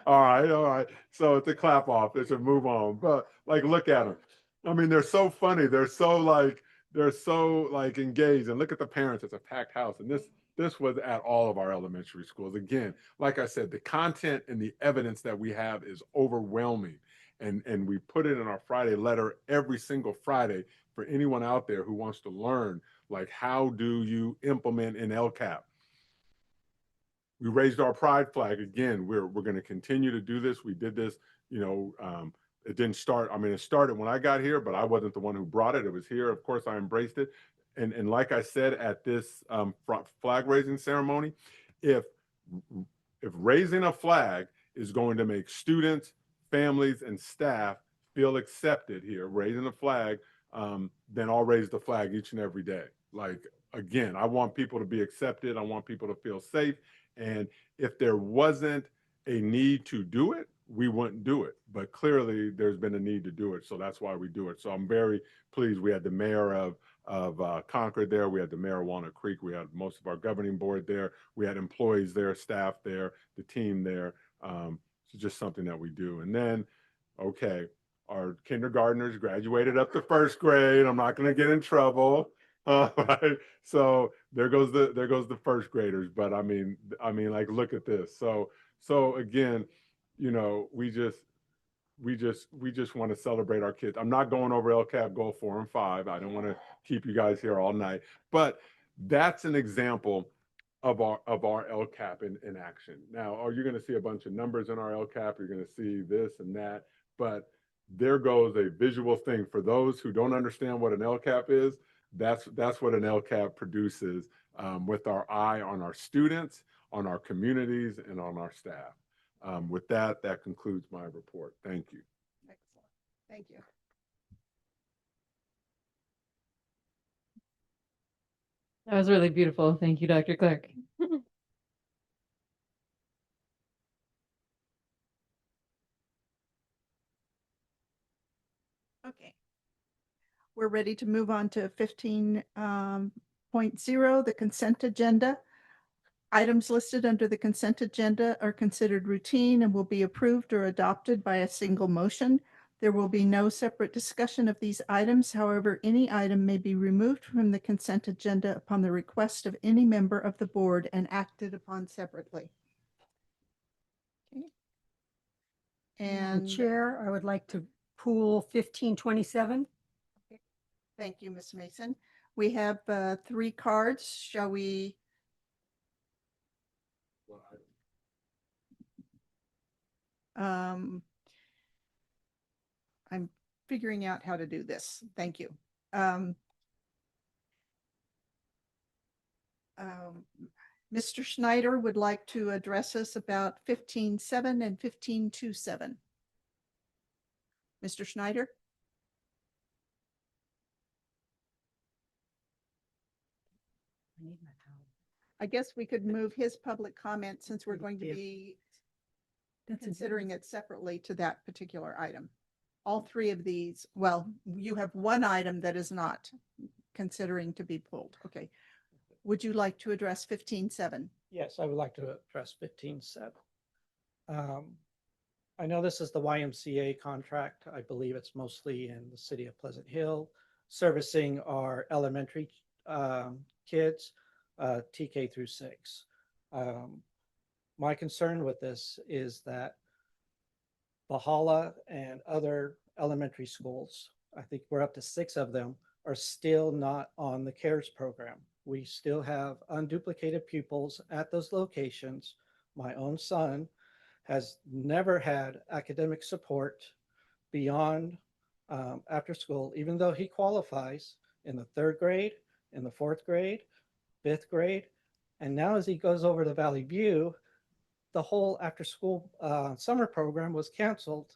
All right. So it's a clap off. It's a move on. But look at them. I mean, they're so funny. They're so engaged. And look at the parents. It's a packed house. And this was at all of our elementary schools. Again, like I said, the content and the evidence that we have is overwhelming. And we put it in our Friday letter every single Friday for anyone out there who wants to learn, how do you implement an LCAP? We raised our pride flag. Again, we're going to continue to do this. We did this, it didn't start. I mean, it started when I got here, but I wasn't the one who brought it. It was here. Of course, I embraced it. And like I said, at this flag raising ceremony, if raising a flag is going to make students, families and staff feel accepted here, raising the flag, then I'll raise the flag each and every day. Like, again, I want people to be accepted. I want people to feel safe. And if there wasn't a need to do it, we wouldn't do it. But clearly there's been a need to do it. So that's why we do it. So I'm very pleased. We had the mayor of Concord there. We had the mayor of Walnut Creek. We had most of our governing board there. We had employees there, staff there, the team there. It's just something that we do. And then, okay, our kindergartners graduated up to first grade. I'm not going to get in trouble. Right? So there goes the first graders. But I mean, like, look at this. So again, you know, we just want to celebrate our kids. I'm not going over LCAP goal 4 and 5. I don't want to keep you guys here all night, but that's an example of our LCAP in action. Now, are you going to see a bunch of numbers in our LCAP? You're going to see this and that, but there goes a visual thing for those who don't understand what an LCAP is. That's what an LCAP produces, with our eye on our students, on our communities, and on our staff. With that concludes my report. Thank you. Excellent. Thank you. That was really beautiful. Thank you, Dr. Clark. Okay. We're ready to move on to 15.0, the consent agenda. Items listed under the consent agenda are considered routine and will be approved or adopted by a single motion. There will be no separate discussion of these items. However, any item may be removed from the consent agenda upon the request of any member of the board and acted upon separately. Okay. And Chair, I would like to pool 1527. Okay. Thank you, Ms. Mason. We have 3 cards. Shall we? I'm figuring out how to do this. Thank you. Mr. Schneider would like to address us about 15.7 and 15.27. Mr. Schneider? I guess we could move his public comment since we're going to be considering it separately to that particular item. All 3 of these, well, you have 1 item that is not considering to be pulled. Okay. Would you like to address 15.7? Yes, I would like to address 15.7. I know this is the YMCA contract. I believe it's mostly in the city of Pleasant Hill, servicing our elementary kids, TK through 6. My concern with this is that Bahala and other elementary schools, I think we're up to 6 of them, are still not on the CARES program. We still have unduplicated pupils at those locations. My own son has never had academic support beyond after school, even though he qualifies in the 3rd grade, in the 4th grade, 5th grade. And now as he goes over to Valley View, the whole after school summer program was canceled,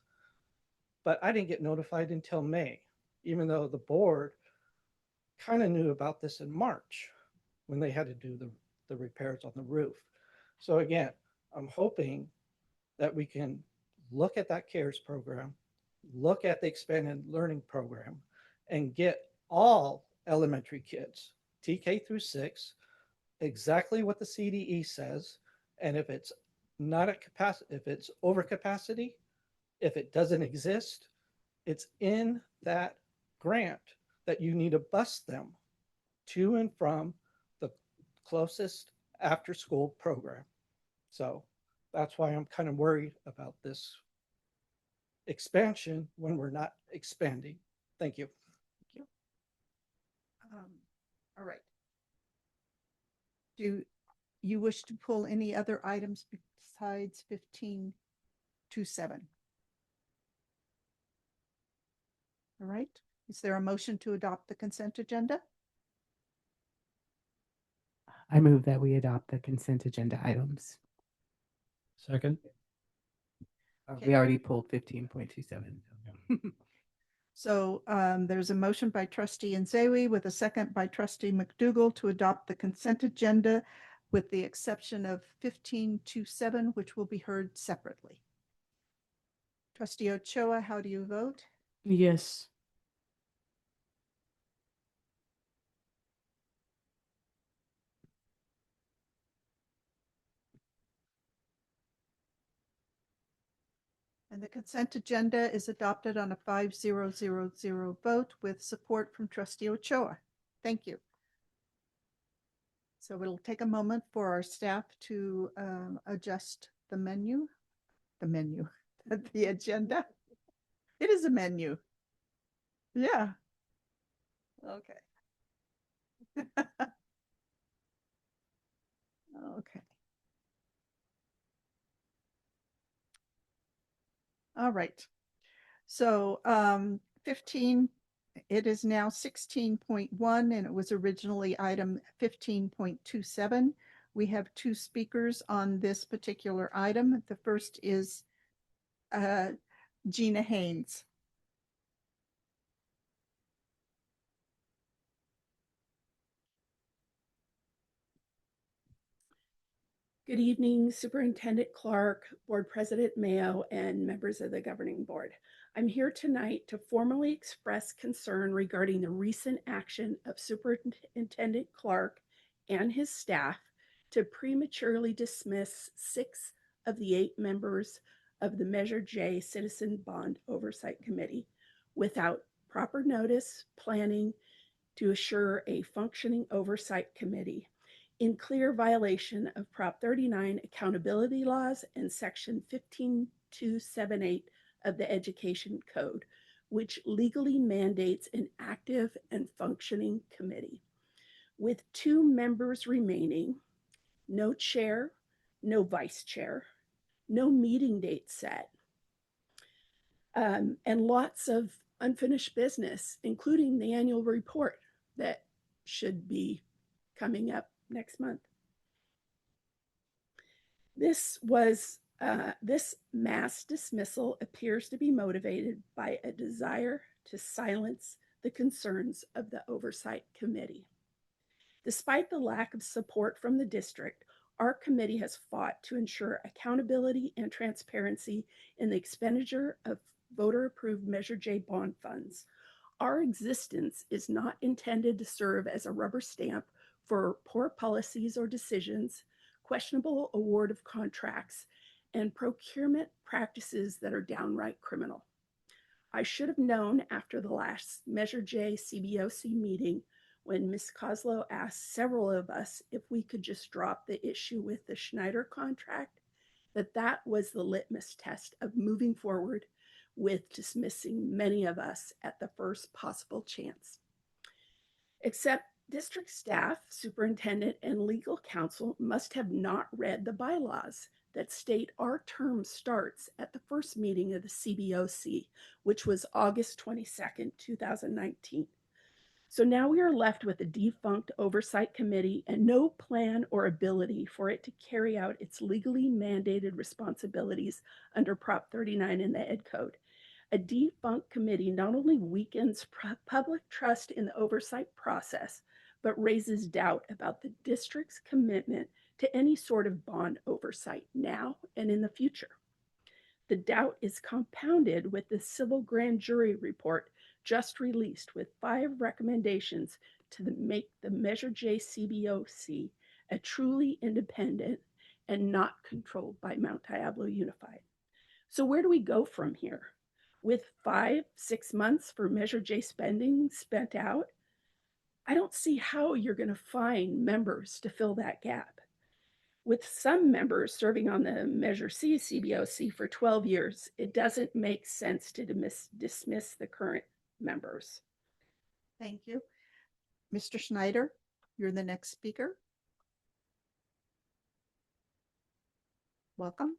but I didn't get notified until May, even though the board kind of knew about this in March when they had to do the repairs on the roof. So again, I'm hoping that we can look at that CARES program, look at the expanded learning program, and get all elementary kids, TK through 6, exactly what the CDE says. And if it's not at capacity, if it's over capacity, if it doesn't exist, it's in that grant that you need to bus them to and from the closest after school program. So that's why I'm kind of worried about this expansion when we're not expanding. Thank you. Thank you. All right. Do you wish to pull any other items besides 15.27? All right. Is there a motion to adopt the consent agenda? I move that we adopt the consent agenda items. Second. We already pulled 15.27. So there's a motion by trustee Nzewi with a second by trustee McDougall to adopt the consent agenda with the exception of 15.27, which will be heard separately. Trustee Ochoa, how do you vote? Yes. And the consent agenda is adopted on a 5-0-0-0 vote with support from trustee Ochoa. Thank you. So it'll take a moment for our staff to adjust the the agenda. It is a menu. Yeah. Okay. Okay. All right. So 15, it is now 16.1 and it was originally item 15.27. We have two speakers on this particular item. The first is Gina Haynes. Good evening, Superintendent Clark, Board President Mayo, and members of the Governing Board. I'm here tonight to formally express concern regarding the recent action of Superintendent Clark and his staff to prematurely dismiss 6 of the 8 members of the Measure J Citizen Bond Oversight Committee without proper notice, planning to assure a functioning oversight committee, in clear violation of Prop 39 accountability laws and Section 15278 of the Education Code, which legally mandates an active and functioning committee. With 2 members remaining, no chair, no vice chair, no meeting date set, and lots of unfinished business, including the annual report that should be coming up next month. This mass dismissal appears to be motivated by a desire to silence the concerns of the Oversight Committee. Despite the lack of support from the district, our committee has fought to ensure accountability and transparency in the expenditure of voter-approved Measure J bond funds. Our existence is not intended to serve as a rubber stamp for poor policies or decisions, questionable award of contracts, and procurement practices that are downright criminal. I should have known after the last Measure J CBOC meeting when Ms. Koslow asked several of us if we could just drop the issue with the Schneider contract, that was the litmus test of moving forward with dismissing many of us at the first possible chance. Except district staff, superintendent, and legal counsel must have not read the bylaws that state our term starts at the first meeting of the CBOC, which was August 22nd, 2019. So now we are left with a defunct oversight committee and no plan or ability for it to carry out its legally mandated responsibilities under Prop 39 in the Ed Code. A defunct committee not only weakens public trust in the oversight process, but raises doubt about the district's commitment to any sort of bond oversight now and in the future. The doubt is compounded with the civil grand jury report just released with 5 recommendations to make the Measure J CBOC a truly independent and not controlled by Mount Diablo Unified. So where do we go from here? With 5-6 months for Measure J spending spent out, I don't see how you're going to find members to fill that gap. With some members serving on the Measure C CBOC for 12 years, it doesn't make sense to dismiss the current members. Thank you. Mr. Schneider, you're the next speaker. Welcome.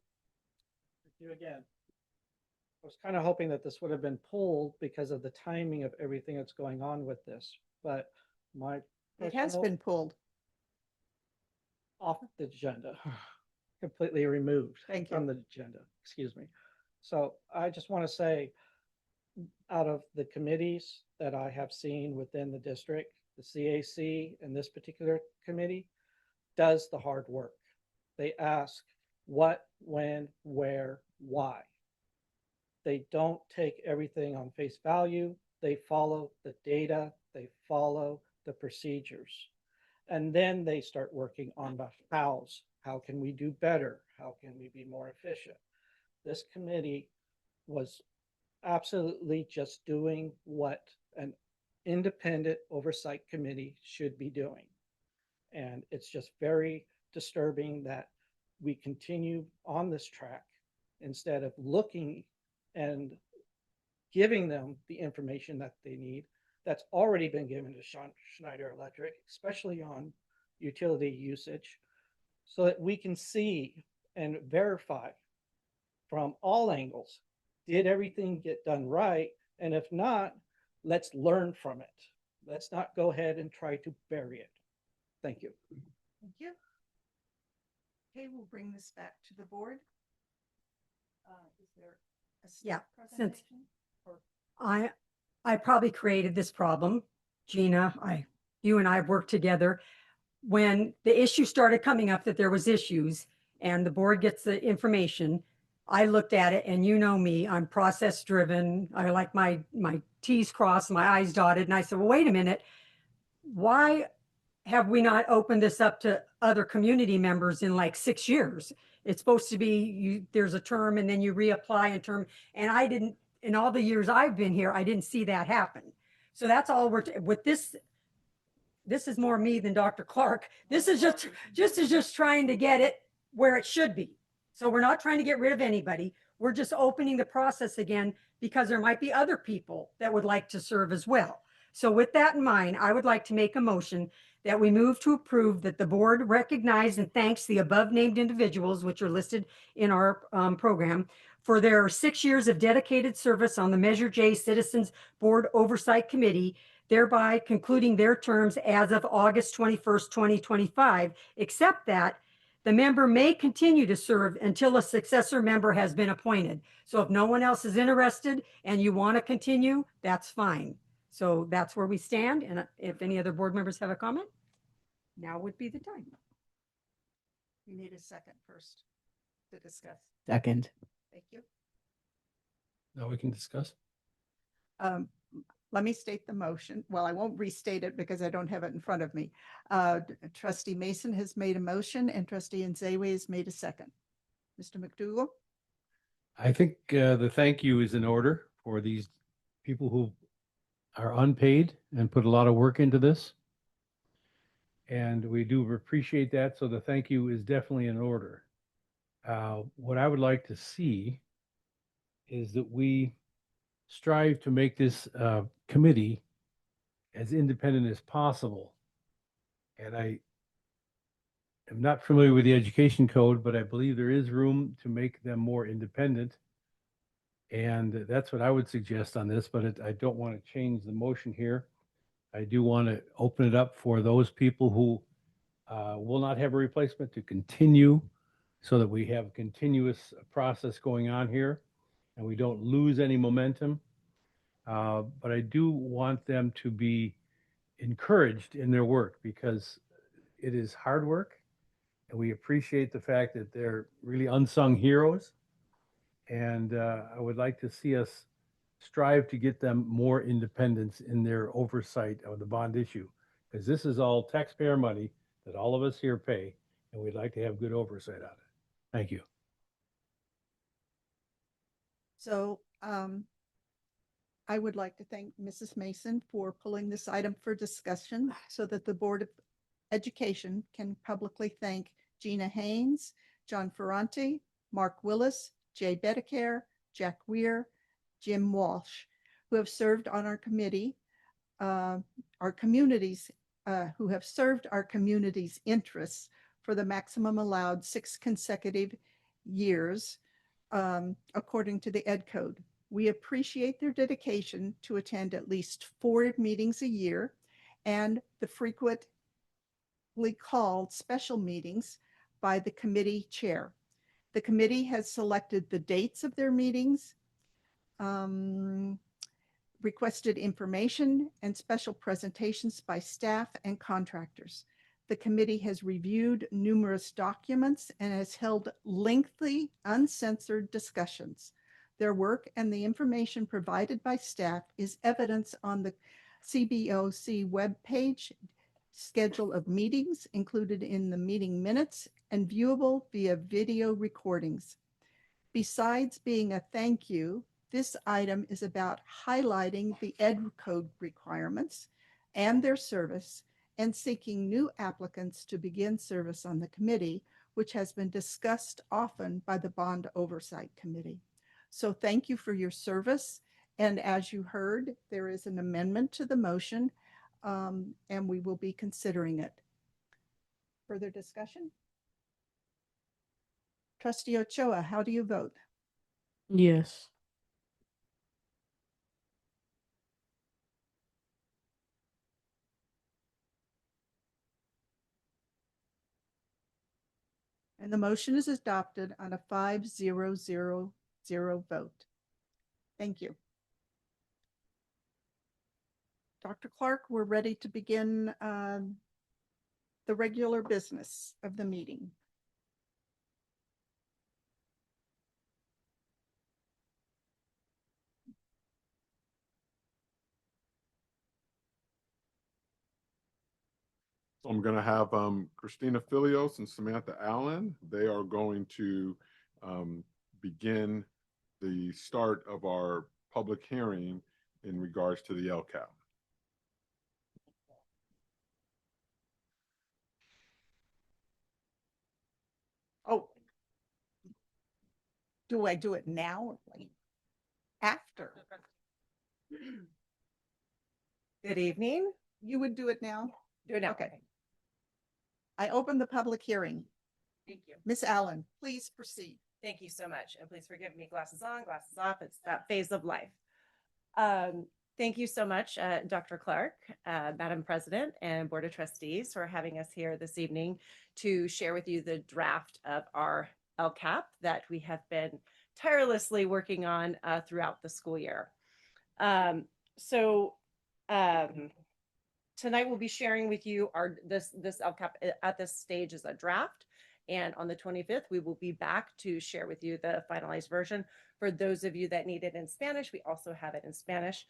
Thank you again. I was kind of hoping that this would have been pulled because of the timing of everything that's going on with this, but it has been pulled off the agenda, completely removed Thank you. from the agenda. Excuse me. So I just want to say, out of the committees that I have seen within the district, the CAC and this particular committee does the hard work. They ask what, when, where, why. They don't take everything on face value. They follow the data, they follow the procedures. And then they start working on the hows. How can we do better? How can we be more efficient? This committee was absolutely just doing what an independent oversight committee should be doing. And it's just very disturbing that we continue on this track instead of looking and giving them the information that they need that's already been given to Schneider Electric, especially on utility usage, so that we can see and verify from all angles, did everything get done right? And if not, let's learn from it. Let's not go ahead and try to bury it. Thank you. Thank you. Okay, we'll bring this back to the board. Is there a Yeah, staff since presentation? Or I probably created this problem. Gina, you and I have worked together. When the issue started coming up that there was issues and the board gets the information, I looked at it, and you know me, I'm process driven. I like my T's crossed, my I's dotted. And I said, well, wait a minute. Why have we not opened this up to other community members in like 6 years? It's supposed to be there's a term and then you reapply a term. And I didn't, in all the years I've been here, I didn't see that happen. So that's all with this. This is more me than Dr. Clark. This is just trying to get it where it should be. So we're not trying to get rid of anybody. We're just opening the process again because there might be other people that would like to serve as well. So with that in mind, I would like to make a motion that we move to approve that the board recognize and thanks the above named individuals, which are listed in our program, for their 6 years of dedicated service on the Measure J Citizens Board Oversight Committee, thereby concluding their terms as of August 21st, 2025, except that the member may continue to serve until a successor member has been appointed. So if no one else is interested and you want to continue, that's fine. So that's where we stand. And if any other board members have a comment, now would be the time. You need a second first to discuss. Second. Thank you. Now we can discuss. Let me state the motion. Well, I won't restate it because I don't have it in front of me. Trustee Mason has made a motion and Trustee Nzewe has made a second. Mr. McDougall? I think the thank you is in order for these people who are unpaid and put a lot of work into this. And we do appreciate that. So the thank you is definitely in order. What I would like to see is that we strive to make this committee as independent as possible. And I am not familiar with the education code, but I believe there is room to make them more independent. And that's what I would suggest on this, but I don't want to change the motion here. I do want to open it up for those people who will not have a replacement to continue so that we have a continuous process going on here and we don't lose any momentum. But I do want them to be encouraged in their work because it is hard work and we appreciate the fact that they're really unsung heroes. And I would like to see us strive to get them more independence in their oversight of the bond issue, because this is all taxpayer money that all of us here pay, and we'd like to have good oversight on it. Thank you. So I would like to thank Mrs. Mason for pulling this item for discussion so that the Board of Education can publicly thank Gina Haynes, John Ferranti, Mark Willis, Jay Bedicare, Jack Weir, Jim Walsh, who have served on our committee, our communities, who have served our community's interests for the maximum allowed 6 consecutive years, according to the Ed Code. We appreciate their dedication to attend at least 4 meetings a year and the frequently called special meetings by the committee chair. The committee has selected the dates of their meetings, requested information and special presentations by staff and contractors. The committee has reviewed numerous documents and has held lengthy, uncensored discussions. Their work and the information provided by staff is evidence on the CBOC webpage, schedule of meetings included in the meeting minutes, and viewable via video recordings. Besides being a thank you, this item is about highlighting the Ed Code requirements and their service and seeking new applicants to begin service on the committee, which has been discussed often by the Bond Oversight Committee. So thank you for your service. And as you heard, there is an amendment to the motion, and we will be considering it. Further discussion? Trustee Ochoa, how do you vote? Yes. And the motion is adopted on a 5-0-0-0 vote. Thank you. Dr. Clark, we're ready to begin the regular business of the meeting. So I'm going to have Christina Filios and Samantha Allen. They are going to begin the start of our public hearing in regards to the LCAP. Oh, do I do it now or late? After? Good evening. You would do it now? Do it now. Okay. I open the public hearing. Thank you. Ms. Allen, please proceed. Thank you so much. And please forgive me, glasses on, glasses off. It's that phase of life. Thank you so much, Dr. Clark, Madam President, and Board of Trustees for having us here this evening to share with you the draft of our LCAP that we have been tirelessly working on throughout the school year. Tonight we'll be sharing with you this LCAP at this stage is a draft. And on the 25th, we will be back to share with you the finalized version. For those of you that need it in Spanish, we also have it in Spanish.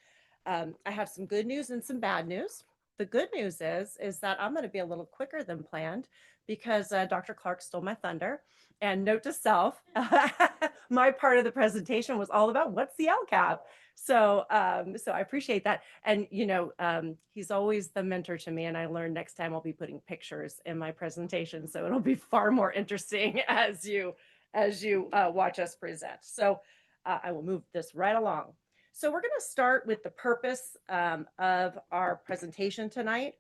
I have some good news and some bad news. The good news is that I'm going to be a little quicker than planned because Dr. Clark stole my thunder. And note to self, my part of the presentation was all about what's the LCAP. So I appreciate that. And, you know, he's always the mentor to me. And I learned next time I'll be putting pictures in my presentation. So it'll be far more interesting as you watch us present. So I will move this right along. So we're going to start with the purpose of our presentation tonight.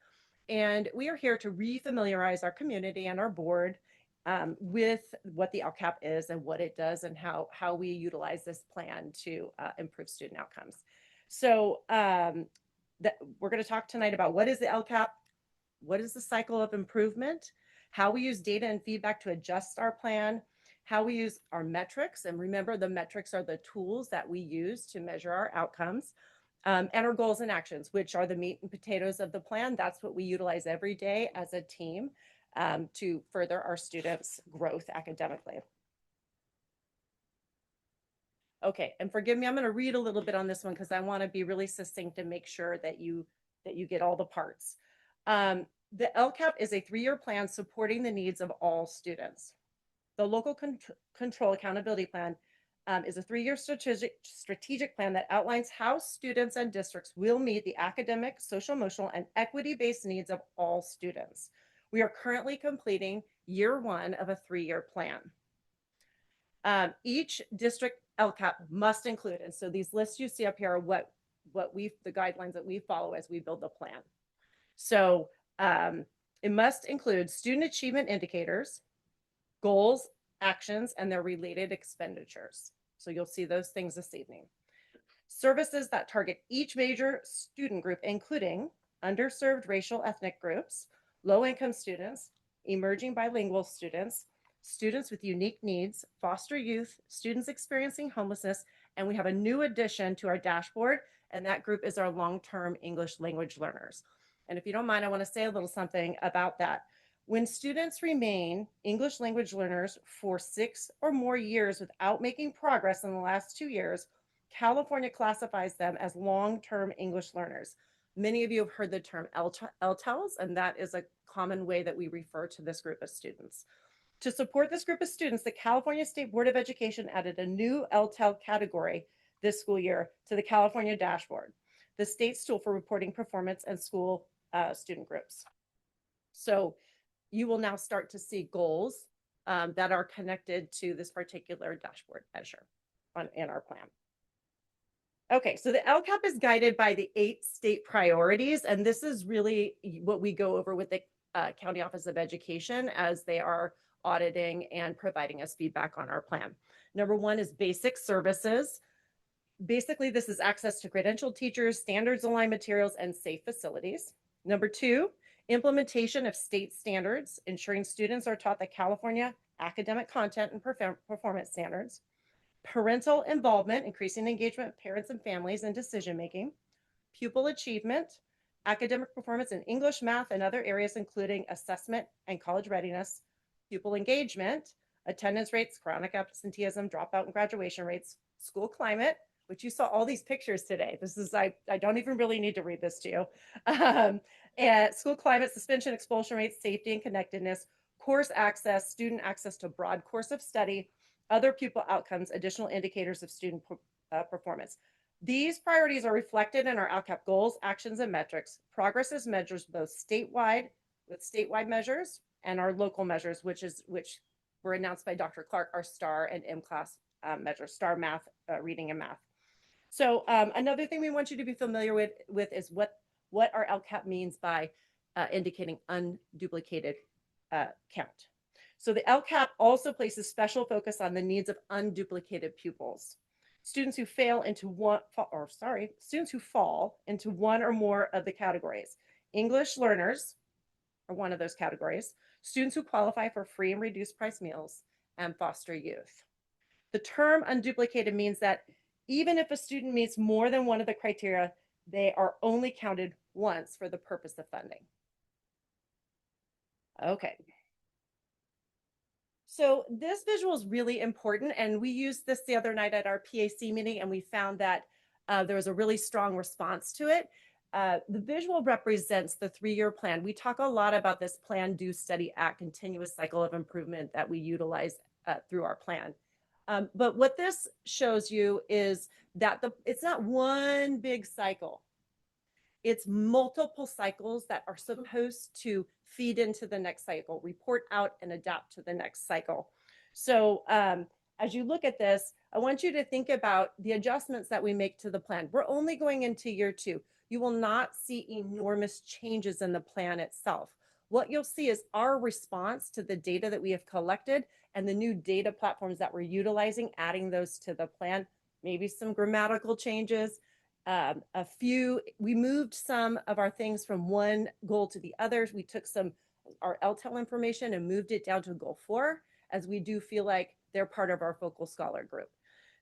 And we are here to refamiliarize our community and our board with what the LCAP is and what it does and how we utilize this plan to improve student outcomes. So we're going to talk tonight about what is the LCAP, what is the cycle of improvement, how we use data and feedback to adjust our plan, how we use our metrics. And remember, the metrics are the tools that we use to measure our outcomes, and our goals and actions, which are the meat and potatoes of the plan. That's what we utilize every day as a team to further our students' growth academically. Okay, and forgive me, I'm going to read a little bit on this one because I want to be really succinct and make sure that you get all the parts. The LCAP is a 3-year plan supporting the needs of all students. The Local Control Accountability Plan is a 3-year strategic plan that outlines how students and districts will meet the academic, social, emotional, and equity-based needs of all students. We are currently completing year 1 of a 3-year plan. Each district LCAP must include, and so these lists you see up here are the guidelines that we follow as we build the plan. So it must include student achievement indicators, goals, actions, and their related expenditures. So you'll see those things this evening. Services that target each major student group, including underserved racial ethnic groups, low-income students, emerging bilingual students, students with unique needs, foster youth, students experiencing homelessness, and we have a new addition to our dashboard, and that group is our long-term English language learners. And if you don't mind, I want to say a little something about that. When students remain English language learners for 6 or more years without making progress in the last 2 years, California classifies them as long-term English learners. Many of you have heard the term LTELs, and that is a common way that we refer to this group of students. To support this group of students, the California State Board of Education added a new LTEL category this school year to the California dashboard, the state's tool for reporting performance and school student groups. So you will now start to see goals that are connected to this particular dashboard measure in our plan. Okay, so the LCAP is guided by the 8 state priorities, and this is really what we go over with the County Office of Education as they are auditing and providing us feedback on our plan. Number 1 is basic services. Basically, this is access to credentialed teachers, standards aligned materials, and safe facilities. Number 2, implementation of state standards, ensuring students are taught the California academic content and performance standards. Parental involvement, increasing engagement of parents and families in decision-making. Pupil achievement, academic performance in English, math, and other areas, including assessment and college readiness. Pupil engagement, attendance rates, chronic absenteeism, dropout and graduation rates. School climate, which you saw all these pictures today. This is, I don't even really need to read this to you. And school climate, suspension, expulsion rates, safety and connectedness, course access, student access to broad course of study, other pupil outcomes, additional indicators of student performance. These priorities are reflected in our LCAP goals, actions, and metrics. Progress is measured both statewide with statewide measures and our local measures, which were announced by Dr. Clark, our STAR and M-class measures, STAR math, reading and math. So another thing we want you to be familiar with is what our LCAP means by indicating unduplicated count. So the LCAP also places special focus on the needs of unduplicated pupils. Students who fall into one or more of the categories. English learners are one of those categories. Students who qualify for free and reduced price meals, and foster youth. The term unduplicated means that even if a student meets more than one of the criteria, they are only counted once for the purpose of funding. Okay. So this visual is really important, and we used this the other night at our PAC meeting, and we found that there was a really strong response to it. The visual represents the 3-year plan. We talk a lot about this plan, do, study, act, continuous cycle of improvement that we utilize through our plan. But what this shows you is that it's not one big cycle. It's multiple cycles that are supposed to feed into the next cycle, report out and adapt to the next cycle. So as you look at this, I want you to think about the adjustments that we make to the plan. We're only going into year 2. You will not see enormous changes in the plan itself. What you'll see is our response to the data that we have collected and the new data platforms that we're utilizing, adding those to the plan, maybe some grammatical changes, we moved some of our things from one goal to the other. We took our LTEL information and moved it down to goal 4, as we do feel like they're part of our focal scholar group.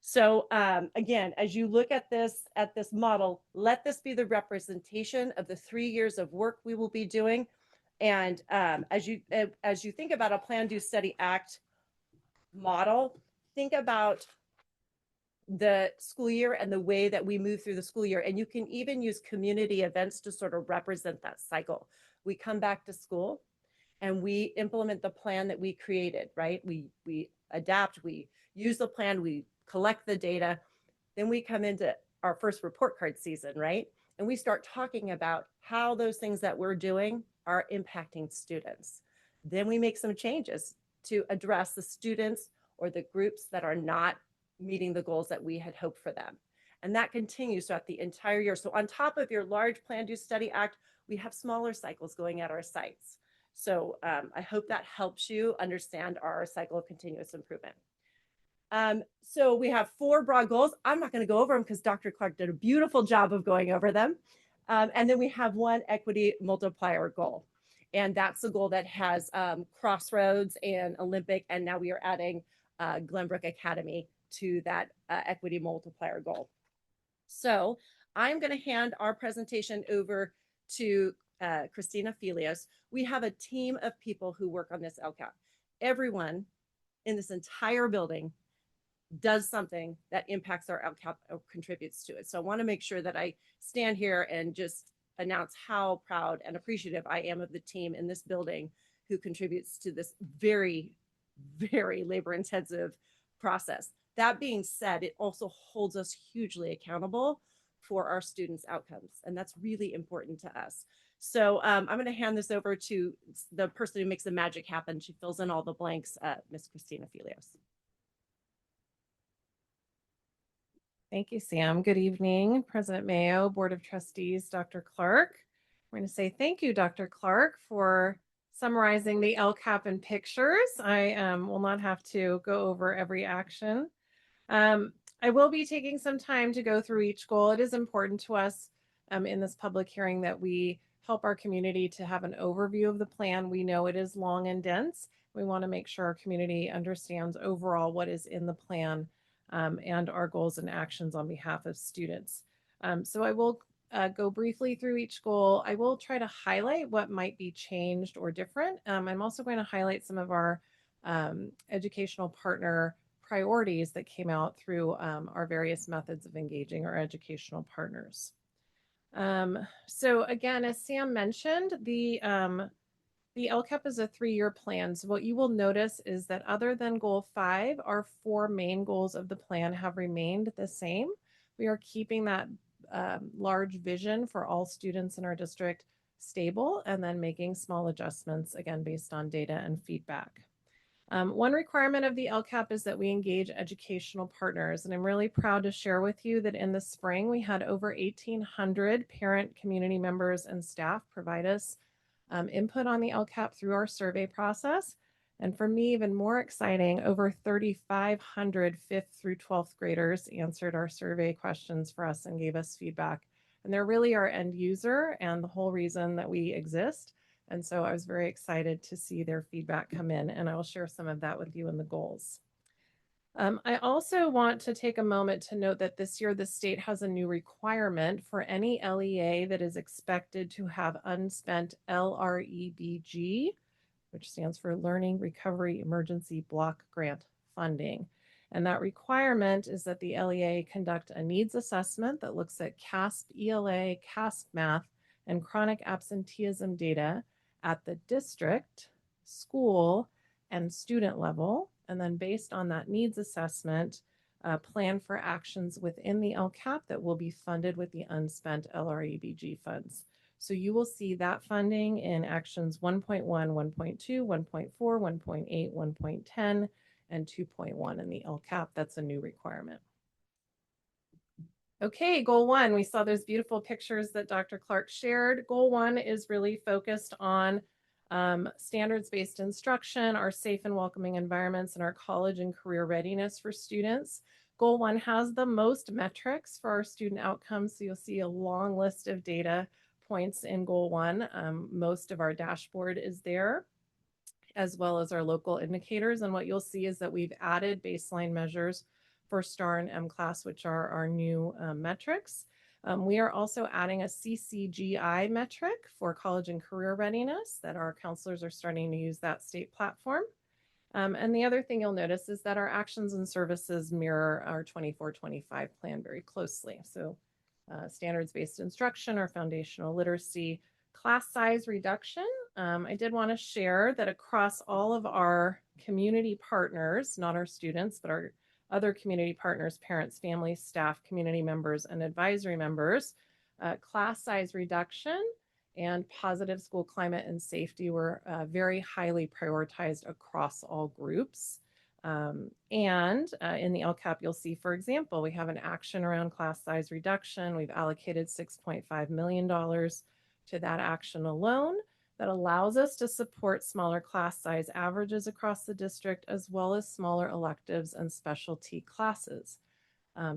So again, as you look at this model, let this be the representation of the 3 years of work we will be doing. And as you think about a plan, do, study, act model, think about the school year and the way that we move through the school year. And you can even use community events to sort of represent that cycle. We come back to school and we implement the plan that we created, right? We adapt, we use the plan, we collect the data. Then we come into our first report card season, right? And we start talking about how those things that we're doing are impacting students. Then we make some changes to address the students or the groups that are not meeting the goals that we had hoped for them. And that continues throughout the entire year. So on top of your large plan, do, study, act, we have smaller cycles going at our sites. So I hope that helps you understand our cycle of continuous improvement. So we have 4 broad goals. I'm not going to go over them because Dr. Clark did a beautiful job of going over them. And then we have 1 equity multiplier goal. And that's the goal that has Crossroads and Olympic, and now we are adding Glenbrook Academy to that equity multiplier goal. So I'm going to hand our presentation over to Christina Felios. We have a team of people who work on this LCAP. Everyone in this entire building does something that impacts our LCAP or contributes to it. So I want to make sure that I stand here and just announce how proud and appreciative I am of the team in this building who contributes to this very, very labor intensive process. That being said, it also holds us hugely accountable for our students' outcomes. And that's really important to us. So I'm going to hand this over to the person who makes the magic happen. She fills in all the blanks, Miss Christina Felios. Thank you, Sam. Good evening, President Mayo, Board of Trustees, Dr. Clark. We're going to say thank you, Dr. Clark, for summarizing the LCAP in pictures. I will not have to go over every action. I will be taking some time to go through each goal. It is important to us in this public hearing that we help our community to have an overview of the plan. We know it is long and dense. We want to make sure our community understands overall what is in the plan and our goals and actions on behalf of students. So I will go briefly through each goal. I will try to highlight what might be changed or different. I'm also going to highlight some of our educational partner priorities that came out through our various methods of engaging our educational partners. So again, as Sam mentioned, the LCAP is a 3-year plan. So what you will notice is that other than goal 5, our 4 main goals of the plan have remained the same. We are keeping that large vision for all students in our district stable and then making small adjustments, again, based on data and feedback. One requirement of the LCAP is that we engage educational partners, and I'm really proud to share with you that in the spring we had over 1,800 parent, community members, and staff provide us input on the LCAP through our survey process. And for me, even more exciting, over 3,500 5th through 12th graders answered our survey questions for us and gave us feedback. And they're really our end user and the whole reason that we exist. And so I was very excited to see their feedback come in, and I will share some of that with you in the goals. I also want to take a moment to note that this year the state has a new requirement for any LEA that is expected to have unspent LREBG, which stands for Learning Recovery Emergency Block Grant funding. And that requirement is that the LEA conduct a needs assessment that looks at CASP ELA, CASP math, and chronic absenteeism data at the district, school, and student level. And then based on that needs assessment, plan for actions within the LCAP that will be funded with the unspent LREBG funds. So you will see that funding in actions 1.1, 1.2, 1.4, 1.8, 1.10, and 2.1 in the LCAP. That's a new requirement. Okay, goal 1, we saw those beautiful pictures that Dr. Clark shared. Goal 1 is really focused on standards-based instruction, our safe and welcoming environments, and our college and career readiness for students. Goal 1 has the most metrics for our student outcomes, so you'll see a long list of data points in goal 1. Most of our dashboard is there, as well as our local indicators. And what you'll see is that we've added baseline measures for STAR and MClass, which are our new metrics. We are also adding a CCGI metric for college and career readiness that our counselors are starting to use that state platform. And the other thing you'll notice is that our actions and services mirror our 24-25 plan very closely. So standards-based instruction, our foundational literacy, class size reduction. I did want to share that across all of our community partners, not our students, but our other community partners, parents, families, staff, community members, and advisory members, class size reduction and positive school climate and safety were very highly prioritized across all groups. And in the LCAP, you'll see, for example, we have an action around class size reduction. We've allocated $6.5 million to that action alone. That allows us to support smaller class size averages across the district, as well as smaller electives and specialty classes.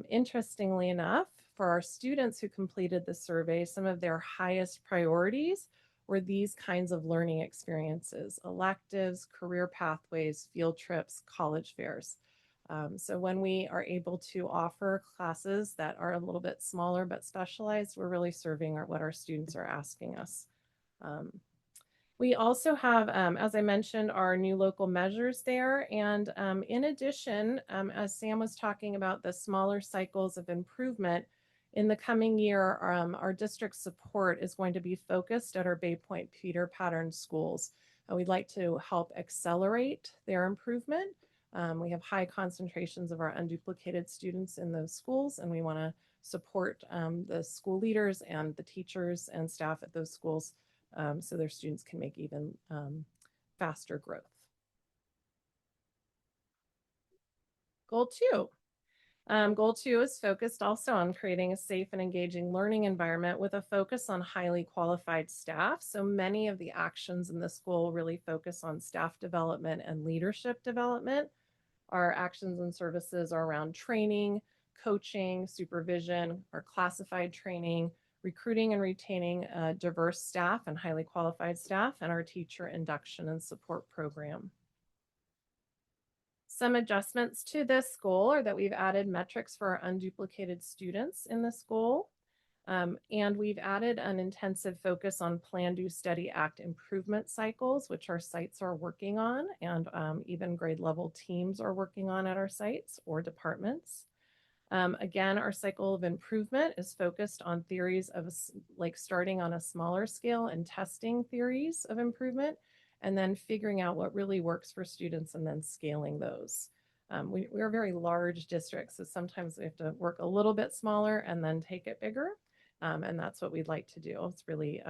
Interestingly enough, for our students who completed the survey, some of their highest priorities were these kinds of learning experiences: electives, career pathways, field trips, college fairs. So when we are able to offer classes that are a little bit smaller but specialized, we're really serving what our students are asking us. We also have, as I mentioned, our new local measures there. And in addition, as Sam was talking about the smaller cycles of improvement, in the coming year, our district support is going to be focused at our Bay Point Peter Pattern schools. We'd like to help accelerate their improvement. We have high concentrations of our unduplicated students in those schools, and we want to support the school leaders and the teachers and staff at those schools so their students can make even faster growth. Goal 2. Goal 2 is focused also on creating a safe and engaging learning environment with a focus on highly qualified staff. So many of the actions in this goal really focus on staff development and leadership development. Our actions and services are around training, coaching, supervision, our classified training, recruiting and retaining diverse staff and highly qualified staff, and our teacher induction and support program. Some adjustments to this goal are that we've added metrics for our unduplicated students in this goal. And we've added an intensive focus on Plan, Do, Study, Act improvement cycles, which our sites are working on, and even grade level teams are working on at our sites or departments. Again, our cycle of improvement is focused on theories of like starting on a smaller scale and testing theories of improvement, and then figuring out what really works for students and then scaling those. We're a very large district, so sometimes we have to work a little bit smaller and then take it bigger. And that's what we'd like to do. It's really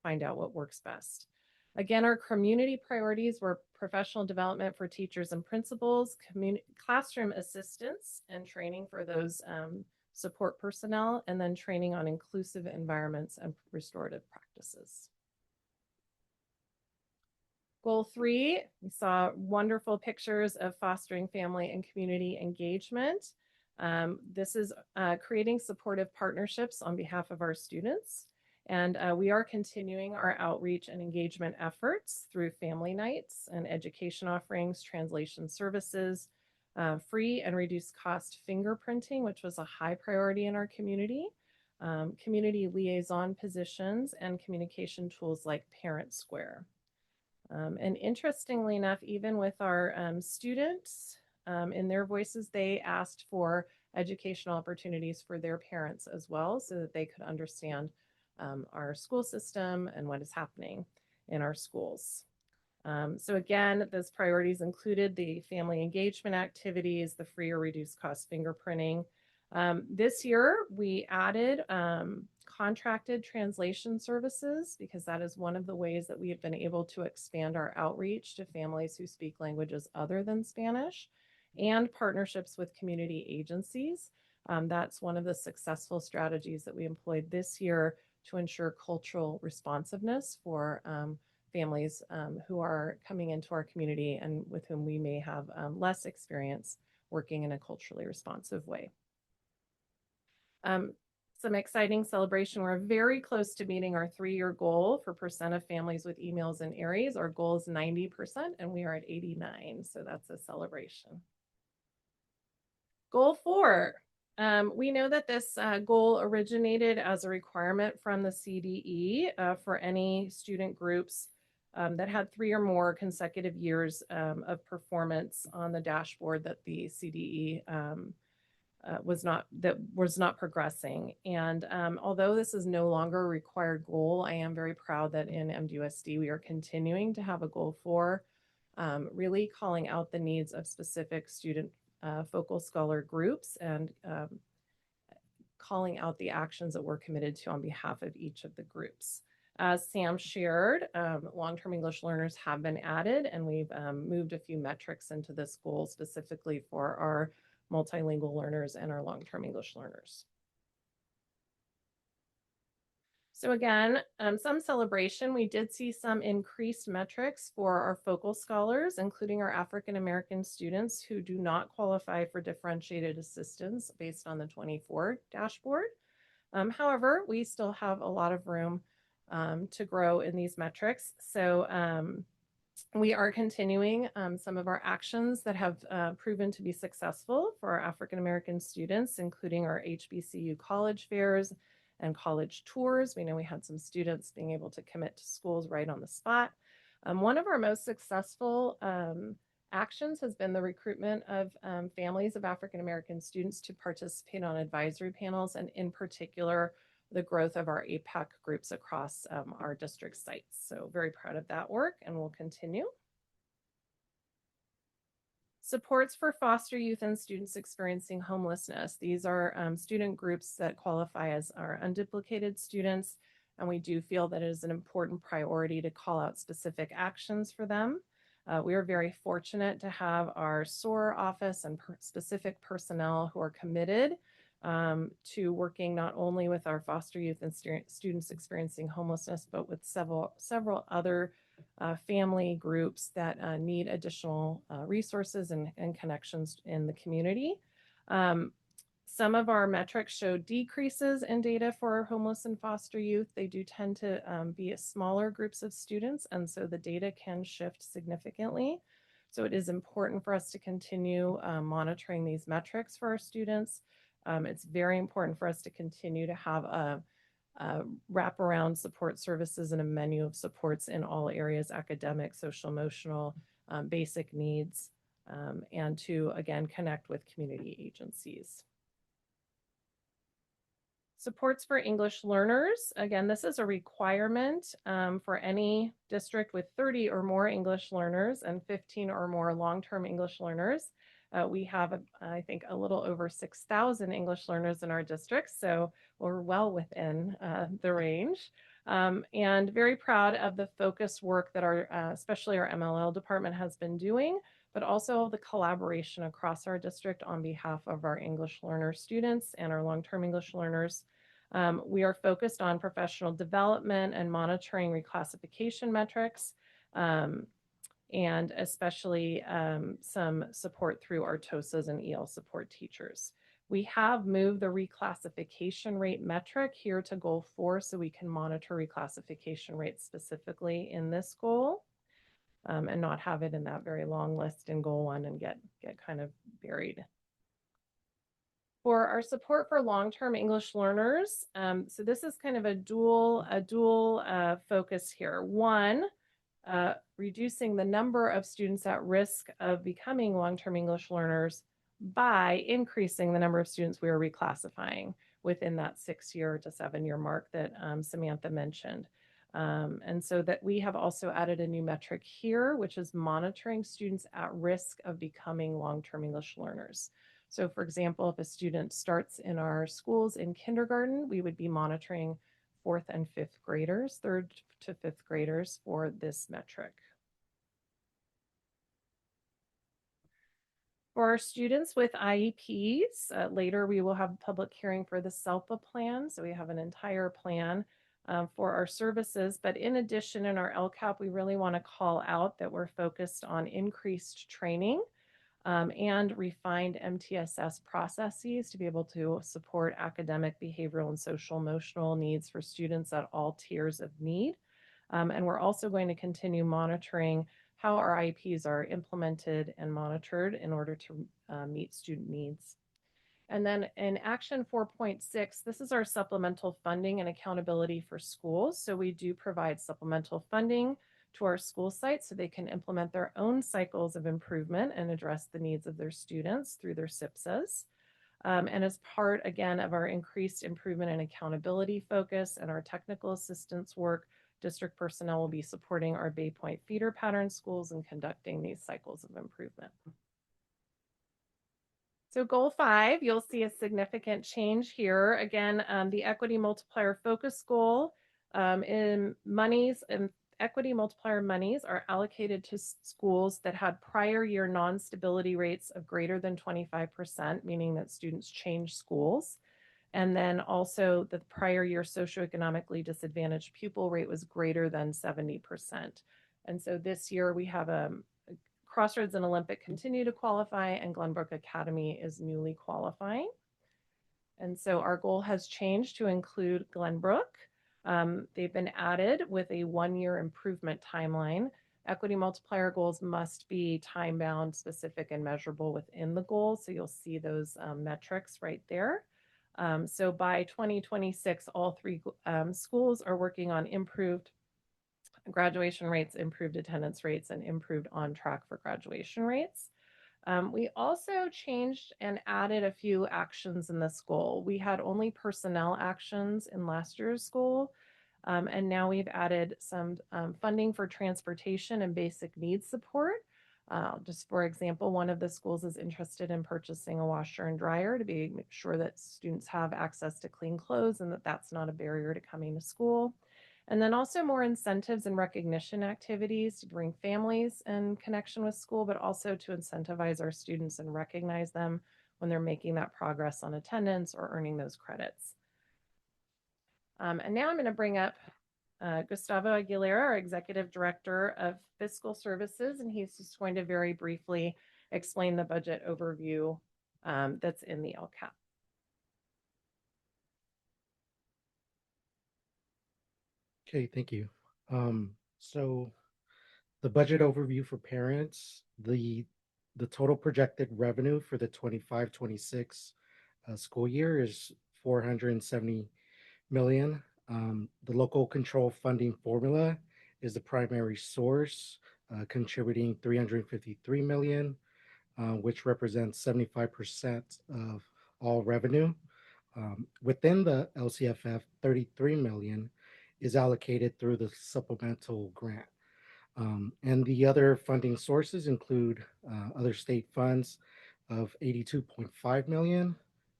find out what works best. Again, our community priorities were professional development for teachers and principals, classroom assistance and training for those support personnel, and then training on inclusive environments and restorative practices. Goal 3, we saw wonderful pictures of fostering family and community engagement. This is creating supportive partnerships on behalf of our students. And we are continuing our outreach and engagement efforts through family nights and education offerings, translation services, free and reduced cost fingerprinting, which was a high priority in our community, community liaison positions, and communication tools like Parent Square. And interestingly enough, even with our students, in their voices, they asked for educational opportunities for their parents as well, so that they could understand our school system and what is happening in our schools. So again, those priorities included the family engagement activities, the free or reduced cost fingerprinting. This year, we added contracted translation services because that is one of the ways that we have been able to expand our outreach to families who speak languages other than Spanish, and partnerships with community agencies. That's one of the successful strategies that we employed this year to ensure cultural responsiveness for families who are coming into our community and with whom we may have less experience working in a culturally responsive way. Some exciting celebration. We're very close to meeting our 3-year goal for percent of families with emails in areas. Our goal is 90%, and we are at 89, so that's a celebration. Goal 4. We know that this goal originated as a requirement from the CDE for any student groups that had 3 or more consecutive years of performance on the dashboard that the CDE was not progressing. And although this is no longer a required goal, I am very proud that in MDUSD we are continuing to have a goal 4, really calling out the needs of specific student focal scholar groups and calling out the actions that we're committed to on behalf of each of the groups. As Sam shared, long-term English learners have been added, and we've moved a few metrics into this goal specifically for our multilingual learners and our long-term English learners. So again, some celebration. We did see some increased metrics for our focal scholars, including our African American students who do not qualify for differentiated assistance based on the 24 dashboard. However, we still have a lot of room to grow in these metrics. So we are continuing some of our actions that have proven to be successful for our African American students, including our HBCU college fairs and college tours. We know we had some students being able to commit to schools right on the spot. One of our most successful actions has been the recruitment of families of African American students to participate on advisory panels, and in particular, the growth of our APAC groups across our district sites. So very proud of that work, and we'll continue. Supports for foster youth and students experiencing homelessness. These are student groups that qualify as our unduplicated students, and we do feel that it is an important priority to call out specific actions for them. We are very fortunate to have our SOAR office and specific personnel who are committed to working not only with our foster youth and students experiencing homelessness, but with several other family groups that need additional resources and connections in the community. Some of our metrics show decreases in data for our homeless and foster youth. They do tend to be smaller groups of students, and so the data can shift significantly. So it is important for us to continue monitoring these metrics for our students. It's very important for us to continue to have a wraparound support services and a menu of supports in all areas: academic, social, emotional, basic needs, and to, again, connect with community agencies. Supports for English learners. Again, this is a requirement for any district with 30 or more English learners and 15 or more long-term English learners. We have, I think, a little over 6,000 English learners in our district, so we're well within the range. And very proud of the focused work that our, especially our MLL department has been doing, but also the collaboration across our district on behalf of our English learner students and our long-term English learners. We are focused on professional development and monitoring reclassification metrics, and especially some support through our TOSAs and EL support teachers. We have moved the reclassification rate metric here to goal 4 so we can monitor reclassification rates specifically in this goal. And not have it in that very long list in goal 1 and get kind of buried. For our support for long-term English learners, so this is kind of a dual focus here. One, reducing the number of students at risk of becoming long-term English learners by increasing the number of students we are reclassifying within that 6-year to 7-year mark that Samantha mentioned. And so that we have also added a new metric here, which is monitoring students at risk of becoming long-term English learners. So for example, if a student starts in our schools in kindergarten, we would be monitoring 4th and 5th graders, 3rd to 5th graders for this metric. For our students with IEPs, later we will have a public hearing for the SELPA plan. So we have an entire plan for our services. But in addition, in our LCAP, we really want to call out that we're focused on increased training and refined MTSS processes to be able to support academic, behavioral, and social emotional needs for students at all tiers of need. And we're also going to continue monitoring how our IEPs are implemented and monitored in order to meet student needs. And then in Action 4.6, this is our supplemental funding and accountability for schools. So we do provide supplemental funding to our school sites so they can implement their own cycles of improvement and address the needs of their students through their SIPSAs. And as part, again, of our increased improvement and accountability focus and our technical assistance work, district personnel will be supporting our Bay Point feeder pattern schools and conducting these cycles of improvement. So goal 5, you'll see a significant change here. Again, the equity multiplier focus goal in monies and equity multiplier monies are allocated to schools that had prior year non-stability rates of greater than 25%, meaning that students change schools. And then also the prior year socioeconomically disadvantaged pupil rate was greater than 70%. And so this year we have Crossroads and Olympic continue to qualify, and Glenbrook Academy is newly qualifying. And so our goal has changed to include Glenbrook. They've been added with a 1-year improvement timeline. Equity multiplier goals must be time-bound, specific, and measurable within the goals. So you'll see those metrics right there. So by 2026, all three schools are working on improved graduation rates, improved attendance rates, and improved on track for graduation rates. We also changed and added a few actions in this goal. We had only personnel actions in last year's goal, and now we've added some funding for transportation and basic needs support. Just for example, one of the schools is interested in purchasing a washer and dryer to make sure that students have access to clean clothes and that that's not a barrier to coming to school. And then also more incentives and recognition activities to bring families in connection with school, but also to incentivize our students and recognize them when they're making that progress on attendance or earning those credits. And now I'm going to bring up Gustavo Aguilera, our Executive Director of Fiscal Services, and he's just going to very briefly explain the budget overview that's in the LCAP. Okay, thank you. So the budget overview for parents, the total projected revenue for the 25-26 school year is 470 million. The local control funding formula is the primary source, contributing 353 million, which represents 75% of all revenue. Within the LCFF, 33 million is allocated through the supplemental grant. And the other funding sources include other state funds of 82.5 million,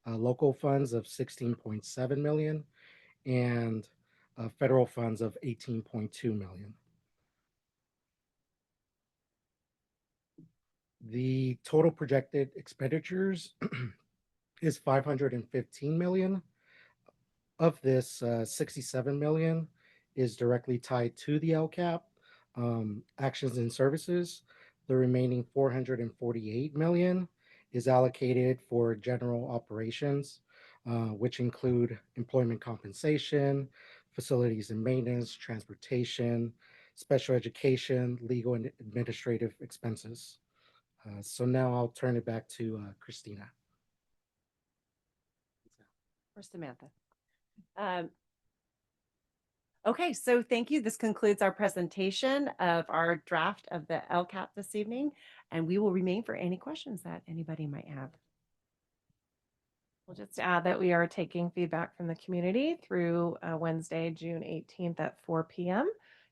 local funds of 16.7 million, and federal funds of 18.2 million. The total projected expenditures is 515 million. Of this, 67 million is directly tied to the LCAP actions and services. The remaining 448 million is allocated for general operations, which include employment compensation, facilities and maintenance, transportation, special education, legal and administrative expenses. So now I'll turn it back to Christina. Or Samantha. Okay, so thank you. This concludes our presentation of our draft of the LCAP this evening, and we will remain for any questions that anybody might have. We'll just add that we are taking feedback from the community through Wednesday, June 18th at 4 p.m.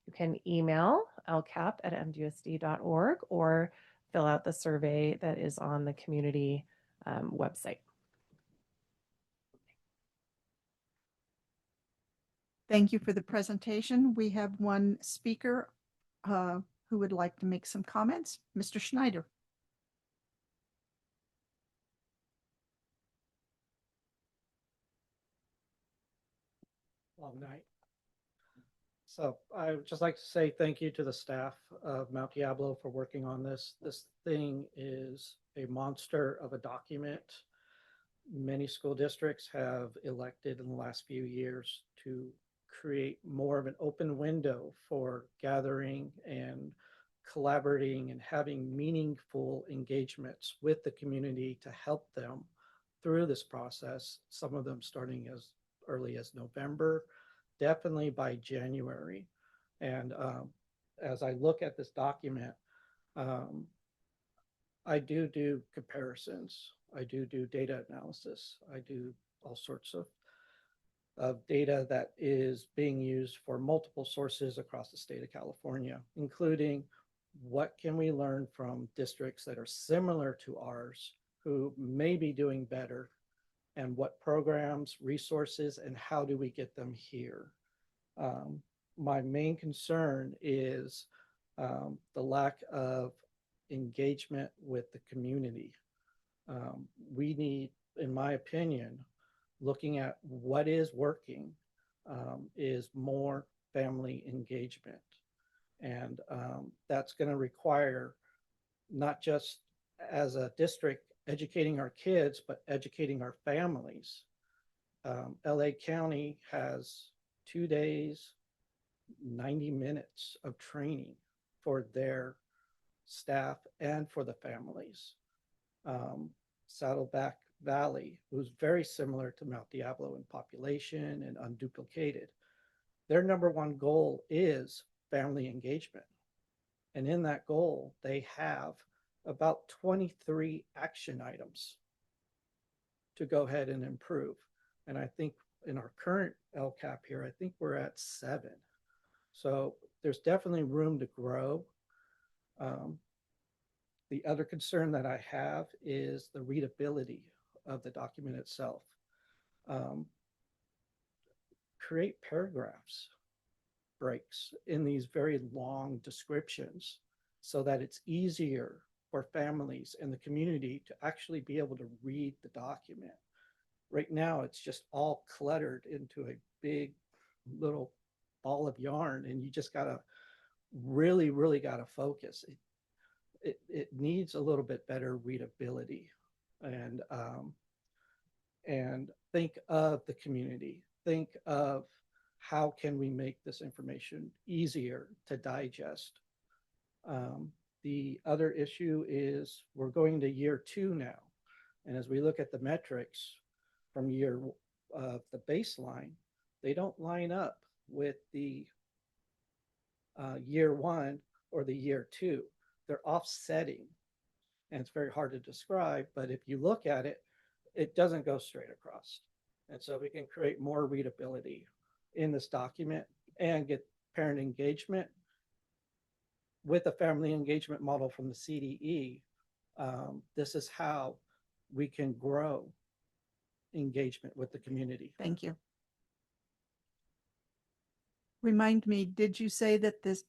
You can email lcap@mdusd.org or fill out the survey that is on the community website. Thank you for the presentation. We have one speaker who would like to make some comments. Mr. Schneider. Long night. So I would just like to say thank you to the staff of Mount Diablo for working on this. This thing is a monster of a document. Many school districts have elected in the last few years to create more of an open window for gathering and collaborating and having meaningful engagements with the community to help them through this process, some of them starting as early as November, definitely by January. And as I look at this document, I do comparisons. I do data analysis. I do all sorts of data that is being used for multiple sources across the state of California, including what can we learn from districts that are similar to ours who may be doing better, and what programs, resources, and how do we get them here? My main concern is the lack of engagement with the community. We need, in my opinion, looking at what is working is more family engagement. And that's going to require not just as a district educating our kids, but educating our families. LA County has 2 days, 90 minutes of training for their staff and for the families. Saddleback Valley was very similar to Mount Diablo in population and unduplicated. Their number one goal is family engagement. And in that goal, they have about 23 action items to go ahead and improve. And I think in our current LCAP here, I think we're at 7. So there's definitely room to grow. The other concern that I have is the readability of the document itself. Create paragraphs breaks in these very long descriptions so that it's easier for families and the community to actually be able to read the document. Right now, it's just all cluttered into a big little ball of yarn, and you just gotta really gotta focus. It needs a little bit better readability, and think of the community. Think of how can we make this information easier to digest. The other issue is we're going to year 2 now, and as we look at the metrics from year the baseline, they don't line up with the year 1 or the year 2. They're offsetting, and it's very hard to describe, but if you look at it, it doesn't go straight across. And so we can create more readability in this document and get parent engagement with a family engagement model from the CDE. This is how we can grow engagement with the community. Thank you. Remind me, did you say that this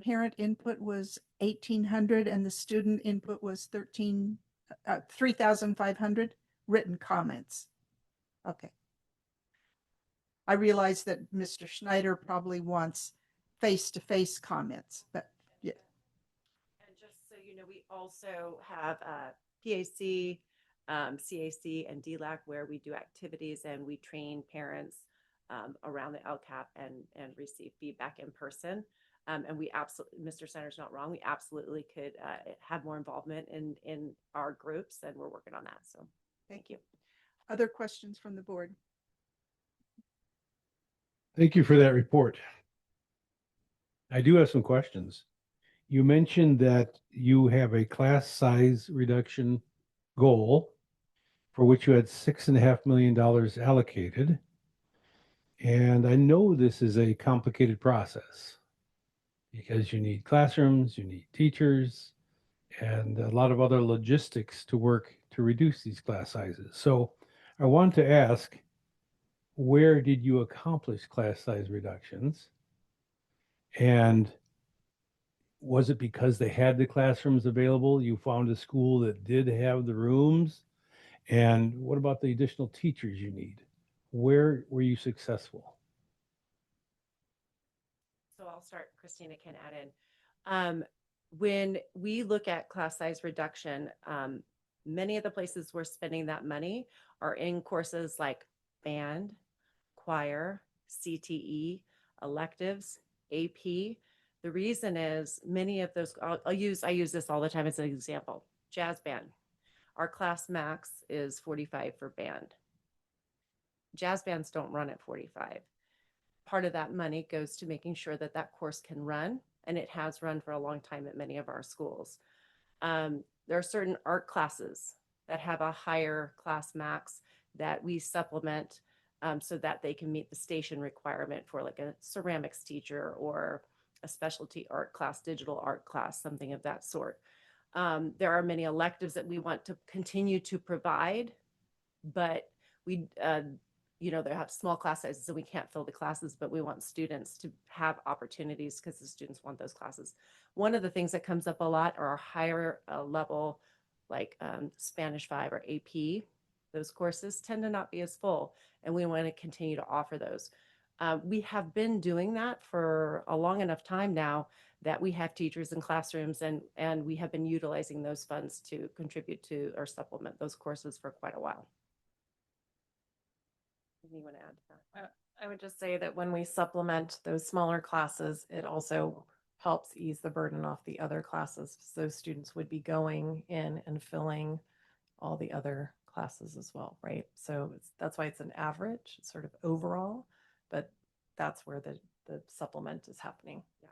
parent input was 1,800 and the student input was 3,500 written comments? Okay. I realize that Mr. Schneider probably wants face-to-face comments, but yeah. And just so you know, we also have PAC, CAC, and DLAC where we do activities and we train parents around the LCAP and receive feedback in person. And we absolutely, Mr. Snyder's not wrong, we absolutely could have more involvement in our groups, and we're working on that. So thank you. Other questions from the board? Thank you for that report. I do have some questions. You mentioned that you have a class size reduction goal for which you had $6.5 million allocated. And I know this is a complicated process because you need classrooms, you need teachers, and a lot of other logistics to work to reduce these class sizes. So I want to ask, where did you accomplish class size reductions? And was it because they had the classrooms available? You found a school that did have the rooms? And what about the additional teachers you need? Where were you successful? So I'll start, Christina can add in. When we look at class size reduction, many of the places we're spending that money are in courses like band, choir, CTE, electives, AP. The reason is many of those, I use this all the time as an example. Jazz band. Our class max is 45 for band. Jazz bands don't run at 45. Part of that money goes to making sure that that course can run, and it has run for a long time at many of our schools. There are certain art classes that have a higher class max that we supplement so that they can meet the station requirement for like a ceramics teacher or a specialty art class, digital art class, something of that sort. There are many electives that we want to continue to provide, but we they have small class sizes, so we can't fill the classes, but we want students to have opportunities because the students want those classes. One of the things that comes up a lot are higher level, like Spanish 5 or AP. Those courses tend to not be as full, and we want to continue to offer those. We have been doing that for a long enough time now that we have teachers in classrooms, and we have been utilizing those funds to contribute to or supplement those courses for quite a while. You want to add to that? I would just say that when we supplement those smaller classes, it also helps ease the burden off the other classes. So students would be going in and filling all the other classes as well, right? So that's why it's an average, sort of overall, but that's where the supplement is happening. Yeah,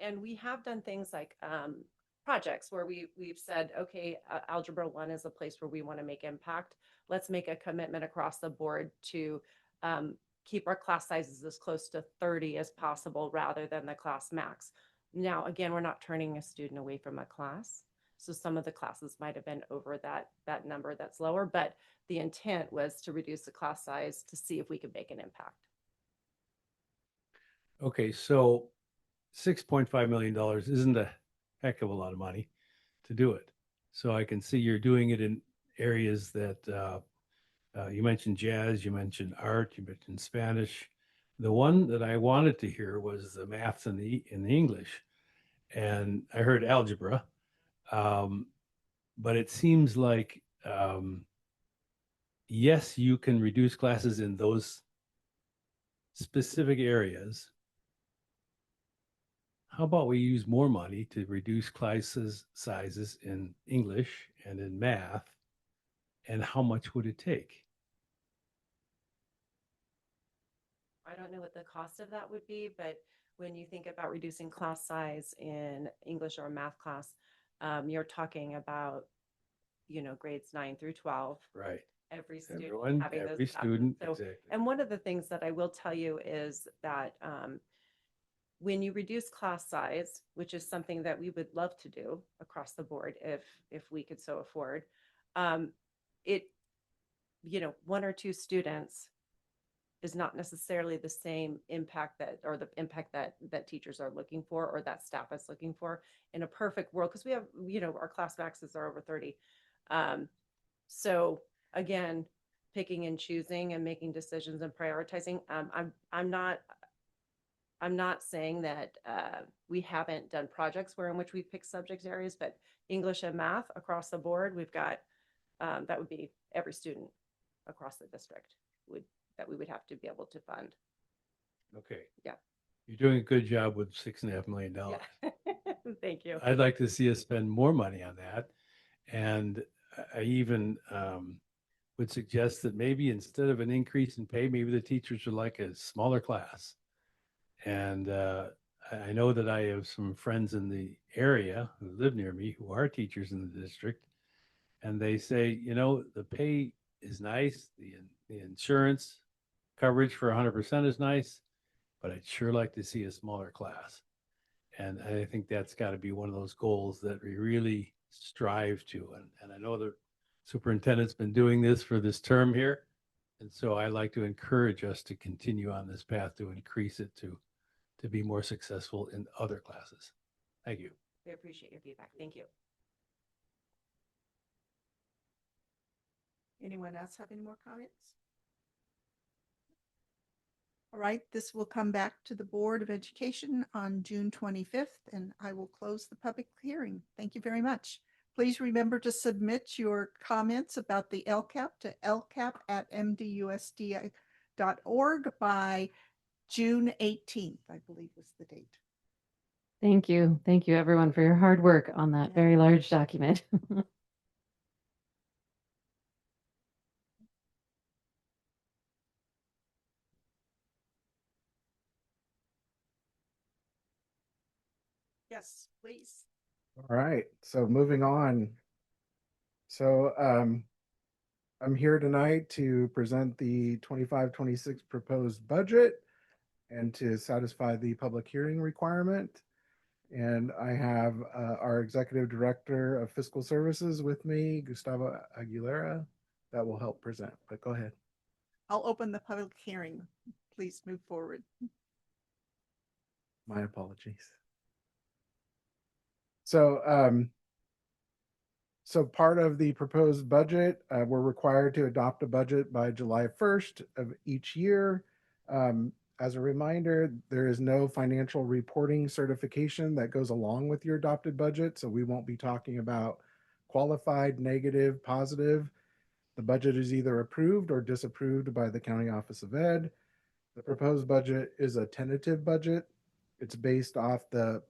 and we have done things like projects where we've said, okay, Algebra 1 is a place where we want to make impact. Let's make a commitment across the board to keep our class sizes as close to 30 as possible rather than the class max. Now, again, we're not turning a student away from a class. So some of the classes might have been over that number that's lower, but the intent was to reduce the class size to see if we could make an impact. Okay, so $6.5 million isn't a heck of a lot of money to do it. So I can see you're doing it in areas that you mentioned jazz, you mentioned art, you mentioned Spanish. The one that I wanted to hear was the maths and the English, and I heard algebra. But it seems like yes, you can reduce classes in those specific areas. How about we use more money to reduce classes sizes in English and in math? And how much would it take? I don't know what the cost of that would be, but when you think about reducing class size in English or math class, you're talking about, grades 9 through 12. Right. Every student Everyone, having those every classes. student, So, exactly. and one of the things that I will tell you is that when you reduce class size, which is something that we would love to do across the board if we could so afford, it, one or two students is not necessarily the same impact or the impact that teachers are looking for or that staff is looking for in a perfect world, because we have, our class maxes are over 30. So again, picking and choosing and making decisions and prioritizing. I'm not saying that we haven't done projects in which we pick subject areas, but English and math across the board, we've got that would be every student across the district that we would have to be able to fund. Okay. Yeah. You're doing a good job with $6.5 million. Yeah. Thank you. I'd like to see us spend more money on that. And I even would suggest that maybe instead of an increase in pay, maybe the teachers would like a smaller class. And I know that I have some friends in the area who live near me who are teachers in the district. And they say, the pay is nice. The insurance coverage for 100% is nice, but I'd sure like to see a smaller class. And I think that's got to be one of those goals that we really strive to. And I know the superintendent's been doing this for this term here. And so I like to encourage us to continue on this path to increase it to be more successful in other classes. Thank you. We appreciate your feedback. Thank you. Anyone else have any more comments? All right, this will come back to the Board of Education on June 25th, and I will close the public hearing. Thank you very much. Please remember to submit your comments about the LCAP to lcap@mdusd.org by June 18th, I believe was the date. Thank you. Thank you, everyone, for your hard work on that very large document. Yes, please. All right, so moving on. So I'm here tonight to present the 25-26 proposed budget and to satisfy the public hearing requirement. And I have our Executive Director of Fiscal Services with me, Gustavo Aguilera, that will help present, but go ahead. I'll open the public hearing. Please move forward. My apologies. So part of the proposed budget, we're required to adopt a budget by July 1st of each year. As a reminder, there is no financial reporting certification that goes along with your adopted budget, so we won't be talking about qualified, negative, positive. The budget is either approved or disapproved by the County Office of Ed. The proposed budget is a tentative budget. It's based off the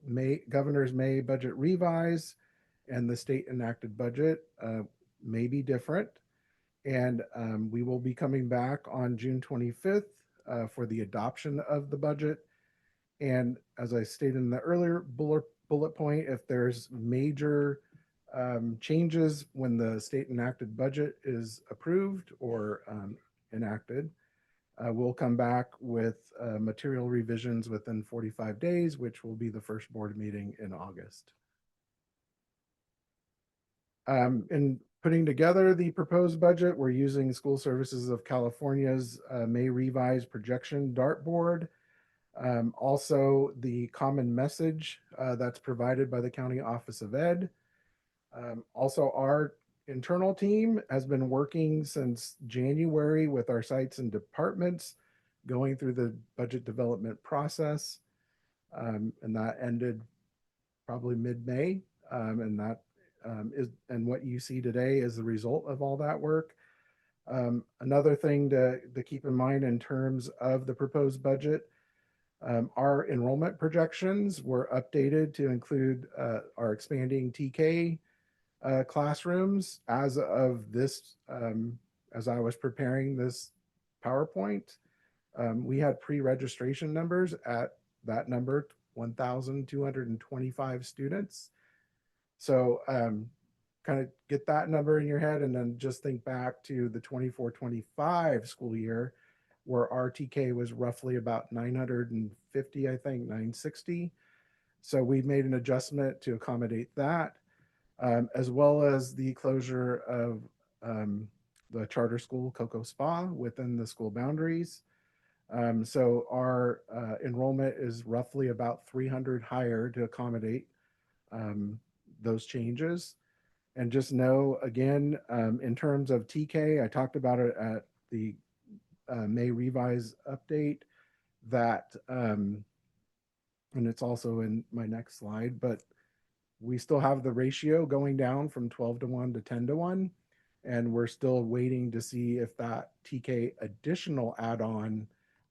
governor's May budget revise, and the state enacted budget may be different. And we will be coming back on June 25th for the adoption of the budget. And as I stated in the earlier bullet point, if there's major changes when the state enacted budget is approved or enacted, we'll come back with material revisions within 45 days, which will be the first board meeting in August. In putting together the proposed budget, we're using School Services of California's May revised projection dartboard. Also, the common message that's provided by the County Office of Ed. Also, our internal team has been working since January with our sites and departments, going through the budget development process. And that ended probably mid-May. And that and what you see today is the result of all that work. Another thing to keep in mind in terms of the proposed budget, our enrollment projections were updated to include our expanding TK classrooms as of this, as I was preparing this PowerPoint. We had pre-registration numbers at that number, 1,225 students. So kind of get that number in your head, and then just think back to the 24-25 school year, where RTK was roughly about 950, I think, 960. So we made an adjustment to accommodate that, as well as the closure of the charter school Cocoa Spa within the school boundaries. So our enrollment is roughly about 300 higher to accommodate those changes. And just know, again, in terms of TK, I talked about it at the May revise update, that, and it's also in my next slide, but we still have the ratio going down from 12-1 to 10-1. And we're still waiting to see if that TK additional add-on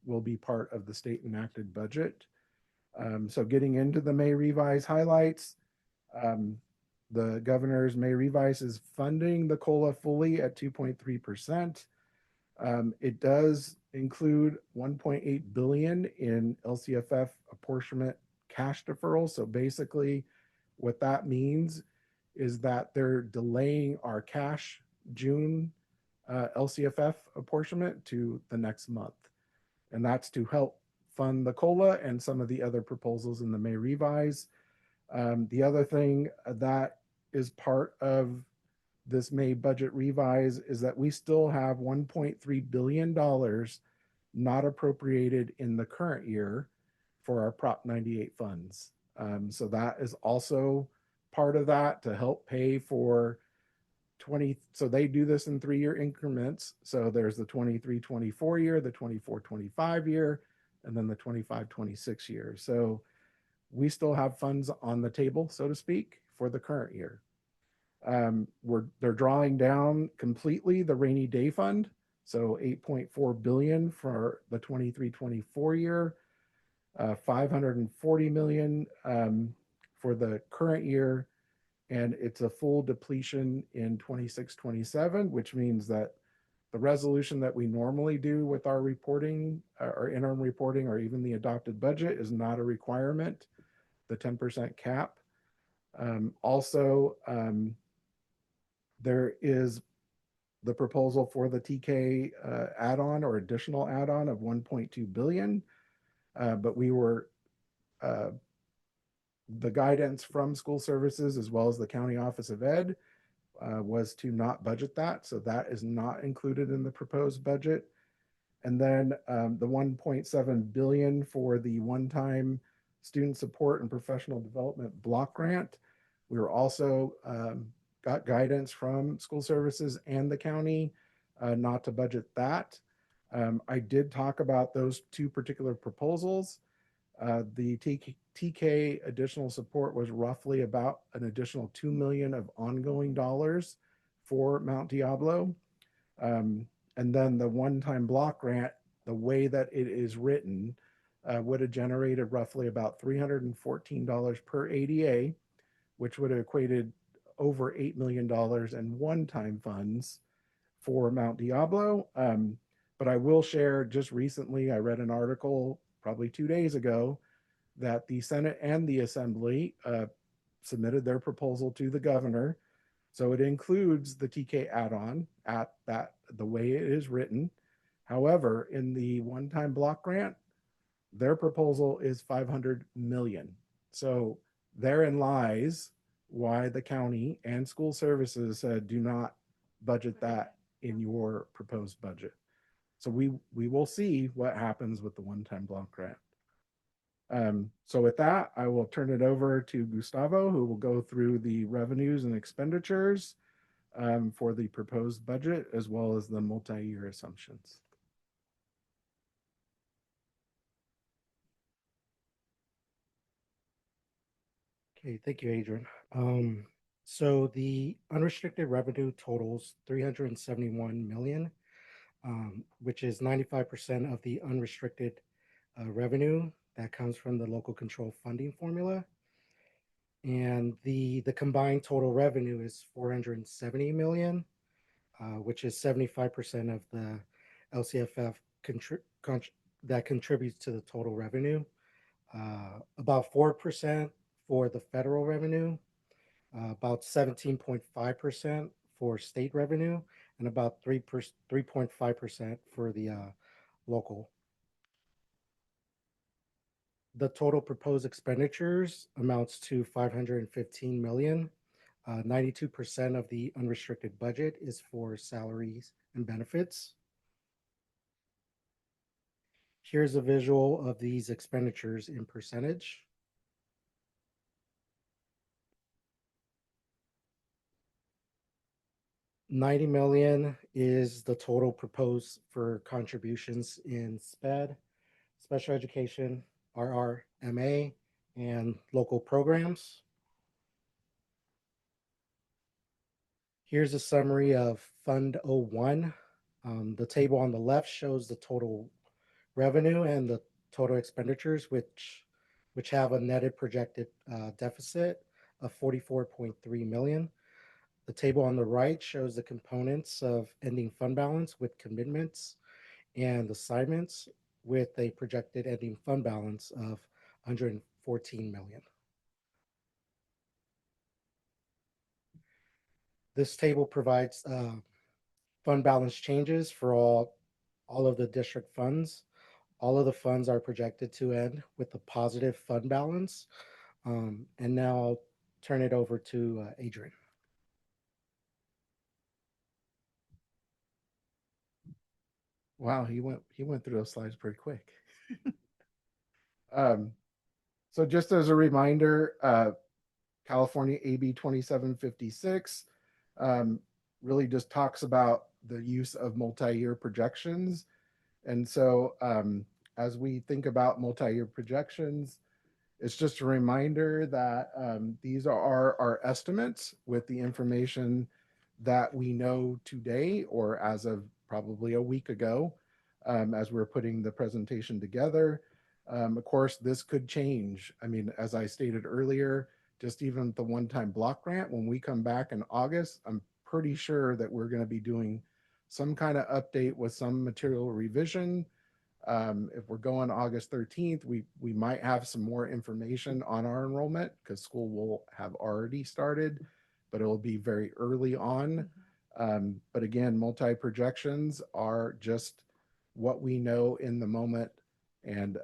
will be part of the state enacted budget. So getting into the May revise highlights, the governor's May revise is funding the COLA fully at 2.3%. It does include 1.8 billion in LCFF apportionment cash deferral. So basically what that means is that they're delaying our cash June LCFF apportionment to the next month. And that's to help fund the COLA and some of the other proposals in the May revise. The other thing that is part of this May budget revise is that we still have $1.3 billion not appropriated in the current year for our Prop 98 funds. So that is also part of that to help pay for 20. So they do this in 3-year increments. So there's the 23-24 year, the 24-25 year, and then the 25-26 year. So we still have funds on the table, so to speak, for the current year. They're drawing down completely the rainy day fund. So 8.4 billion for the 23-24 year, 540 million for the current year. And it's a full depletion in 26-27, which means that the resolution that we normally do with our reporting, our interim reporting, or even the adopted budget is not a requirement, the 10% cap. Also, there is the proposal for the TK add-on or additional add-on of 1.2 billion. But we were, the guidance from School Services as well as the County Office of Ed was to not budget that. So that is not included in the proposed budget. And then the 1.7 billion for the one-time student support and professional development block grant. We were also got guidance from School Services and the county not to budget that. I did talk about those two particular proposals. The TK additional support was roughly about an additional 2 million of ongoing dollars for Mount Diablo. And then the one-time block grant the way that it is written would have generated roughly about $314 per ADA, which would have equated over $8 million in one-time funds for Mount Diablo. But I will share, just recently, I read an article probably 2 days ago that the Senate and the Assembly submitted their proposal to the governor. So it includes the TK add-on at that the way it is written. However, in the one-time block grant, their proposal is 500 million. So therein lies why the county and school services said do not budget that in your proposed budget. So we will see what happens with the one-time block grant. So with that, I will turn it over to Gustavo, who will go through the revenues and expenditures for the proposed budget, as well as the multi-year assumptions. Okay, thank you, Adrian. So the unrestricted revenue totals 371 million, which is 95% of the unrestricted revenue that comes from the local control funding formula. And the combined total revenue is 470 million, which is 75% of the LCFF that contributes to the total revenue. About 4% for the federal revenue, about 17.5% for state revenue, and about 3.5% for the local. The total proposed expenditures amounts to 515 million. 92% of the unrestricted budget is for salaries and benefits. Here's a visual of these expenditures in percentage. $90 million is the total proposed for contributions in SPED, special education, RRMA, and local programs. Here's a summary of Fund 01. The table on the left shows the total revenue and the total expenditures, which have a netted projected deficit of 44.3 million. The table on the right shows the components of ending fund balance with commitments and assignments with a projected ending fund balance of 114 million. This table provides fund balance changes for all of the district funds. All of the funds are projected to end with a positive fund balance. And now I'll turn it over to Adrian. Wow, he went through those slides pretty quick. So just as a reminder, California AB 2756 really just talks about the use of multi-year projections. And so as we think about multi-year projections, it's just a reminder that these are our estimates with the information that we know today or as of probably a week ago as we're putting the presentation together. Of course, this could change. I mean, as I stated earlier, just even the one-time block grant, when we come back in August, I'm pretty sure that we're going to be doing some kind of update with some material revision. If we're going August 13th, we might have some more information on our enrollment because school will have already started, but it will be very early on. But again, multi-projections are just what we know in the moment, and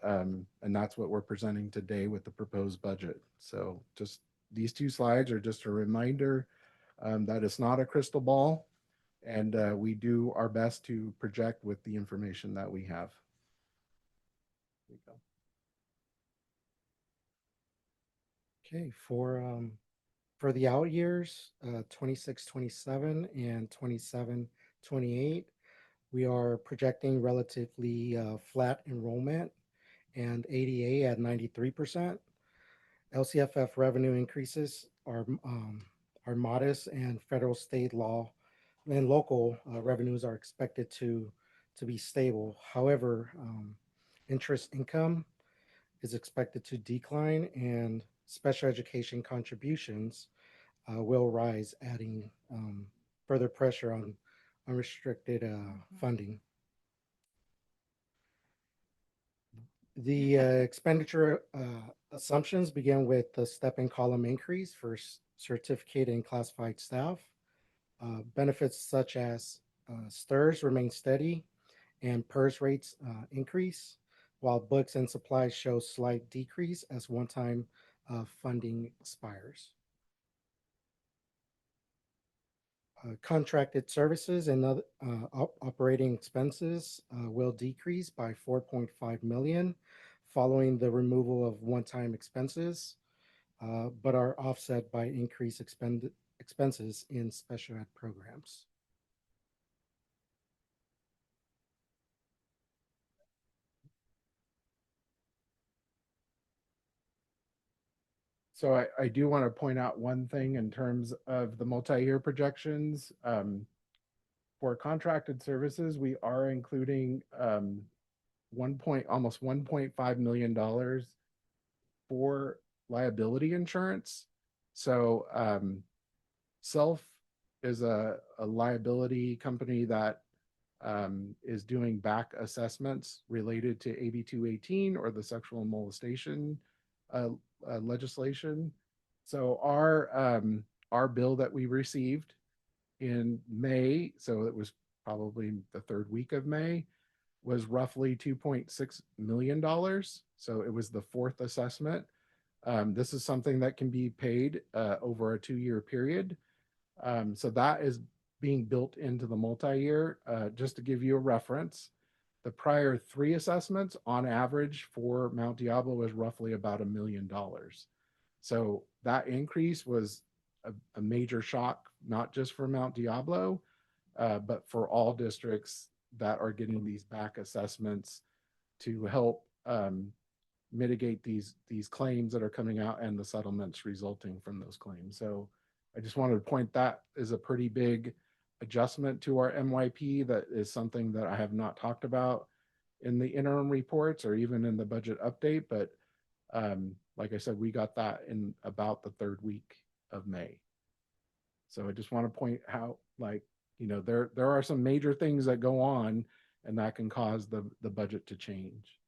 that's what we're presenting today with the proposed budget. So just these two slides are just a reminder that it's not a crystal ball, and we do our best to project with the information that we have. Okay, for the out years, 26, 27 and 27, 28, we are projecting relatively flat enrollment and ADA at 93%. LCFF revenue increases are modest, and federal, state law, and local revenues are expected to to be stable. However, interest income is expected to decline and special education contributions will rise, adding further pressure on unrestricted funding. The expenditure assumptions begin with the step and column increase for certificated and classified staff. Benefits such as STRS remain steady and PERS rates increase, while books and supplies show slight decrease as one-time funding expires. Contracted services and other operating expenses will decrease by 4.5 million following the removal of one-time expenses, but are offset by increased expenses in special ed programs. So I do want to point out one thing in terms of the multi-year projections. For contracted services, we are including almost $1.5 million for liability insurance. So Self is a liability company that is doing back assessments related to AB 218 or the sexual molestation legislation. So our bill that we received in May, so it was probably the third week of May, was roughly $2.6 million. So it was the fourth assessment. This is something that can be paid over a 2-year period. So that is being built into the multi-year. Just to give you a reference, the prior 3 assessments on average for Mount Diablo was roughly about $1 million. So that increase was a major shock, not just for Mount Diablo, but for all districts that are getting these back assessments to help mitigate these claims that are coming out and the settlements resulting from those claims. So I just wanted to point that is a pretty big adjustment to our MYP. That is something that I have not talked about in the interim reports or even in the budget update. But like I said, we got that in about the third week of May. So I just want to point out, like, you know, there are some major things that go on and that can cause the budget to change.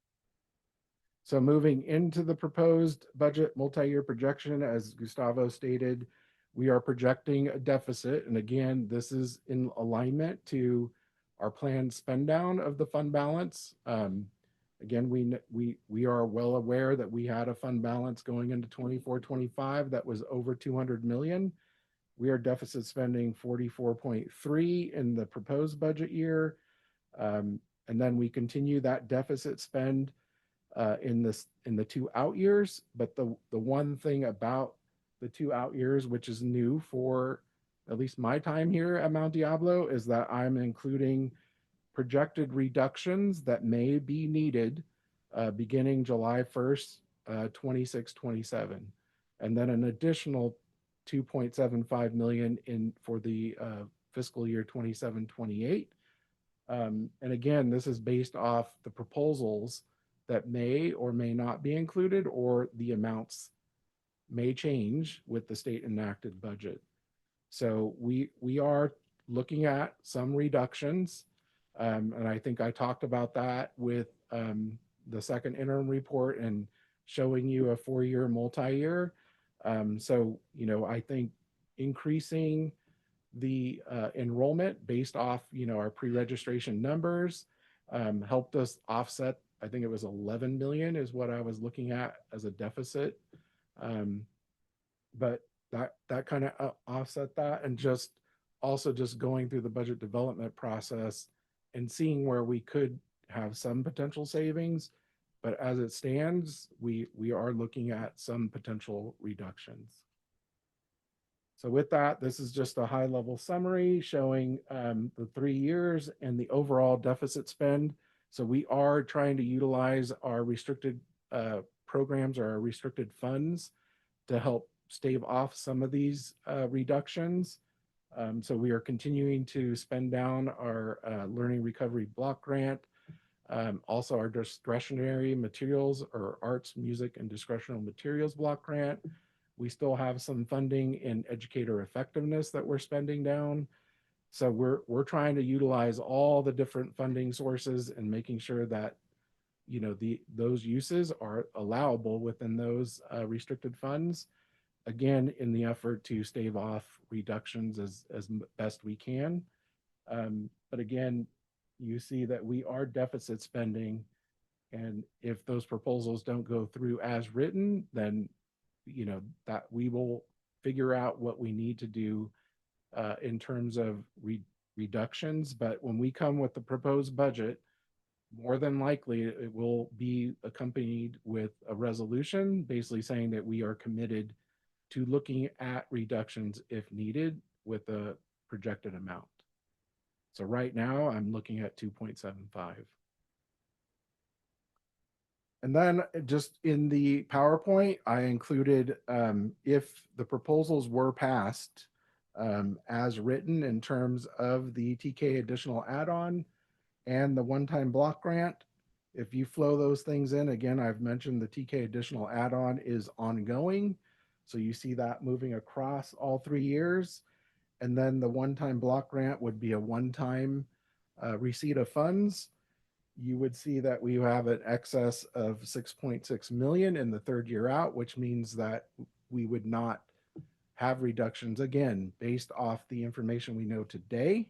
So moving into the proposed budget multi-year projection, as Gustavo stated, we are projecting a deficit. And again, this is in alignment to our planned spend down of the fund balance. Again, we are well aware that we had a fund balance going into 24-25 that was over 200 million. We are deficit spending 44.3 in the proposed budget year. And then we continue that deficit spend in the 2 out years. But the one thing about the 2 out years, which is new for at least my time here at Mount Diablo, is that I'm including projected reductions that may be needed beginning July 1st, 26-27, and then an additional 2.75 million in for the fiscal year 27-28. And again, this is based off the proposals that may or may not be included, or the amounts may change with the state enacted budget. So we are looking at some reductions. And I think I talked about that with the second interim report and showing you a 4-year multi-year. So, you know, I think increasing the enrollment based off, you know, our pre-registration numbers helped us offset. I think it was 11 million is what I was looking at as a deficit. But that kind of offset that, and just also just going through the budget development process and seeing where we could have some potential savings. But as it stands, we are looking at some potential reductions. So with that, this is just a high level summary showing the 3 years and the overall deficit spend. So we are trying to utilize our restricted programs or our restricted funds to help stave off some of these reductions. So we are continuing to spend down our learning recovery block grant. Also our discretionary materials or arts, music, and discretionary materials block grant. We still have some funding in educator effectiveness that we're spending down. So we're trying to utilize all the different funding sources and making sure that those uses are allowable within those restricted funds. Again, in the effort to stave off reductions as best we can. But again, you see that we are deficit spending, and if those proposals don't go through as written, then that we will figure out what we need to do in terms of reductions. But when we come with the proposed budget, more than likely it will be accompanied with a resolution basically saying that we are committed to looking at reductions if needed with a projected amount. So right now I'm looking at 2.75. And then just in the PowerPoint, I included if the proposals were passed as written in terms of the TK additional add-on and the one-time block grant. If you flow those things in, again, I've mentioned the TK additional add-on is ongoing. So you see that moving across all 3 years. And then the one-time block grant would be a one-time receipt of funds. You would see that we have an excess of 6.6 million in the 3rd year out, which means that we would not have reductions again based off the information we know today.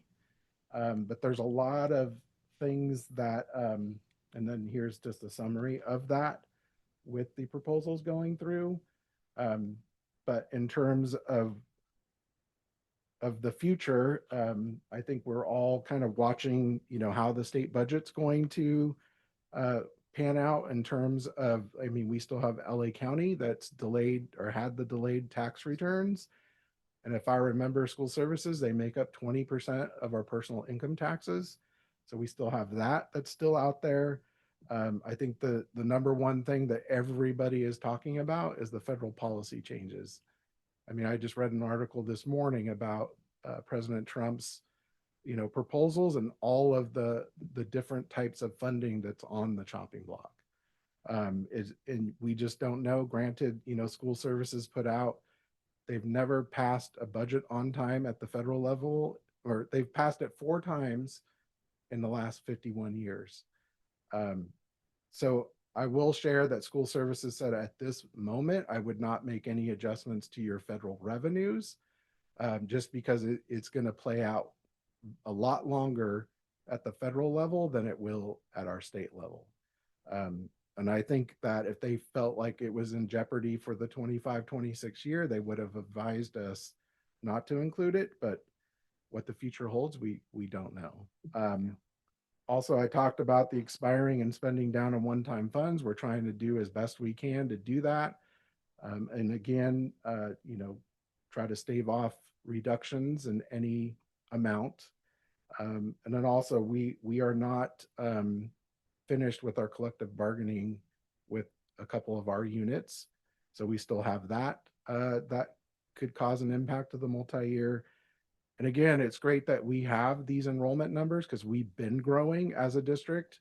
But there's a lot of things that, and then here's just a summary of that with the proposals going through. But in terms of the future, I think we're all kind of watching, how the state budget's going to pan out in terms of, we still have LA County that's delayed or had the delayed tax returns. And if I remember school services, they make up 20% of our personal income taxes. So we still have that that's still out there. I think the number one thing that everybody is talking about is the federal policy changes. I just read an article this morning about President Trump's, proposals and all of the different types of funding that's on the chopping block. And we just don't know. Granted, school services put out, they've never passed a budget on time at the federal level, or they've passed it 4 times in the last 51 years. So I will share that school services said at this moment, I would not make any adjustments to your federal revenues, just because it's going to play out a lot longer at the federal level than it will at our state level. And I think that if they felt like it was in jeopardy for the 25-26 year, they would have advised us not to include it. But what the future holds, we don't know. Also, I talked about the expiring and spending down on one-time funds. We're trying to do as best we can to do that. And again, try to stave off reductions in any amount. And then also we are not finished with our collective bargaining with a couple of our units. So we still have that. That could cause an impact to the multi-year. And again, it's great that we have these enrollment numbers because we've been growing as a district.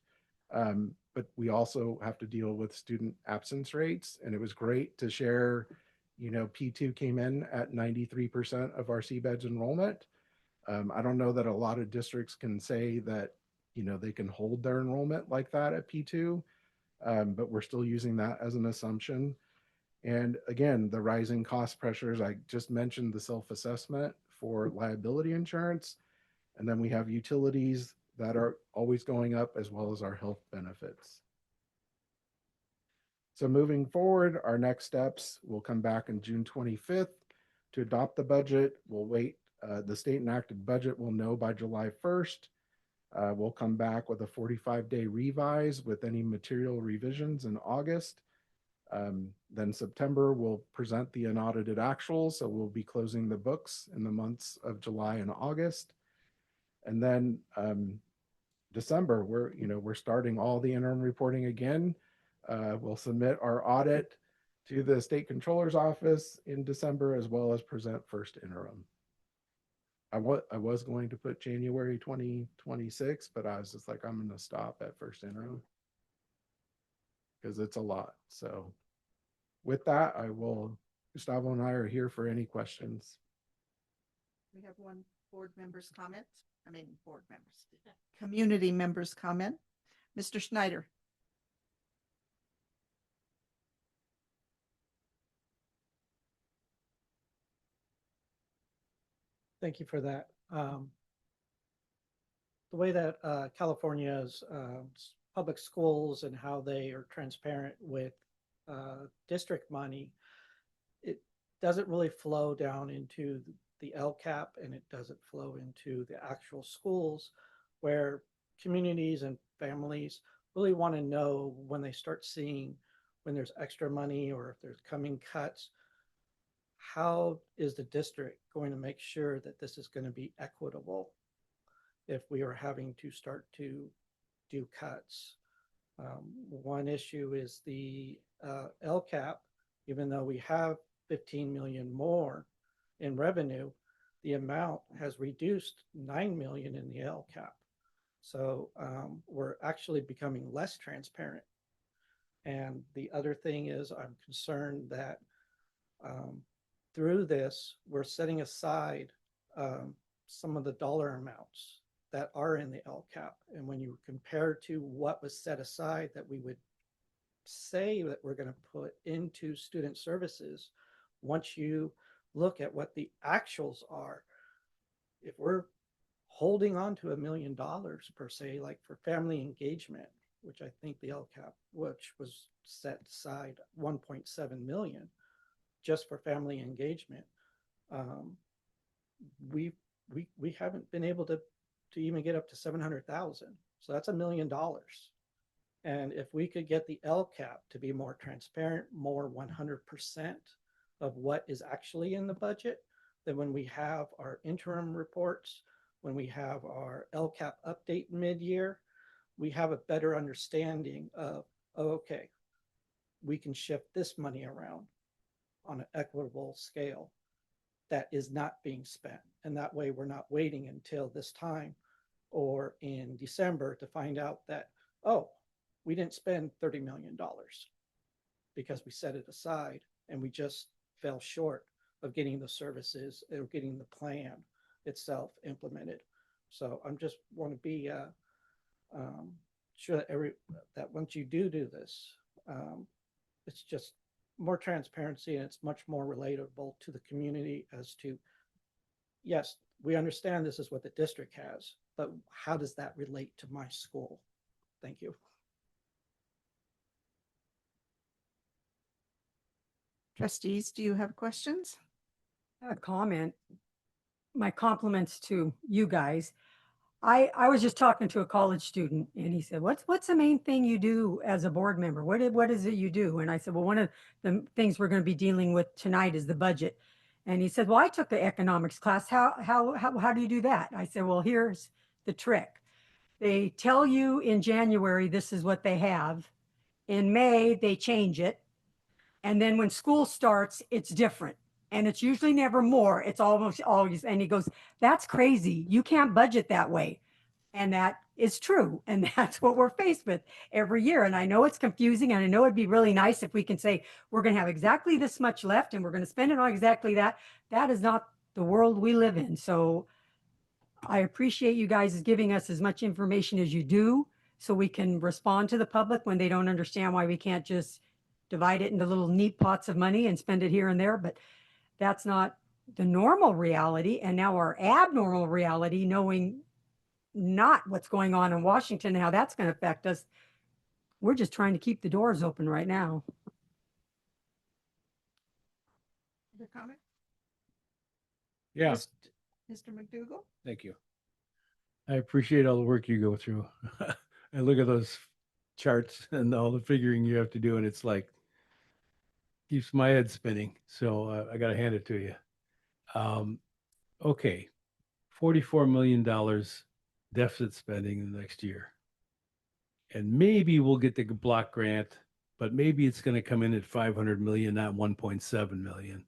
But we also have to deal with student absence rates. And it was great to share, P2 came in at 93% of our CBEDS enrollment. I don't know that a lot of districts can say that, they can hold their enrollment like that at P2, but we're still using that as an assumption. And again, the rising cost pressures, I just mentioned the self-assessment for liability insurance. And then we have utilities that are always going up as well as our health benefits. So moving forward, our next steps will come back on June 25th to adopt the budget. We'll wait. The state enacted budget we'll know by July 1st. We'll come back with a 45-day revise with any material revisions in August. Then September, we'll present the unaudited actuals. So we'll be closing the books in the months of July and August. And then December, we're starting all the interim reporting again. We'll submit our audit to the state controller's office in December, as well as present first interim. I was going to put January 2026, but I was just like, I'm going to stop at first interim because it's a lot. So with that, Gustavo and I are here for any questions. We have one board member's comment. Board members, community members comment. Mr. Schneider. Thank you for that. The way that California's public schools and how they are transparent with district money, it doesn't really flow down into the LCAP, and it doesn't flow into the actual schools, where communities and families really want to know when they start seeing when there's extra money or if there's coming cuts, how is the district going to make sure that this is going to be equitable if we are having to start to do cuts? One issue is the LCAP. Even though we have 15 million more in revenue, the amount has reduced 9 million in the LCAP. So we're actually becoming less transparent. And the other thing is, I'm concerned that through this, we're setting aside some of the dollar amounts that are in the LCAP. And when you compare to what was set aside that we would say that we're going to put into student services, once you look at what the actuals are, if we're holding on to $1 million per se, like for family engagement, which I think the LCAP, which was set aside 1.7 million just for family engagement, we haven't been able to even get up to 700,000. So that's $1 million. And if we could get the LCAP to be more transparent, more 100% of what is actually in the budget, then when we have our interim reports, when we have our LCAP update mid-year, we have a better understanding of, oh, okay, we can shift this money around on an equitable scale that is not being spent. And that way we're not waiting until this time or in December to find out that, oh, we didn't spend $30 million because we set it aside and we just fell short of getting the services or getting the plan itself implemented. So I'm just want to be sure that once you do this, it's just more transparency, and it's much more relatable to the community as to, yes, we understand this is what the district has, but how does that relate to my school? Thank you. Trustees, do you have questions? A comment. My compliments to you guys. I was just talking to a college student, and he said, what's the main thing you do as a board member? What is it you do? And I said, well, one of the things we're going to be dealing with tonight is the budget. And he said, well, I took the economics class. How do you do that? I said, well, here's the trick. They tell you in January, this is what they have. In May, they change it. And then when school starts, it's different. And it's usually never more. It's almost always, and he goes, that's crazy. You can't budget that way. And that is true. And that's what we're faced with every year. And I know it's confusing. And I know it'd be really nice if we can say, we're going to have exactly this much left and we're going to spend it on exactly that. That is not the world we live in. So I appreciate you guys giving us as much information as you do so we can respond to the public when they don't understand why we can't just divide it into little neat pots of money and spend it here and there. But that's not the normal reality. And now our abnormal reality, knowing not what's going on in Washington and how that's going to affect us, we're just trying to keep the doors open right now. Other comment? Yeah. Mr. McDougall? Thank you. I appreciate all the work you go through. I look at those charts and all the figuring you have to do, and it's like keeps my head spinning. So I got to hand it to you. Okay, $44 million deficit spending in the next year, and maybe we'll get the block grant, but maybe it's going to come in at 500 million, not 1.7 million.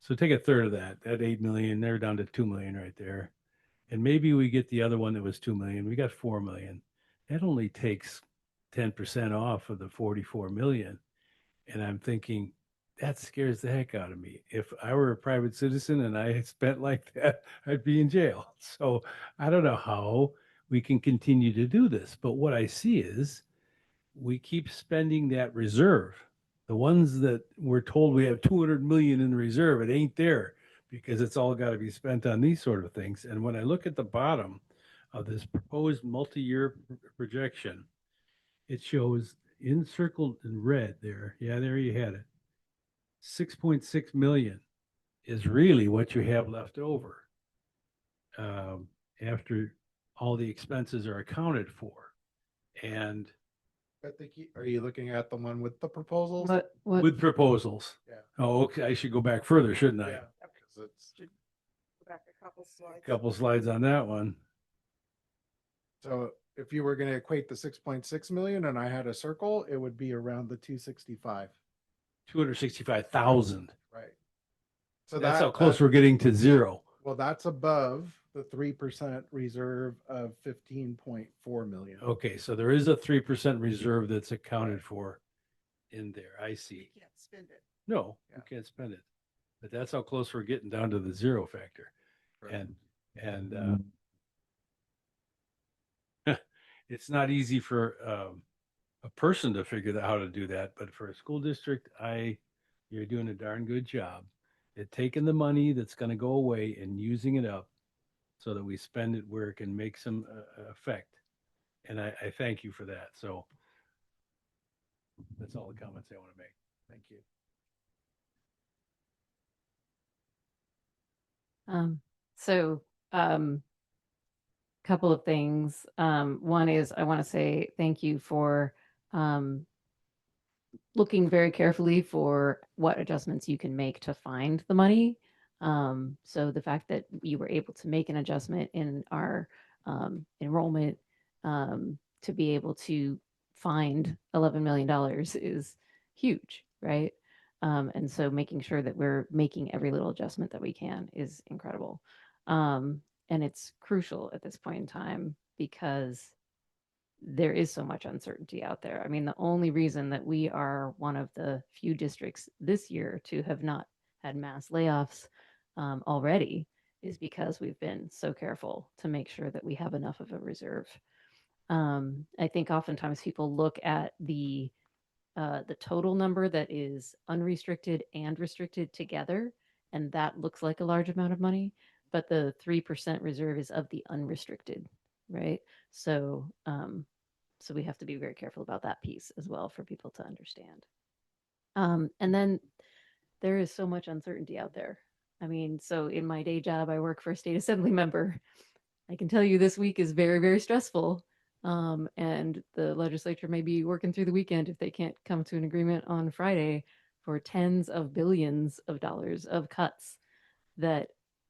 So take a third of that. That 8 million, they're down to 2 million right there. And maybe we get the other one that was 2 million. We got 4 million. That only takes 10% off of the 44 million. And I'm thinking, that scares the heck out of me. If I were a private citizen and I had spent like that, I'd be in jail. So I don't know how we can continue to do this. But what I see is we keep spending that reserve. The ones that we're told we have 200 million in reserve, it ain't there because it's all got to be spent on these sort of things. And when I look at the bottom of this proposed multi-year projection, it shows encircled in red there. Yeah, there you had it. 6.6 million is really what you have left over after all the expenses are accounted for. And I think are you looking at the one with the proposals? What? with proposals. Yeah. Oh, okay. I should go back further, shouldn't I? Yeah, because it's Go back a couple slides. Couple slides on that one. so if you were going to equate the 6.6 million and I had a circle, it would be around the 265. 265,000. Right. So That's how close we're getting to zero. Well, that's above the 3% reserve of 15.4 million. Okay, so there is a 3% reserve that's accounted for in there. I see. You can't spend it. No, you can't spend it. But that's how close we're getting down to the zero factor. Right. And it's not easy for a person to figure out how to do that, but for a school district, you're doing a darn good job at taking the money that's going to go away and using it up so that we spend it where it can make some effect. And I thank you for that. So that's all the comments I want to make. Thank you. Couple of things. One is I want to say thank you for looking very carefully for what adjustments you can make to find the money. So the fact that you were able to make an adjustment in our enrollment to be able to find $11 million is huge, right? And so making sure that we're making every little adjustment that we can is incredible. And it's crucial at this point in time because there is so much uncertainty out there. I mean, the only reason that we are one of the few districts this year to have not had mass layoffs already is because we've been so careful to make sure that we have enough of a reserve. I think oftentimes people look at the total number that is unrestricted and restricted together, and that looks like a large amount of money, but the 3% reserve is of the unrestricted, right? So, so we have to be very careful about that piece as well for people to understand. And then there is so much uncertainty out there. I mean, so in my day job, I work for a state assembly member. I can tell you this week is very, very stressful. And the legislature may be working through the weekend if they can't come to an agreement on Friday for tens of billions of dollars of cuts that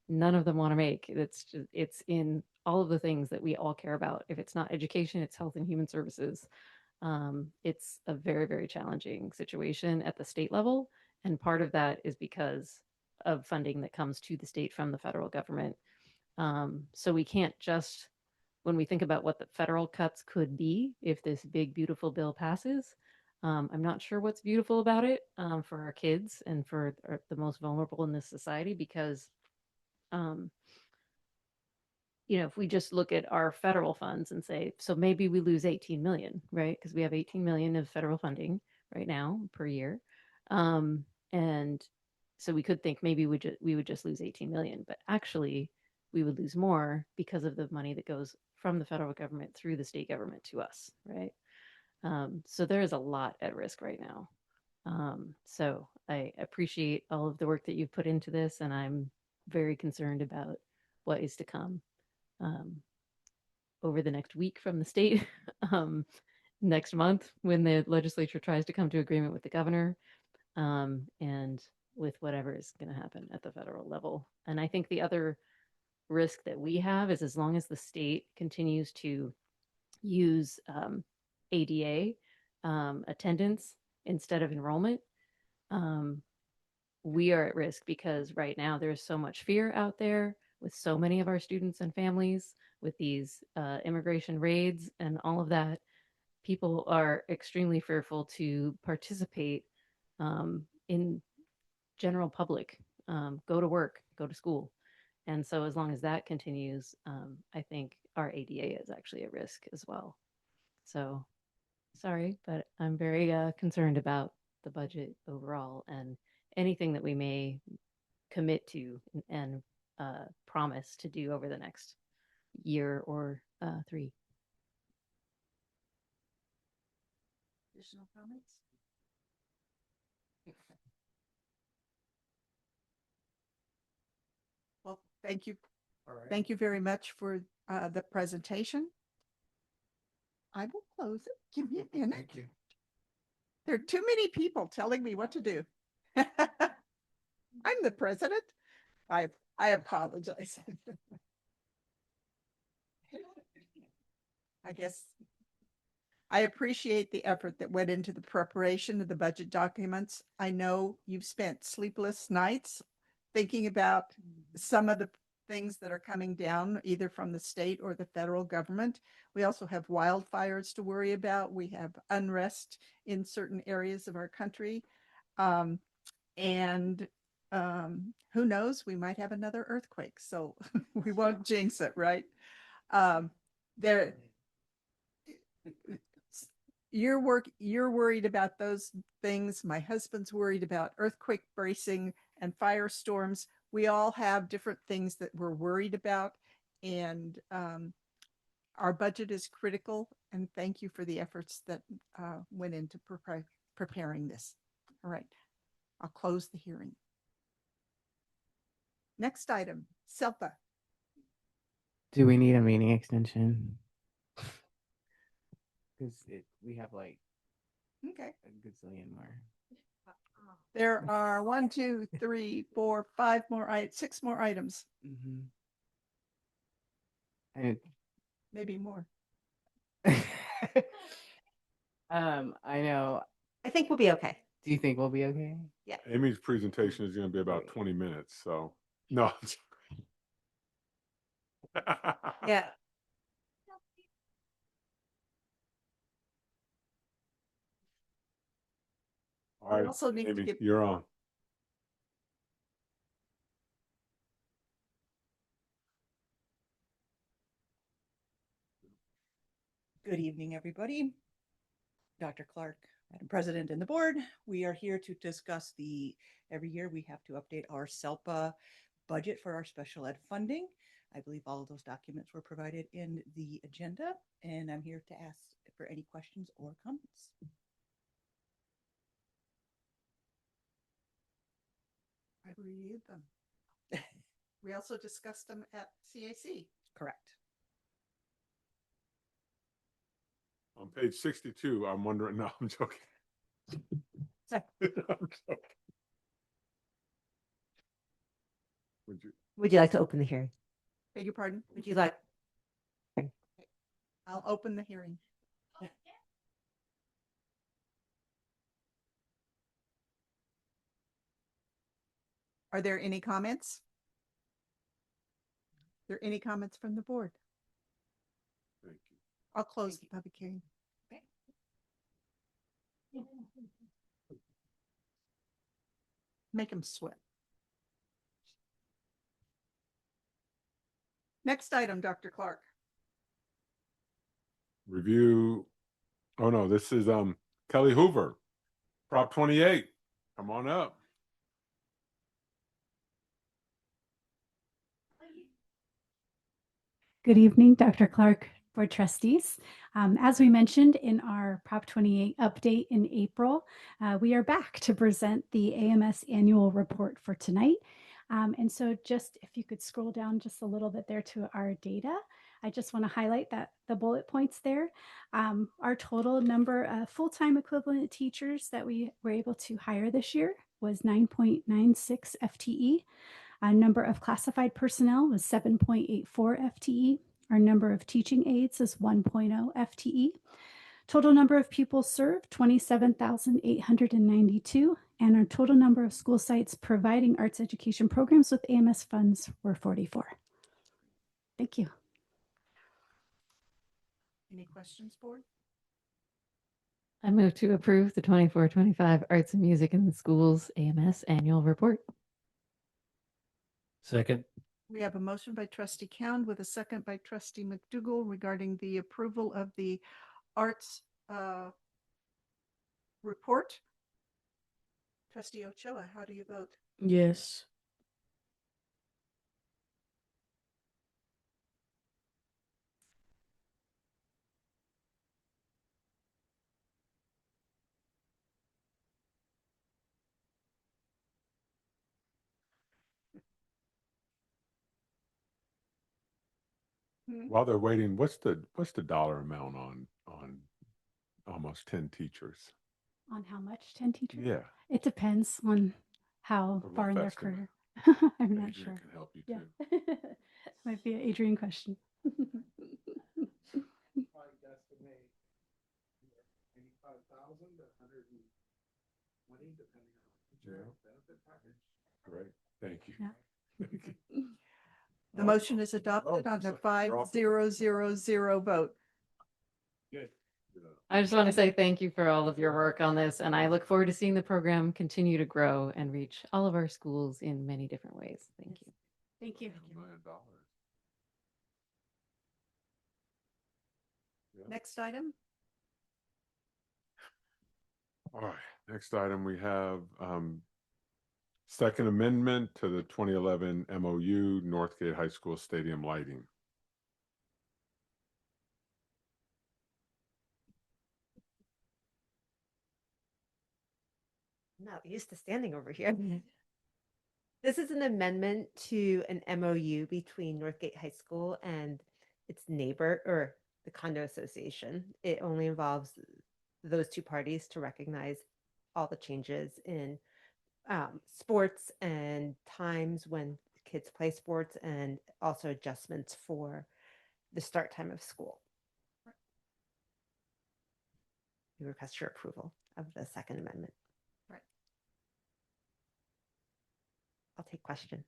none of them want to make. It's in all of the things that we all care about. If it's not education, it's health and human services. It's a very, very challenging situation at the state level. And part of that is because of funding that comes to the state from the federal government. So we can't just, when we think about what the federal cuts could be if this big, beautiful bill passes, I'm not sure what's beautiful about it for our kids and for the most vulnerable in this society because if we just look at our federal funds and say, so maybe we lose 18 million, right? Because we have 18 million of federal funding right now per year. And so we could think maybe we would just lose 18 million, but actually we would lose more because of the money that goes from the federal government through the state government to us, right? So there is a lot at risk right now. So I appreciate all of the work that you've put into this, and I'm very concerned about what is to come over the next week from the state, next month when the legislature tries to come to agreement with the governor, and with whatever is going to happen at the federal level. And I think the other risk that we have is as long as the state continues to use ADA attendance instead of enrollment, we are at risk because right now there's so much fear out there with so many of our students and families with these immigration raids and all of that. People are extremely fearful to participate in general public, go to work, go to school. And so as long as that continues, I think our ADA is actually at risk as well. So sorry, but I'm very concerned about the budget overall and anything that we may commit to and promise to do over the next year or 3. Additional comments? Well, thank you. All right. Thank you very much for the presentation. I will close it. Give me a minute. Thank you. There are too many people telling me what to do. I'm the president. I apologize. I guess I appreciate the effort that went into the preparation of the budget documents. I know you've spent sleepless nights thinking about some of the things that are coming down either from the state or the federal government. We also have wildfires to worry about. We have unrest in certain areas of our country. And who knows, we might have another earthquake. So we won't jinx it, right? You're worried about those things. My husband's worried about earthquake bracing and firestorms. We all have different things that we're worried about, and our budget is critical. And thank you for the efforts that went into preparing this. All right, I'll close the hearing. Next item, SELPA. Do we need a meeting extension? Because we have like Okay. a gazillion more. There are 1, 2, 3, 4, 5 more, 6 more items. Mm-hmm. And maybe more. I know. I think we'll be okay. Do you think we'll be okay? Yeah. Amy's presentation is going to be about 20 minutes. So, no. Yeah. All right, also need to Amy, give- you're on. Good evening, everybody. Dr. Clark, Madam President and the board, we are here to discuss every year we have to update our SELPA budget for our special ed funding. I believe all of those documents were provided in the agenda, and I'm here to ask for any questions or comments. I reviewed them. We also discussed them at CAC. Correct. On page 62, I'm wondering, no, I'm joking. I'm joking. Would you like to open the hearing? Beg your pardon? Would you like? I'll open the hearing. Are there any comments? Are there any comments from the board? Thank you. I'll close the public hearing. Make them sweat. Next item, Dr. Clark. Review. Oh no, this is Kelly Hoover, Prop 28. Come on up. Good evening, Dr. Clark, Board Trustees. As we mentioned in our Prop 28 update in April, we are back to present the AMS annual report for tonight. And so just if you could scroll down just a little bit there to our data, I just want to highlight that the bullet points there. Our total number of full-time equivalent teachers that we were able to hire this year was 9.96 FTE. Our number of classified personnel was 7.84 FTE. Our number of teaching aides is 1.0 FTE. Total number of pupils served, 27,892. And our total number of school sites providing arts education programs with AMS funds were 44. Thank you. Any questions, board? I move to approve the 24-25 Arts and Music in the Schools AMS annual report. Second. We have a motion by trustee Cowan with a second by trustee McDougall regarding the approval of the arts report. Trustee Ochoa, how do you vote? Yes. While they're waiting, what's the dollar amount on almost 10 teachers? On how much? 10 teachers? Yeah. It depends on how A rough far in their estimate. career. I'm not Adrian sure. can help you Yeah. too. Might be an Adrian question. Great. Thank you. Yeah. The Oh, motion is adopted on the 5-0-0-0 vote. Good. I just want to say thank you for all of your work on this, and I look forward to seeing the program continue to grow and reach all of our schools in many different ways. Thank you. Thank you. $1 million. Yeah. Next item. All right. Next item, we have second amendment to the 2011 MOU, Northgate High School Stadium lighting. I'm not used to standing over here. This is an amendment to an MOU between Northgate High School and its neighbor or the condo association. It only involves those two parties to recognize all the changes in sports and times when kids play sports, and also adjustments for the start time of school. We request your approval of the second amendment. Right. I'll take questions.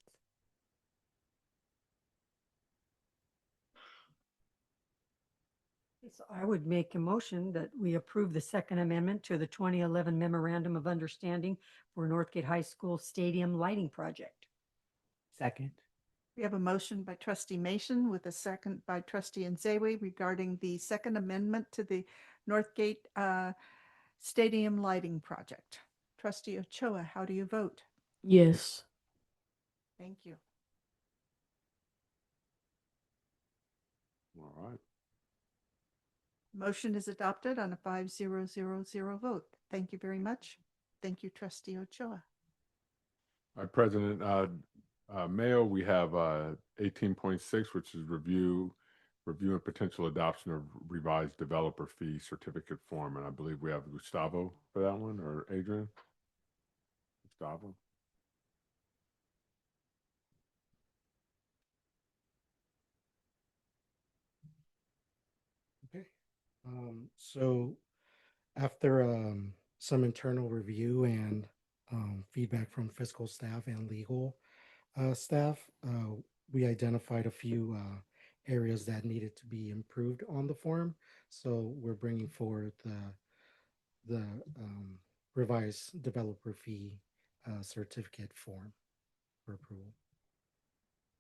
So I would make a motion that we approve the second amendment to the 2011 Memorandum of Understanding for Northgate High School Stadium Lighting Project. Second. We have a motion by trustee Mason with a second by trustee Nzewe regarding the second amendment to the Northgate Stadium lighting project. Trustee Ochoa, how do you vote? Yes. Thank you. All right. Motion is adopted on a 5-0-0-0 vote. Thank you very much. Thank you, trustee Ochoa. All right, President Mayo, we have 18.6, which is review and potential adoption of revised developer fee certificate form. And I believe we have Gustavo for that one, or Adrian? Gustavo? Okay. So after some internal review and feedback from fiscal staff and legal staff, we identified a few areas that needed to be improved on the form. So we're bringing forward the revised developer fee certificate form for approval.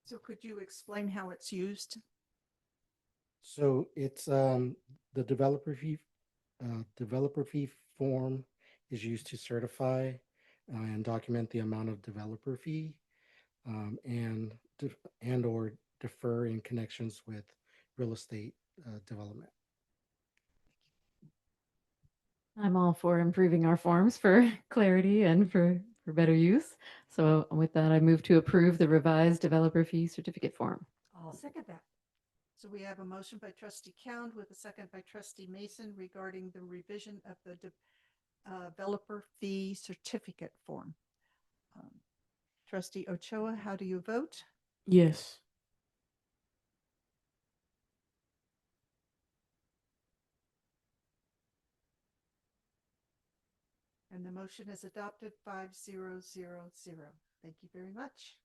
So could you explain how it's used? So it's the developer fee form is used to certify and document the amount of developer fee and or defer in connections with real estate development. I'm all for improving our forms for clarity and for better use. So with that, I move to approve the revised developer fee certificate form. I'll second that. So we have a motion by trustee Cowan with a second by trustee Mason regarding the revision of the developer fee certificate form. Trustee Ochoa, how do you vote? Yes. And the motion is adopted 5-0-0-0. Thank you very much.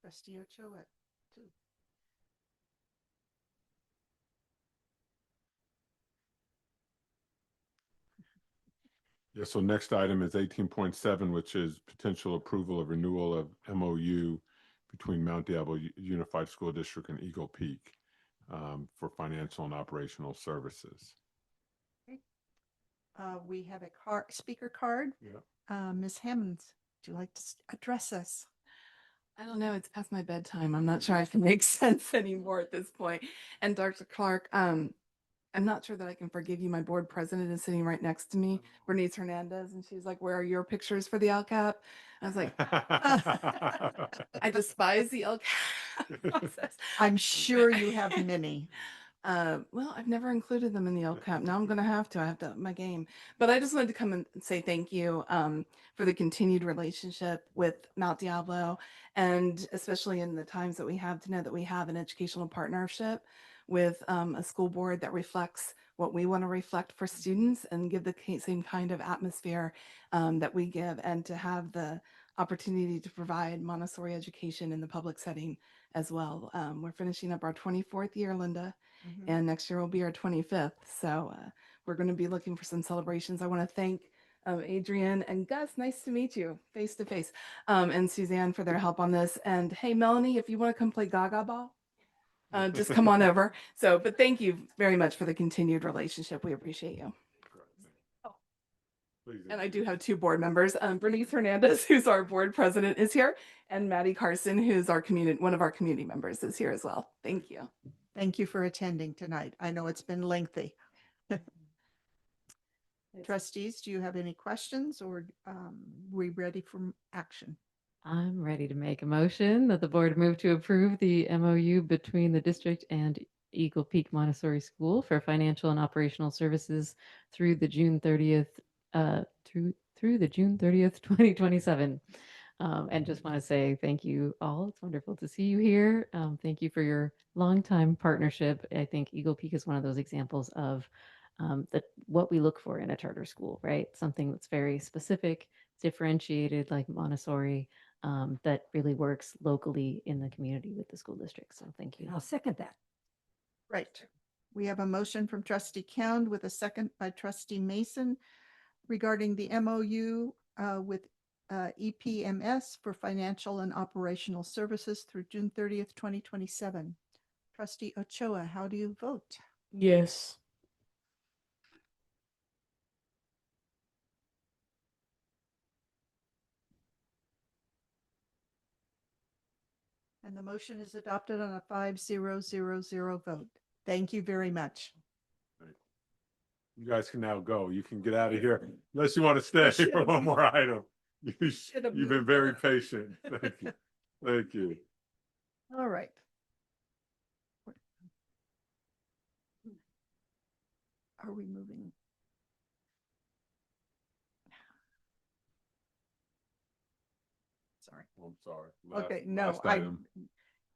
Trustee Ochoa. Yeah, so next item is 18.7, which is potential approval of renewal of MOU between Mount Diablo Unified School District and Eagle Peak for financial and operational services. Okay. We have a speaker card. Yeah. Ms. Hammonds, would you like to address us? I don't know. It's past my bedtime. I'm not sure I can make sense anymore at this point. And Dr. Clark, I'm not sure that I can forgive you. My board president is sitting right next to me, Bernice Hernandez, and she's like, "Where are your pictures for the LCAP?" I was like, I despise the LCAP process. I'm sure you have many. Well, I've never included them in the LCAP. Now I'm going to have to. I have to up my game. But I just wanted to come and say thank you for the continued relationship with Mount Diablo, and especially in the times that we have to know that we have an educational partnership with a school board that reflects what we want to reflect for students and give the same kind of atmosphere that we give, and to have the opportunity to provide Montessori education in the public setting as well. We're finishing up our 24th year, Linda, and next year will be our 25th. So we're going to be looking for some celebrations. I want to thank Adrian and Gus, nice to meet you face to face, and Suzanne for their help on this. And hey, Melanie, if you want to come play Gaga Ball, just come on over. So, but thank you very much for the continued relationship. We appreciate you. And I do have two board members. Bernice Hernandez, who's our board president, is here, and Maddie Carson, who's our one of our community members, is here as well. Thank you. Thank you for attending tonight. I know it's been lengthy. Trustees, do you have any questions, or we ready for action? I'm ready to make a motion that the board move to approve the MOU between the district and Eagle Peak Montessori School for financial and operational services through the June 30th, through the June 30th, 2027. And just want to say thank you all. It's wonderful to see you here. Thank you for your longtime partnership. I think Eagle Peak is one of those examples of what we look for in a charter school, right? Something that's very specific, differentiated, like Montessori, that really works locally in the community with the school district. So thank you. I'll second that. Right. We have a motion from Trustee Cound with a second by Trustee Mason regarding the MOU with EPMS for financial and operational services through June 30th, 2027. Trustee Ochoa, how do you vote? Yes. And the motion is adopted on a 5-0-0-0 vote. Thank you very much. You guys can now go. You can get out of here unless you want to stay for one more item. You've been very patient. Thank you. Thank you. All right. Are we moving? Sorry. I'm sorry. Okay, no, I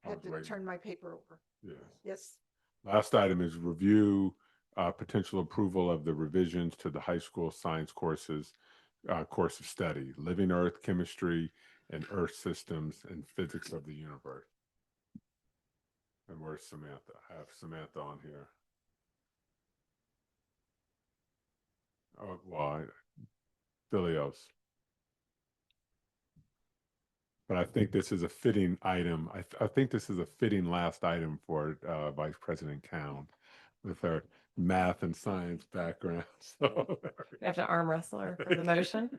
had to turn my paper over. Yes. Yes. Last item is review potential approval of the revisions to the high school science course of study, living earth chemistry and earth systems and physics of the universe. And where's Samantha? I have Samantha on here. Oh, well, Filios. But I think this is a fitting item. I think this is a fitting last item for Vice President Cound with her math and science background. So We have to arm wrestle her for the motion.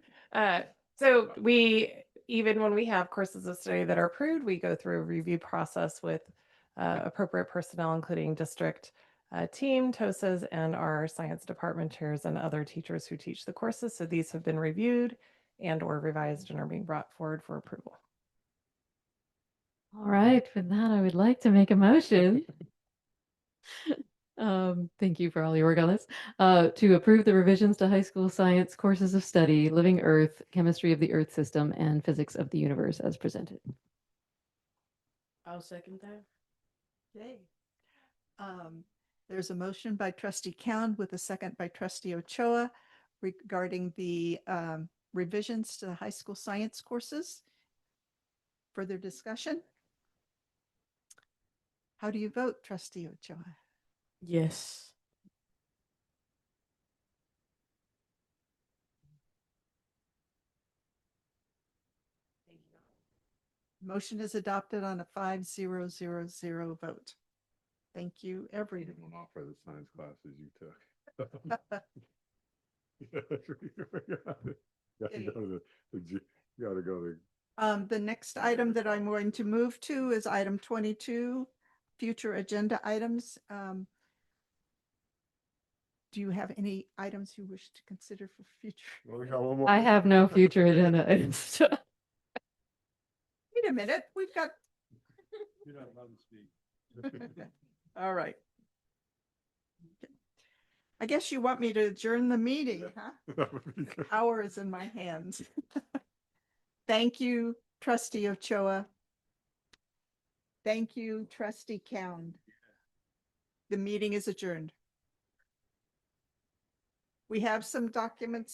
So we, even when we have courses of study that are approved, we go through a review process with appropriate personnel, including district team, TOSAs, and our science department chairs and other teachers who teach the courses. So these have been reviewed and or revised and are being brought forward for approval. All right, with that, I would like to make a motion. Thank you for all your work on this. To approve the revisions to high school science courses of study, living earth, chemistry of the earth system, and physics of the universe as presented. I'll second that. Okay. There's a motion by Trustee Cound with a second by Trustee Ochoa regarding the revisions to the high school science courses. Further discussion? How do you vote, Trustee Ochoa? Yes. Motion is adopted on a 5-0-0-0 vote. Thank you, everyone. One off for the science classes you took. You gotta go to The next item that I'm going to move to is item 22, future agenda items. Do you have any items you wish to consider for future? Well, we got one more. I have no future agenda items. Wait a minute, we've got, You're not allowed to speak. all right. I guess you want me to adjourn the meeting, huh? That would be good. Power is in my hands. Thank you, Trustee Ochoa. Thank you, Trustee Cowan. The meeting is adjourned. We have some documents